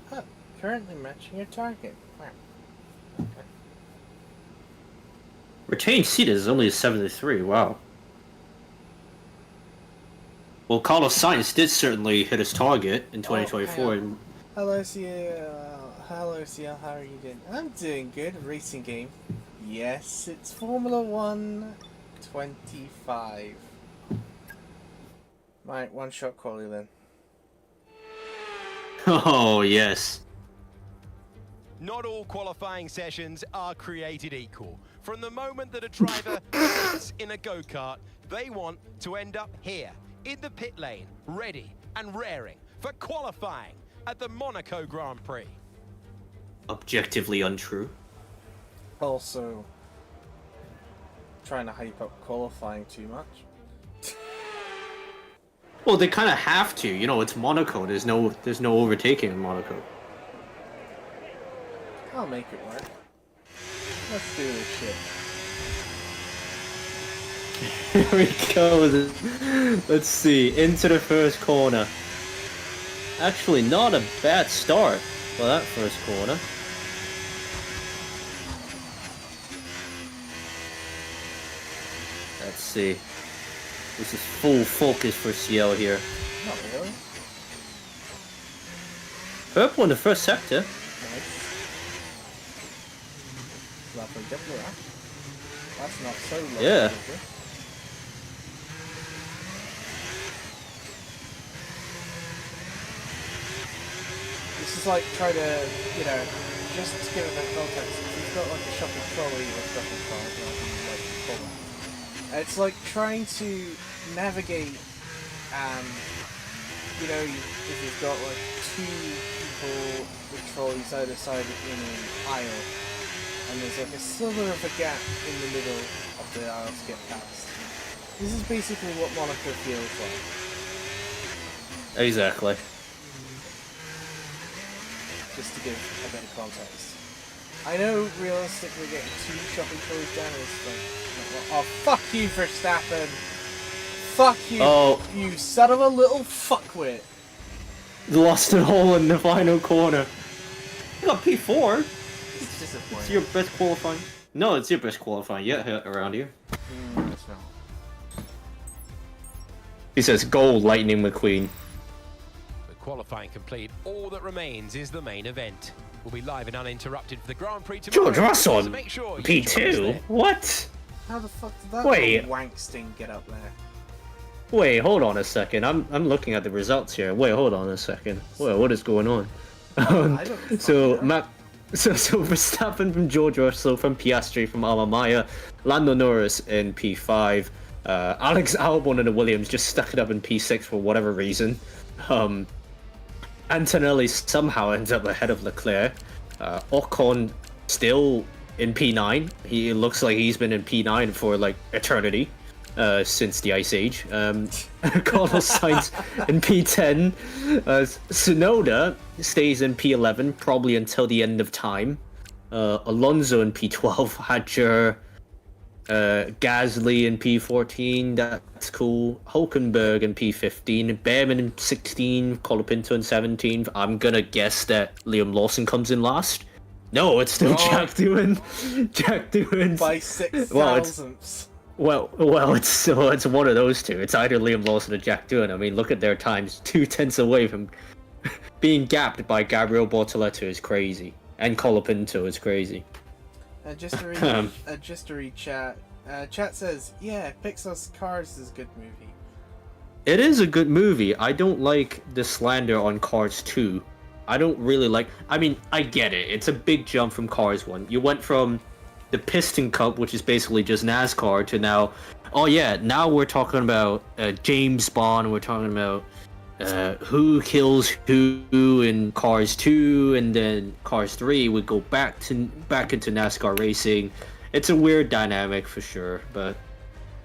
S1: Huh. Currently matching your target. Wow. Okay.
S2: Retained seat is only 73, wow. Well, Carlos Sainz did certainly hit his target in 2024.
S1: Oh, hello, CL, how are you doing? I'm doing good. Racing game. Yes, it's Formula 1 25. Right, one-shot quality then.
S2: Oh, yes.
S5: Not all qualifying sessions are created equal. From the moment that a driver sits in a go-kart, they want to end up here, in the pit lane, ready and raring for qualifying at the Monaco Grand Prix.
S2: Objectively untrue.
S1: Also, trying to hype up qualifying too much.
S2: Well, they kind of have to. You know, it's Monaco. There's no overtaking in Monaco.
S1: I'll make it work. Let's do this shit.
S2: Here we go. Let's see. Into the first corner. Actually, not a bad start for that first corner. Let's see. This is full focus for CL here.
S1: Not really.
S2: Purple in the first sector.
S1: Nice. Lovely double that. That's not so lovely.
S2: Yeah.
S1: This is like trying to, you know, just to give it that context. He's got like a shopping trolley or shopping cart, whatever you like to call it. It's like trying to navigate, you know, if you've got like 2 people with trolleys either side in an aisle, and there's like a sliver of a gap in the middle of the aisle to get past. This is basically what Monaco feels like.
S2: Exactly.
S1: Just to give a bit of context. I know realistically getting 2 shopping trolleys down is like, oh fuck you Verstappen! Fuck you, you son of a little fuckwit!
S2: Lost it all in the final corner. You got P4.
S1: It's disappointing.
S2: It's your best qualifying. No, it's your best qualifying yet around here.
S1: That's not.
S2: He says, "Go, Lightning McQueen."
S5: With qualifying complete, all that remains is the main event. We'll be live and uninterrupted for the Grand Prix tomorrow.
S2: George Russell,
S5: so make sure you
S2: P2? What?
S1: How the fuck did that
S2: Wait.
S1: little wank sting get up there?
S2: Wait, hold on a second. I'm looking at the results here. Wait, hold on a second. Wait, what is going on?
S1: I don't
S2: So
S1: fucking know.
S2: So Verstappen from George Russell, from Piastri from Alamaia, Lando Norris in P5, Alex Albon and the Williams just stuck it up in P6 for whatever reason. Antonelli somehow ends up ahead of Leclerc. Ocon still in P9. He looks like he's been in P9 for like eternity. Since the Ice Age. Carlos Sainz in P10. Tsunoda stays in P11 probably until the end of time. Alonso in P12. Hadjar, Gasly in P14. That's cool. Hulkenberg in P15. Behrman in 16. Colapinto in 17. I'm gonna guess that Liam Lawson comes in last. No, it's still
S1: Oh.
S2: Jack Doohan. Jack Doohan.
S1: By 6
S2: Well, it's-
S1: thousandths.
S2: Well, it's one of those two. It's either Liam Lawson or Jack Doohan. I mean, look at their times. 2/10 away from being gapped by Gabriel Bortoleto is crazy, and Colapinto is crazy.
S1: Just to read chat. Chat says, yeah, Pixar's Cars is a good movie.
S2: It is a good movie. I don't like the slander on Cars 2. I don't really like... I mean, I get it. It's a big jump from Cars 1. You went from the Piston Cup, which is basically just NASCAR, to now... Oh yeah, now we're talking about James Bond. We're talking about who kills who in Cars 2, and then Cars 3 would go back into NASCAR racing. It's a weird dynamic for sure, but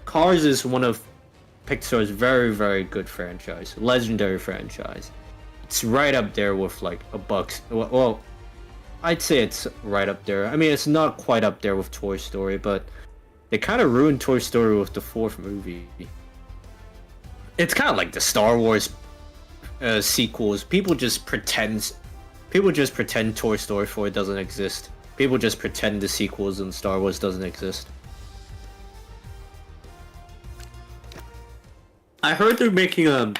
S2: Cars is one of Pixar's very, very good franchise, legendary franchise. It's right up there with like a Bucks. Well, I'd say it's right up there. I mean, it's not quite up there with Toy Story, but they kind of ruined Toy Story with the 4th movie. It's kind of like the Star Wars sequels. People just pretend Toy Story 4 doesn't exist. People just pretend the sequels in Star Wars doesn't exist. I heard they're making a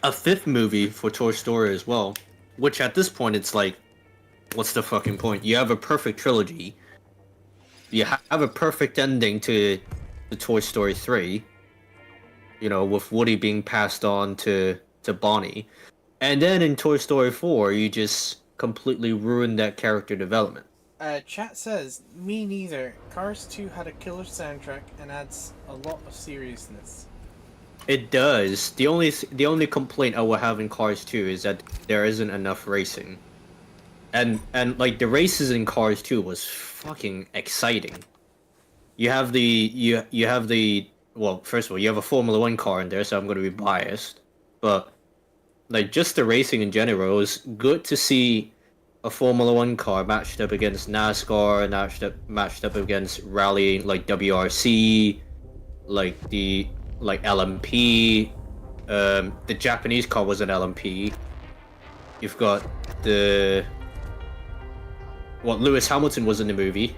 S2: 5th movie for Toy Story as well, which at this point it's like, what's the fucking point? You have a perfect trilogy. You have a perfect ending to the Toy Story 3, you know, with Woody being passed on to Bonnie. And then in Toy Story 4, you just completely ruined that character development.
S1: Chat says, me neither. Cars 2 had a killer soundtrack and adds a lot of seriousness.
S2: It does. The only complaint I will have in Cars 2 is that there isn't enough racing. And like the races in Cars 2 was fucking exciting. You have the well, first of all, you have a Formula 1 car in there, so I'm going to be biased. But like just the racing in general, it was good to see a Formula 1 car matched up against NASCAR, matched up against rally like WRC, like the LMP. The Japanese car was an LMP. You've got Lewis Hamilton was in the movie.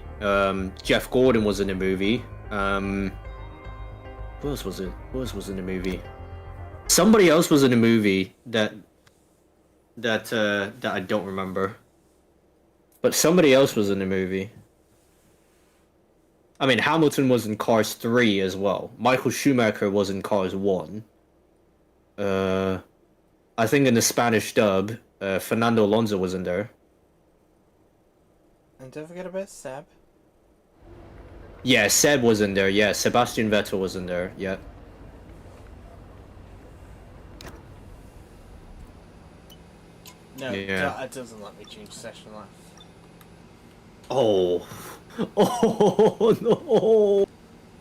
S2: Jeff Gordon was in the movie. Who else was it? Who else was in the movie? Somebody else was in the movie that I don't remember. But somebody else was in the movie. I mean, Hamilton was in Cars 3 as well. Michael Schumacher was in Cars 1. I think in the Spanish dub, Fernando Alonso was in there.
S1: And don't forget about Seb.
S2: Yeah, Seb was in there. Yeah, Sebastian Vettel was in there. Yeah.
S1: No,
S2: Yeah.
S1: it doesn't let me change session life.
S2: Oh. Oh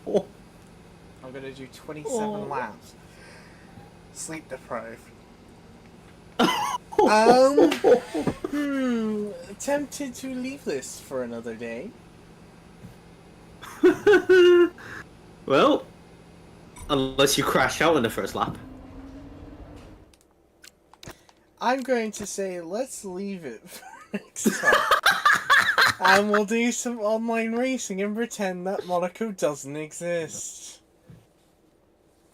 S2: no.
S1: I'm gonna do 27 laps. Sleep deprived. Tempted to leave this for another day.
S2: Well, unless you crash out in the first lap.
S1: I'm going to say let's leave it for next time. And we'll do some online racing and pretend that Monaco doesn't exist.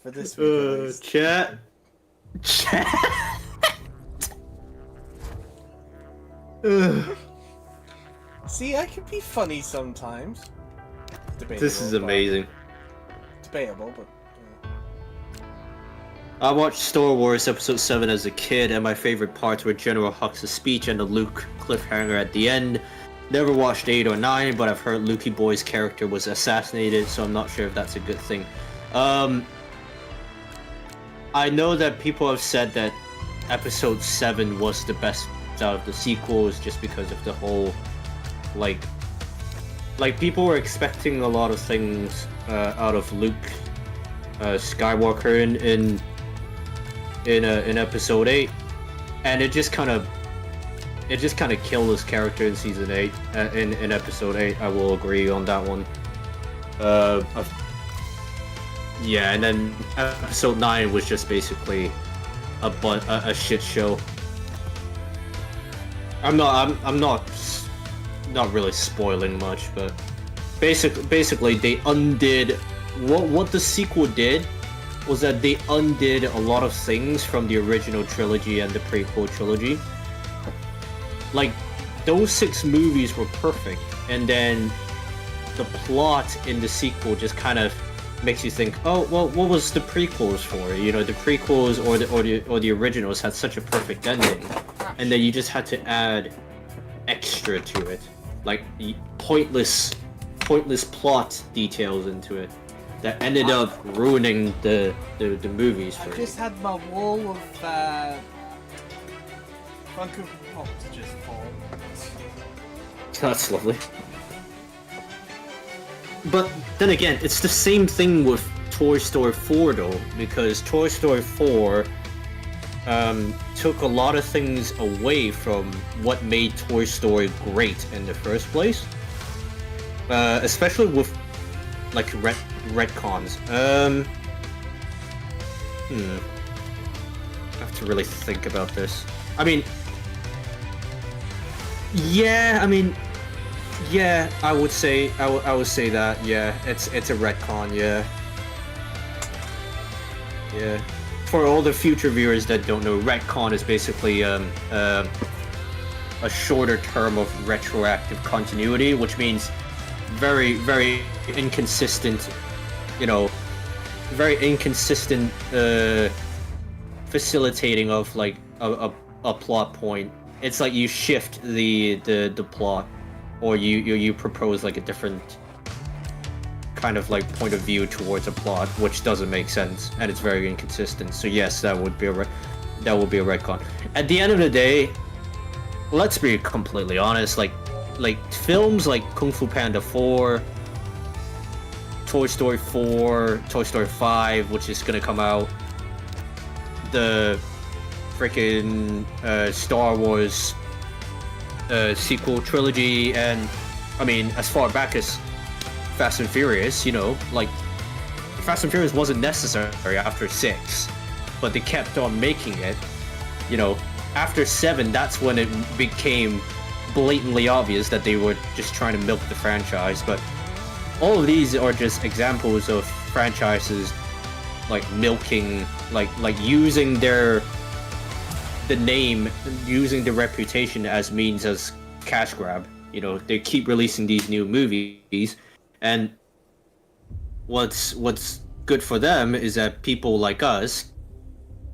S1: For this week at least.
S2: Chat.
S1: See, I can be funny sometimes. Debatable,
S2: This is amazing.
S1: Debatable, but...
S2: I watched Star Wars Episode 7 as a kid, and my favorite parts were General Hux' speech and the Luke cliffhanger at the end. Never watched 8 or 9, but I've heard Lukey Boy's character was assassinated, so I'm not sure if that's a good thing. I know that people have said that Episode 7 was the best out of the sequels just because of the whole, like people were expecting a lot of things out of Luke Skywalker in Episode 8, and it just kind of killed his character in Season 8, in Episode 8. I will agree on that one. Yeah, and then Episode 9 was just basically a shit show. I'm not not really spoiling much, but basically they undid what the sequel did was that they undid a lot of things from the original trilogy and the prequel trilogy. Like, those 6 movies were perfect, and then the plot in the sequel just kind of makes you think, oh, well, what was the prequels for? You know, the prequels or the originals had such a perfect ending, and then you just had to add extra to it, like pointless plot details into it that ended up ruining the movies for
S1: I
S2: me.
S1: just had my wall of Funko Pops just fall.
S2: That's lovely. But then again, it's the same thing with Toy Story 4 though, because Toy Story 4 took a lot of things away from what made Toy Story great in the first place. Especially with like retcons. I have to really think about this. I mean, yeah, I would say that. Yeah, it's a retcon. Yeah. For all the future viewers that don't know, retcon is basically a shorter term of retroactive continuity, which means very, very inconsistent. You know, very inconsistent facilitating of like a plot point. It's like you shift the plot, or you propose like a different kind of like point of view towards a plot, which doesn't make sense and it's very inconsistent. So yes, that would be a retcon. At the end of the day, let's be completely honest. Like films like Kung Fu Panda 4, Toy Story 4, Toy Story 5, which is gonna come out, the freaking Star Wars sequel trilogy, and I mean as far back as Fast and Furious, you know, like Fast and Furious wasn't necessary after 6, but they kept on making it. You know, after 7, that's when it became blatantly obvious that they were just trying to milk the franchise. But all of these are just examples of franchises like milking, like using the name, using the reputation as means as cash grab. You know, they keep releasing these new movies, and what's good for them is that people like us,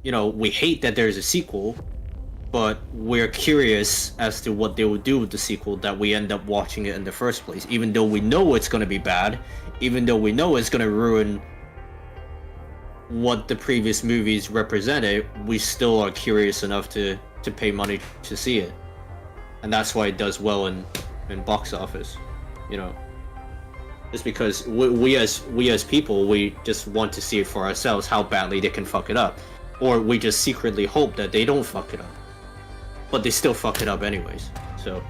S2: you know, we hate that there's a sequel, but we're curious as to what they will do with the sequel, that we end up watching it in the first place. Even though we know it's going to be bad, even though we know it's going to ruin what the previous movies represented, we still are curious enough to pay money to see it. And that's why it does well in box office, you know. Just because we as people, we just want to see it for ourselves, how badly they can fuck it up. Or we just secretly hope that they don't fuck it up. But they still fuck it up anyways. So,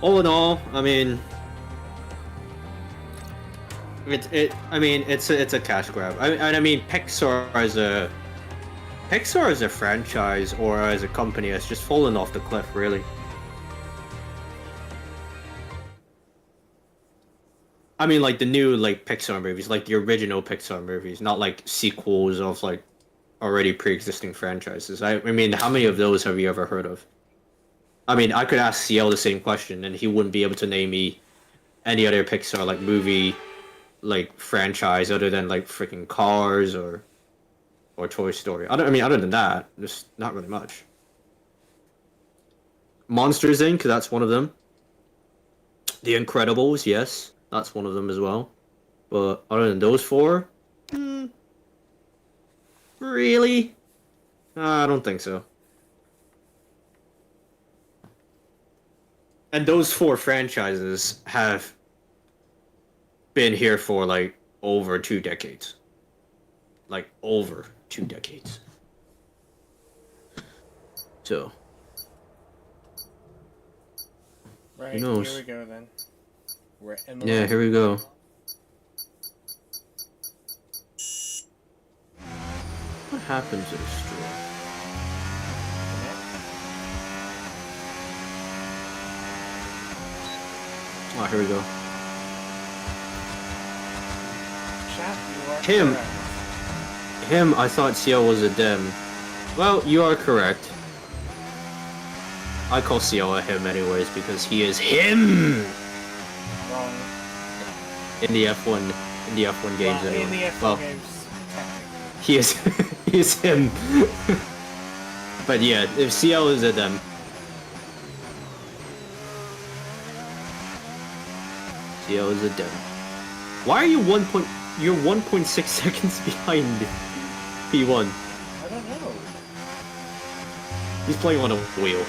S2: all in all, I mean, it's a cash grab. I mean, Pixar as a franchise or as a company has just fallen off the cliff, really. I mean, like the new like Pixar movies, like the original Pixar movies, not like sequels of like already pre-existing franchises. I mean, how many of those have you ever heard of? I mean, I could ask CL the same question, and he wouldn't be able to name me any other Pixar like movie, like franchise other than like freaking Cars or Toy Story. Other than that, there's not really much. Monsters Inc., that's one of them. The Incredibles, yes, that's one of them as well. But other than those four, really? I don't think so. And those four franchises have been here for like over 2 decades. Like over 2 decades. So,
S1: Right,
S2: who knows?
S1: here we go then. We're in the
S2: Yeah, here we go. What happened to the stream? Oh, here we go.
S1: Chat, you are
S2: Him.
S1: correct.
S2: Him, I thought CL was a dem. Well, you are correct. I call CL a him anyways because he is him
S1: Wrong.
S2: in the F1 games
S1: Well,
S2: anyway.
S1: in the F1
S2: Well,
S1: games, technically.
S2: he is he is him. But yeah, if CL is a dem. CL is a dem. Why are you you're 1.6 seconds behind P1?
S1: I don't know.
S2: He's playing on a wheel.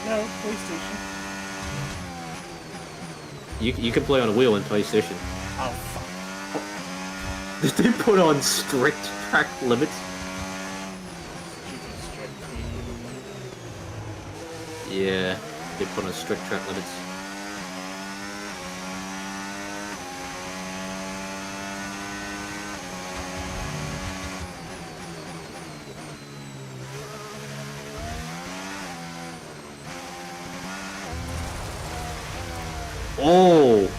S1: No, PlayStation.
S2: You can play on a wheel in PlayStation.
S1: Oh, fuck.
S2: Did they put on strict track limits?
S1: Stupid strip.
S2: Yeah, they put on strict track limits. Oh!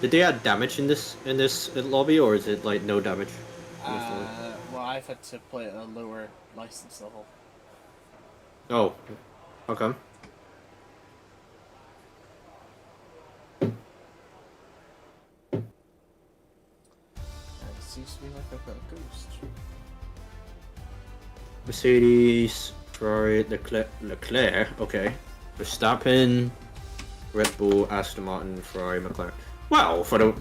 S2: Did they add damage in this lobby, or is it like no damage?
S1: Well, I've had to play at a lower license level.
S2: Oh, okay.
S1: It seems to be like I've got a ghost.
S2: Mercedes, Ferrari, Leclerc, okay. Verstappen, Red Bull, Aston Martin, Ferrari, McLaren. Well, from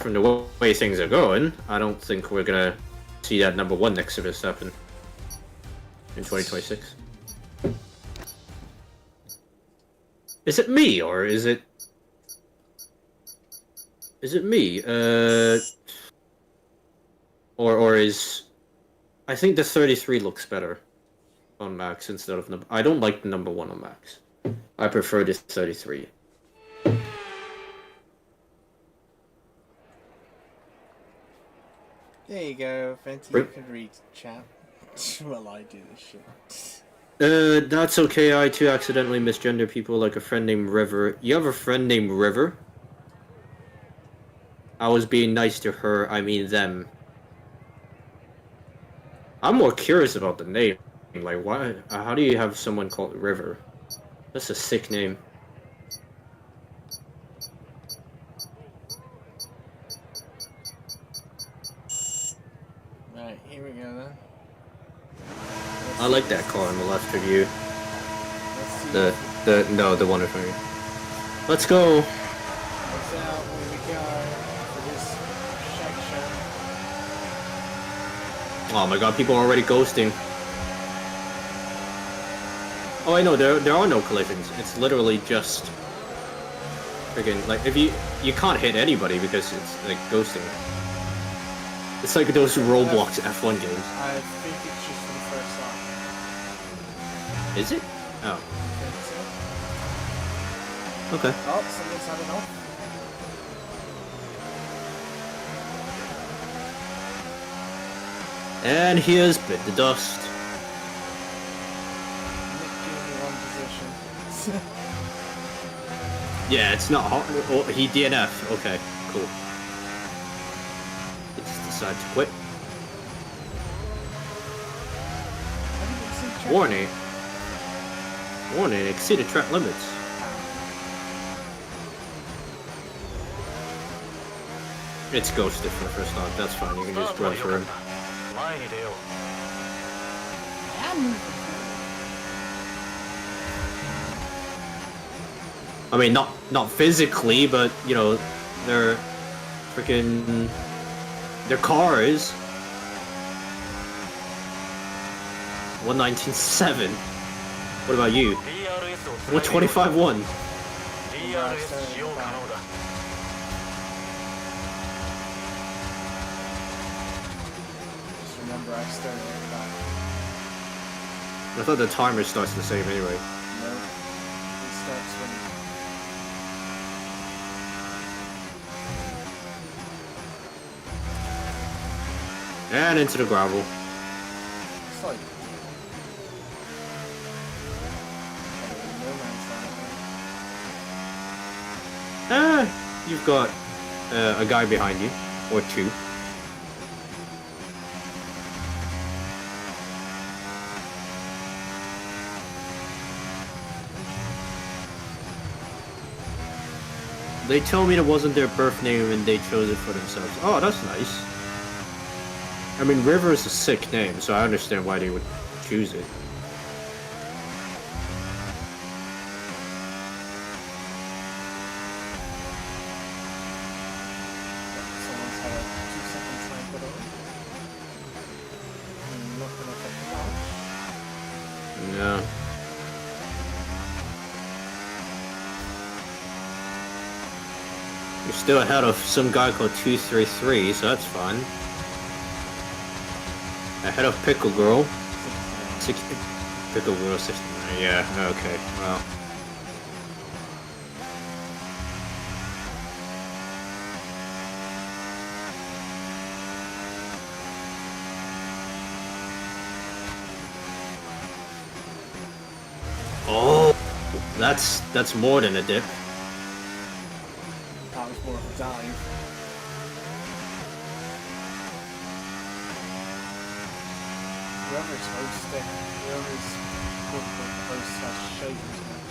S2: the way things are going, I don't think we're gonna see that number one next to Verstappen in 2026. Is it me, or is it me? Or is I think the 33 looks better on Max instead of number. I don't like the number one on Max. I prefer this 33.
S1: There you go, Venti, you can read chat. Well, I do this shit.
S2: That's okay. I too accidentally misgender people like a friend named River. You have a friend named River? I was being nice to her, I mean them. I'm more curious about the name. Like, why? How do you have someone called River? That's a sick name.
S1: Right, here we go then.
S2: I like that car on the left of you.
S1: Let's see.
S2: The one in front of you. Let's go.
S1: What's out when we go for this section?
S2: Oh my god, people are already ghosting. Oh, I know, there are no collisions. It's literally just friggin' like if you can't hit anybody because it's like ghosting. It's like those Roblox F1 games.
S1: I think it's just for the first time.
S2: Is it? Oh.
S1: I think so.
S2: Okay.
S1: Oh, somebody's had enough.
S2: And he has bit the dust.
S1: Nick Jr. one position.
S2: Yeah, it's not hot. Oh, he DNF. Okay, cool. Let's decide to quit. Warning. Warning, exceeded track limits. It's ghosted for the first time. That's fine. You can just run for him.
S4: 前に出よう
S2: I mean, not physically, but you know, their freaking their cars. 119.7. What about you?
S4: DRS を
S2: What 25.1?
S4: DRS 使用可能だ
S1: Just remember I started at the back.
S2: I thought the timer starts the same anyway.
S1: No. It starts when
S2: And into the gravel. you've got a guy behind you, or two. They told me it wasn't their birth name and they chose it for themselves. Oh, that's nice. I mean, River is a sick name, so I understand why they would choose it.
S1: Someone's had a 2-second time put on. Not gonna affect the launch.
S2: No. You're still ahead of some guy called 233, so that's fun. Ahead of Pickle Girl. Pickle Girl 69. Yeah, okay, well. Oh, that's more than a dip.
S1: That was more of a dive. Whoever's hosting, whoever's host/shaving tonight.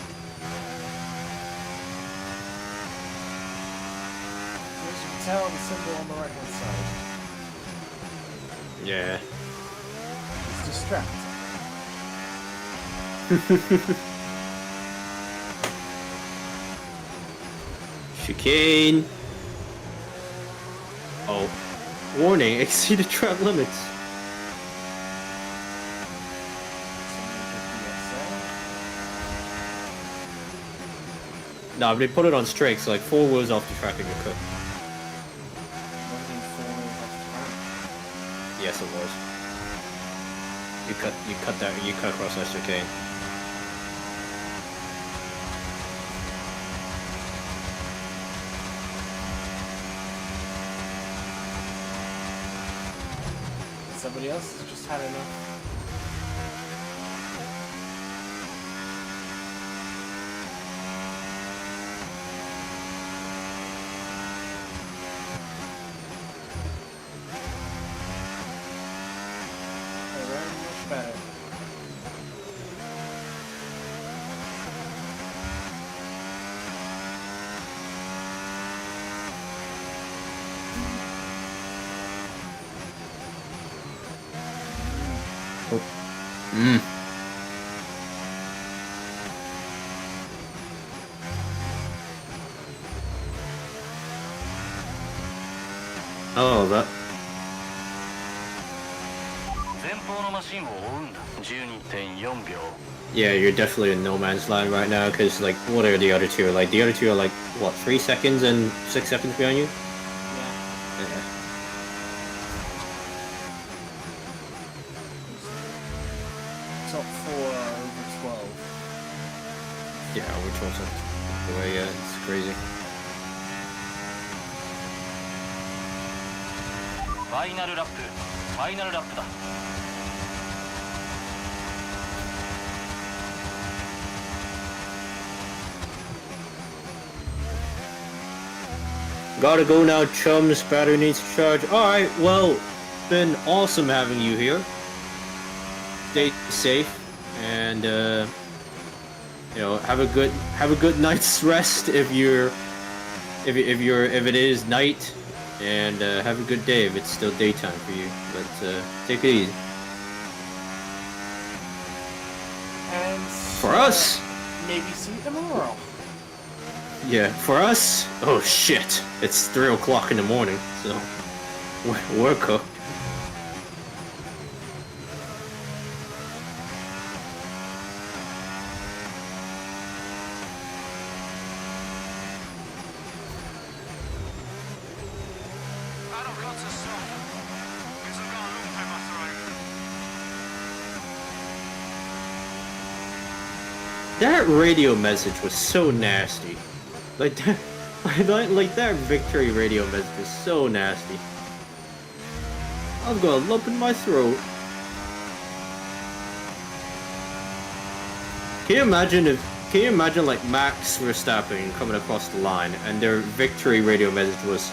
S1: As you can tell, the symbol on the right hand side
S2: Yeah.
S1: is distracting.
S2: Chicane. Oh. Warning, exceeded track limits. No, but they put it on straight, so like 4 wheels off the track and you're cooked. Yes, it was. You cut across that chicane.
S1: Somebody else has just had enough. Alright, much better.
S2: Mmm. Oh, that.
S4: 前方のマシンを追うんだ。12.4秒。
S2: Yeah, you're definitely in no man's land right now, because, like, what are the other two? Like, the other two are, like, what, 3 seconds and 6 seconds behind you?
S1: Yeah.
S2: Yeah.
S1: Top 4 are over 12.
S2: Yeah, which one's up? The way, yeah, it's crazy.
S4: ファイナルラップ。ファイナルラップだ。
S2: Gotta go now, chums. Battery needs to charge. Alright, well, been awesome having you here. Stay safe and you know, have a good night's rest if it is night, and have a good day if it's still daytime for you. But take it easy.
S1: And
S2: For us,
S1: maybe see you tomorrow.
S2: yeah, for us, oh shit, it's 3 o'clock in the morning, so we're cooked. That radio message was so nasty. Like that, like that victory radio message is so nasty. I've got a lump in my throat. Can you can you imagine like Max Verstappen coming across the line and their victory radio message was,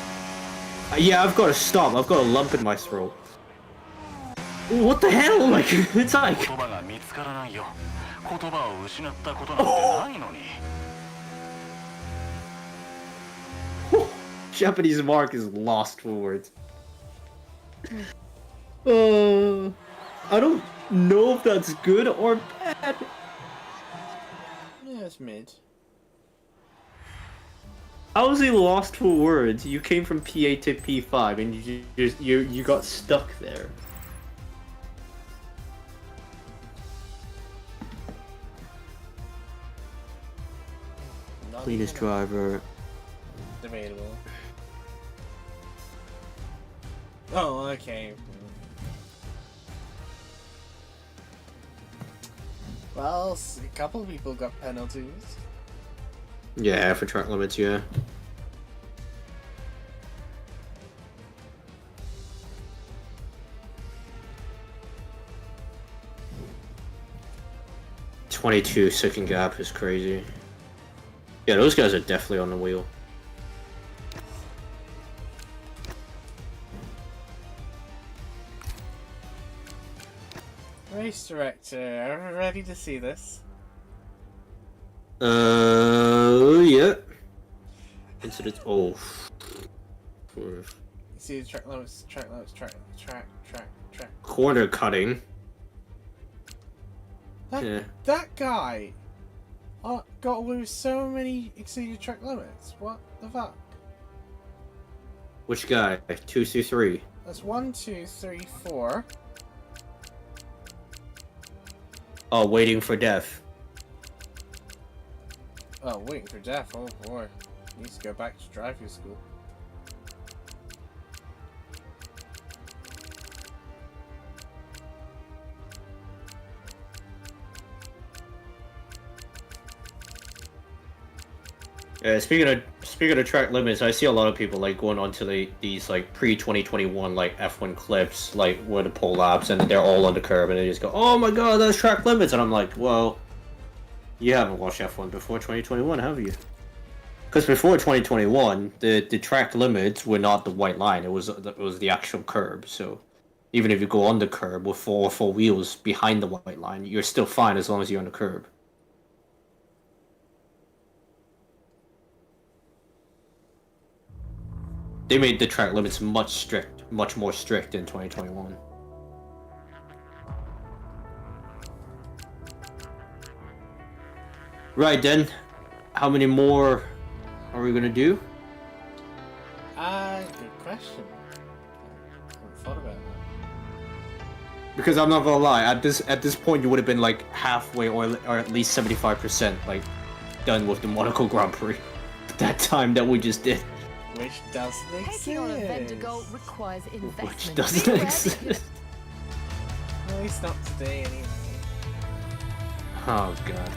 S2: "Yeah, I've got to stop. I've got a lump in my throat." What the hell? Like it's like.
S4: 言葉が見つからないよ。言葉を失ったことなんてないのに。
S2: Japanese mark is lost for words. I don't know if that's good or bad.
S1: Yeah, it's mid.
S2: How is he lost for words? You came from P8 to P5 and you got stuck there. Cleanest driver.
S1: Debatable. Oh, okay. Well, a couple of people got penalties.
S2: Yeah, for track limits, yeah. .22 gap is crazy. Yeah, those guys are definitely on the wheel.
S1: Race director, are we ready to see this?
S2: Yeah. Incident. Oh.
S1: See the track limits, track.
S2: Corner cutting.
S1: That guy got away with so many exceeded track limits. What the fuck?
S2: Which guy? 2 through 3.
S1: That's 1, 2, 3, 4.
S2: Oh, waiting for death.
S1: Oh, waiting for death. Oh boy, needs to go back to driving school.
S2: Yeah, speaking of track limits, I see a lot of people like going onto these like pre-2021 like F1 clips, like where the pole laps and they're all on the curb and they just go, "Oh my god, that's track limits," and I'm like, well, you haven't watched F1 before 2021, have you? Because before 2021, the track limits were not the white line; it was the actual curb. So even if you go on the curb with four wheels behind the white line, you're still fine as long as you're on the curb. They made the track limits much more strict in 2021. Right then, how many more are we gonna do?
S1: Good question. I haven't thought about that.
S2: Because I'm not gonna lie, at this point you would have been like halfway or at least 75% like done with the Monaco Grand Prix. That time that we just did.
S1: Which doesn't exist.
S3: Taking on a vendor goal requires investment.
S2: Which doesn't
S3: Beware
S2: exist.
S1: At least not today, anyway.
S2: Oh god.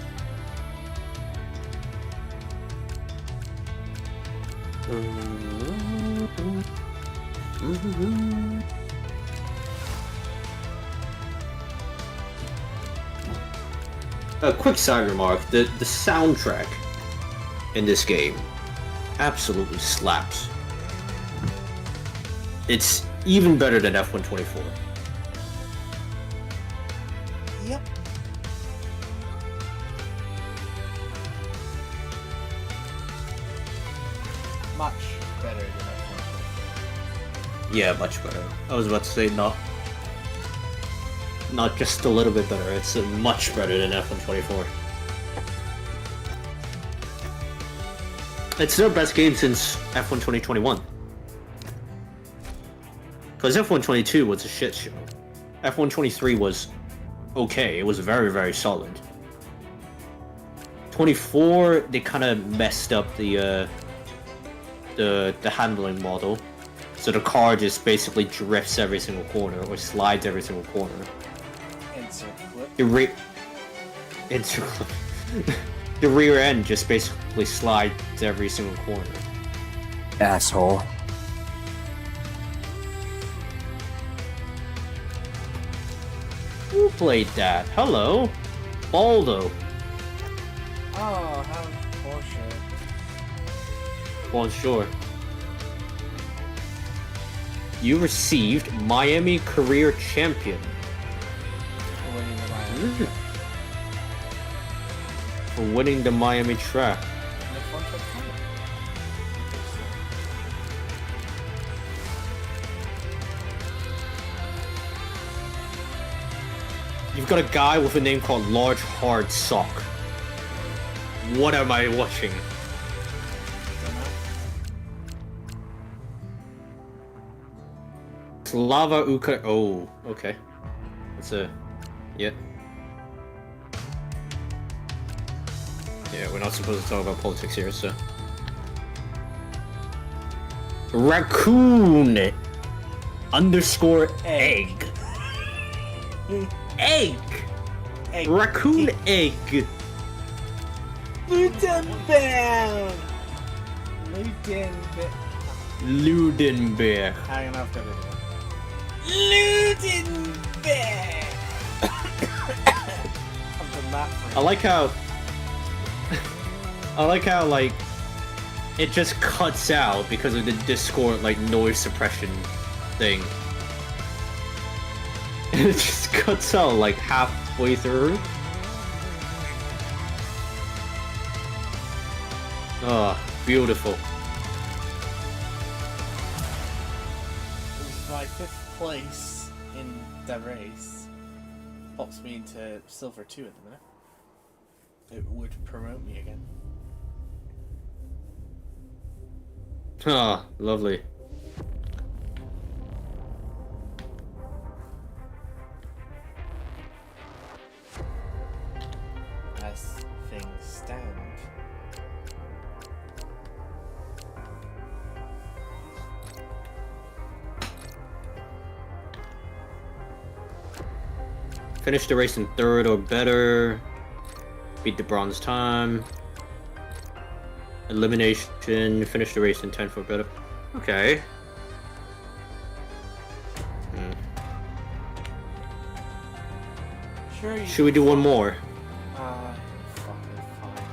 S2: A quick side remark, the soundtrack in this game absolutely slaps. It's even better than F124.
S1: Yep. Much better than F1.
S2: Yeah, much better. I was about to say not just a little bit better, it's much better than F124. It's their best game since F1 2021. Because F1 22 was a shit show. F1 23 was okay, it was very, very solid. 24, they kind of messed up the handling model. So the car just basically drifts every single corner, or slides every single corner. The the rear end just basically slides every single corner.
S7: Asshole.
S2: Who played that? Hello? Baldo.
S1: Oh, how bullshit.
S2: Bonjour. You received Miami Career Champion.
S1: Winning the Miami.
S2: For winning the Miami track. You've got a guy with a name called Large Hard Sock. What am I watching? Slava Ukraine. Oh, okay. That's a. Yeah. Yeah, we're not supposed to talk about politics here, so. Raccoon underscore egg. Egg.
S1: Egg.
S2: Raccoon egg.
S1: Ludenberg!
S2: Ludenberg.
S1: Hang on, I've got it. Ludenberg! I've done that for
S2: I like how like it just cuts out because of the Discord like noise suppression thing. It just cuts out like halfway through. Oh, beautiful.
S1: My 5th place in the race pops me into silver 2 at the minute. It would promote me again.
S2: Ah, lovely.
S1: As things stand.
S2: Finish the race in 3rd or better. Beat the bronze time. Elimination. Finish the race in 10th or better. Okay.
S1: Sure.
S2: Should we do one more?
S1: Fucking fine.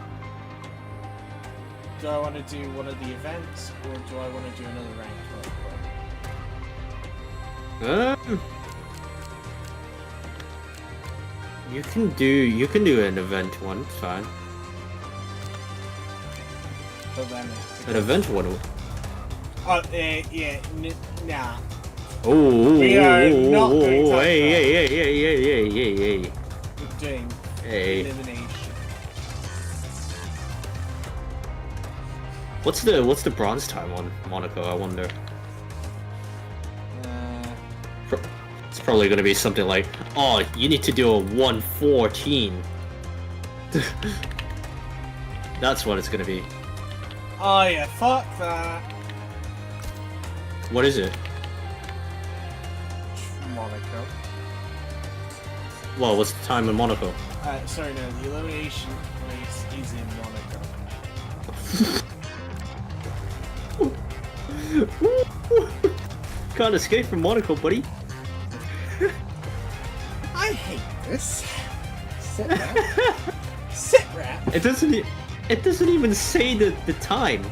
S1: Do I want to do one of the events, or do I want to do another ranked one?
S2: You can do an event one, it's fine.
S1: But then
S2: An event one.
S1: yeah, nah.
S2: Oh,
S1: We are not going to talk
S2: hey,
S1: about
S2: hey, hey, hey, hey, hey, hey.
S1: We're doing
S2: Hey.
S1: elimination.
S2: What's the bronze time on Monaco? I wonder. It's probably gonna be something like, oh, you need to do a 1:14. That's what it's gonna be.
S1: Oh yeah, fuck that.
S2: What is it?
S1: Monaco.
S2: Well, what's the time in Monaco?
S1: Sorry, no, the elimination race is in Monaco.
S2: Can't escape from Monaco, buddy.
S1: I hate this. Sit rep. Sit rep.
S2: It doesn't even say the time.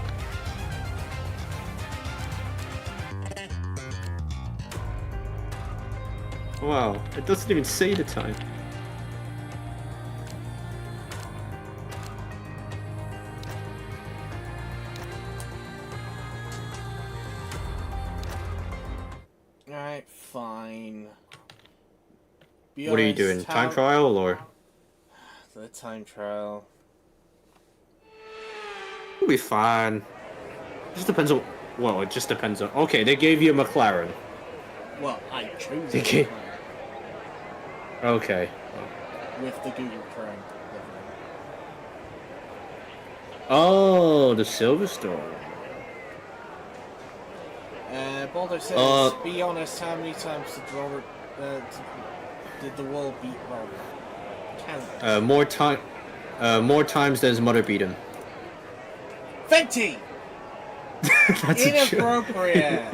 S2: Wow, it doesn't even say the time.
S1: Alright, fine.
S2: What are you doing? Time trial or?
S1: The time trial.
S2: It'll be fine. Just depends on. Well, it just depends on. Okay, they gave you a McLaren.
S1: Well, I chose
S2: They
S1: it
S2: gave- Okay.
S1: with the Google Chrome.
S2: Oh, the Silverstone.
S1: Baldo says, be honest, how many times did Robert, did the wall beat Robert? Count.
S2: More times than his mother beat him.
S1: Venti!
S2: That's a joke.
S1: Inappropriate!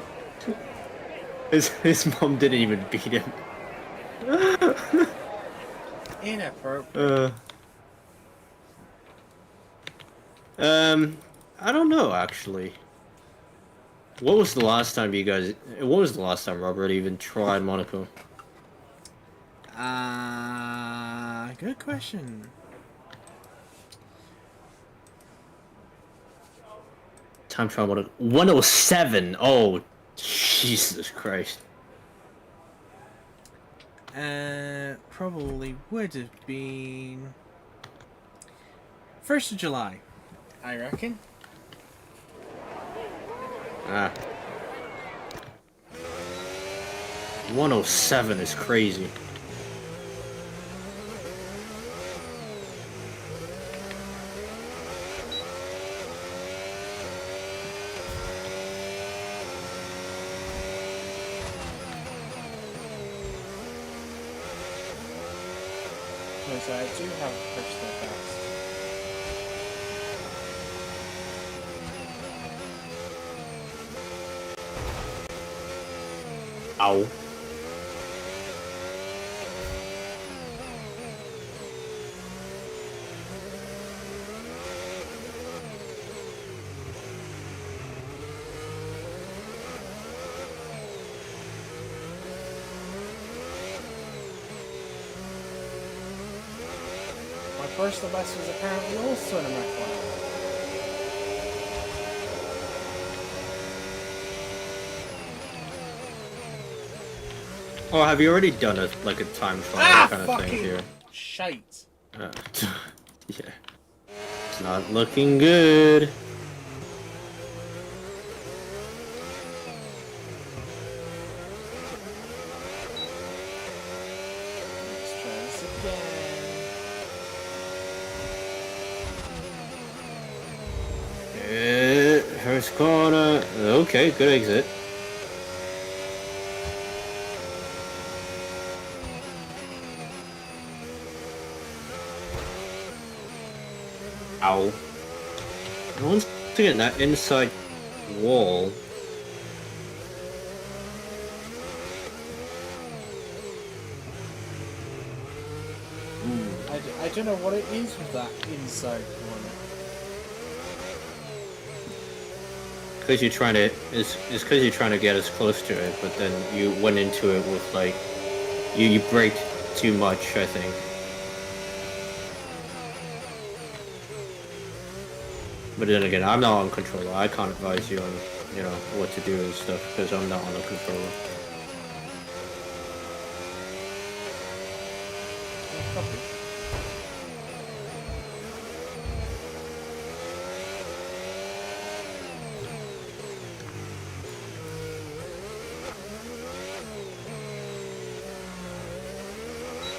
S2: His mom didn't even beat him.
S1: Inappropriate.
S2: I don't know actually. What was the last time you guys? What was the last time Robert even tried Monaco?
S1: Good question.
S2: Time trial Monaco 107. Oh, Jesus Christ.
S1: Probably would have been 1st of July, I reckon.
S2: Ah. 107 is crazy.
S1: No, so I do have personal best.
S2: Ow.
S1: My personal best was apparently also in a McLaren.
S2: Oh, have you already done a like a time trial kind of thing
S1: fucking
S2: here?
S1: shite.
S2: Yeah. It's not looking good.
S1: Let's try this again.
S2: First corner. Okay, good exit. Ow. No one's getting that inside wall.
S1: I don't know what it is with that inside corner.
S2: Because you're trying to, it's because you're trying to get as close to it, but then you went into it with like, you braked too much, I think. But then again, I'm not on controller. I can't advise you on, you know, what to do and stuff, because I'm not on the controller.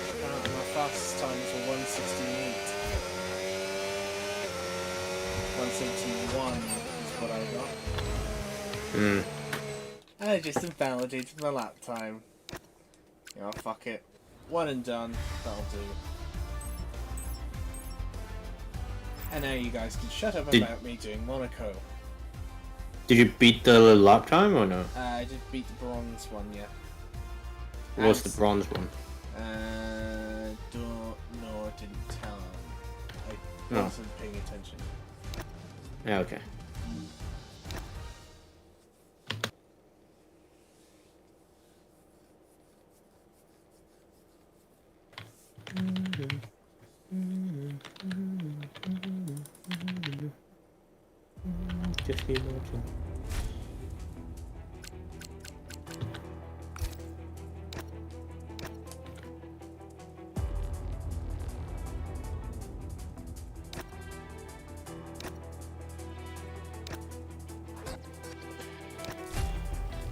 S1: Apparently my fastest times were 168. 171 is what I got.
S2: Hmm.
S1: And I just invalidated my lap time. You know, fuck it. One and done. That'll do. And now you guys can shut up about me doing Monaco.
S2: Did you beat the lap time or no?
S1: I did beat the bronze one, yeah.
S2: What's the bronze one?
S1: Don't know, didn't tell him. I
S2: No.
S1: wasn't paying attention.
S2: Yeah, okay. Just keep watching.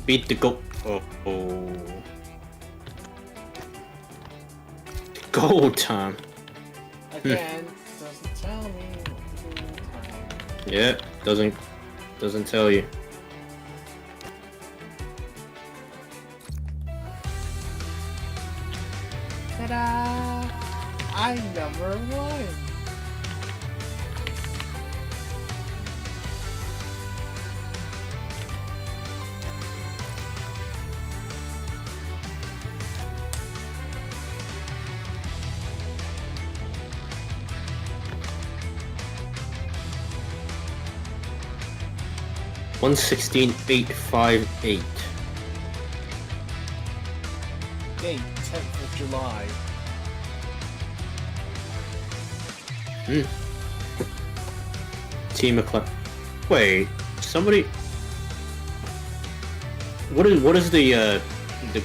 S2: Beat the goal. Oh. Goal time.
S1: Again, doesn't tell me what to do.
S2: Yeah, doesn't tell you.
S1: Ta-da! I number one!
S2: 116,858.
S1: Date 10th of July.
S2: Team McLaren. Wait, somebody. What is the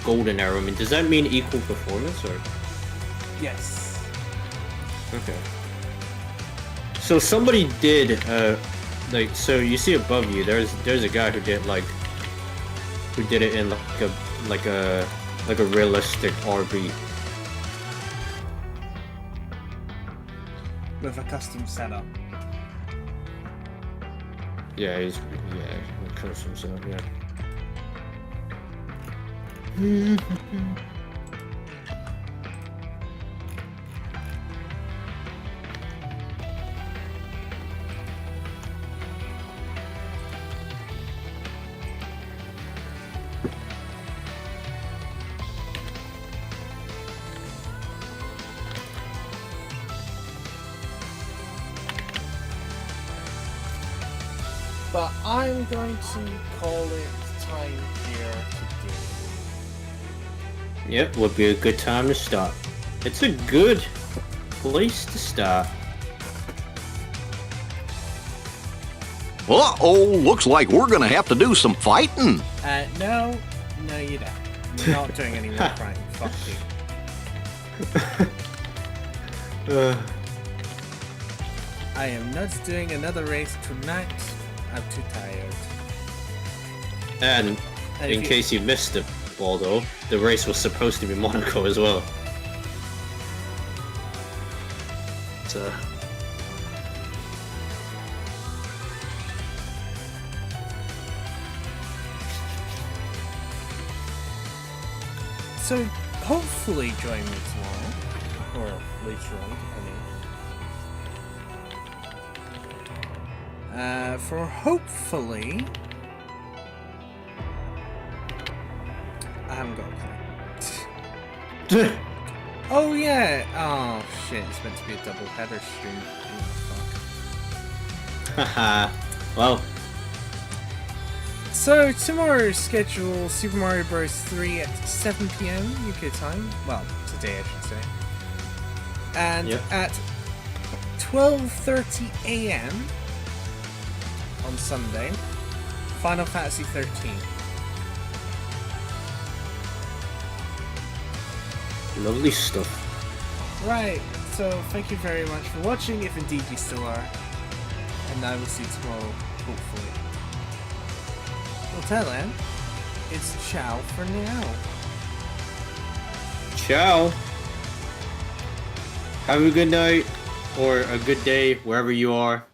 S2: golden arrow mean? Does that mean equal performance or?
S1: Yes.
S2: Okay. So somebody did like, so you see above you there's a guy who did it in like a realistic RB.
S1: With a custom setup.
S2: Yeah, custom setup, yeah.
S1: But I'm going to call it time here today.
S2: Yep, would be a good time to start. It's a good place to start.
S8: Uh-oh, looks like we're gonna have to do some fighting.
S1: No, you don't. You're not doing any more fighting. Fuck you. I am not doing another race tonight. I'm too tired.
S2: And in case you missed it, Baldo, the race was supposed to be Monaco as well. So.
S1: So hopefully join me tomorrow, or later on, depending. For hopefully, I haven't got a clue. Oh yeah! Oh shit! It's meant to be a double header stream.
S2: Haha. Well.
S1: So tomorrow's schedule: Super Mario Bros. 3 at 7 PM UK time. Well, today I should say. And at 12:30 AM on Sunday, Final Fantasy 13.
S2: Lovely stuff.
S1: Right. So thank you very much for watching, if indeed you still are. And I will see you tomorrow, hopefully. Until then, it's ciao for now.
S2: Ciao. Have a good night or a good day wherever you are.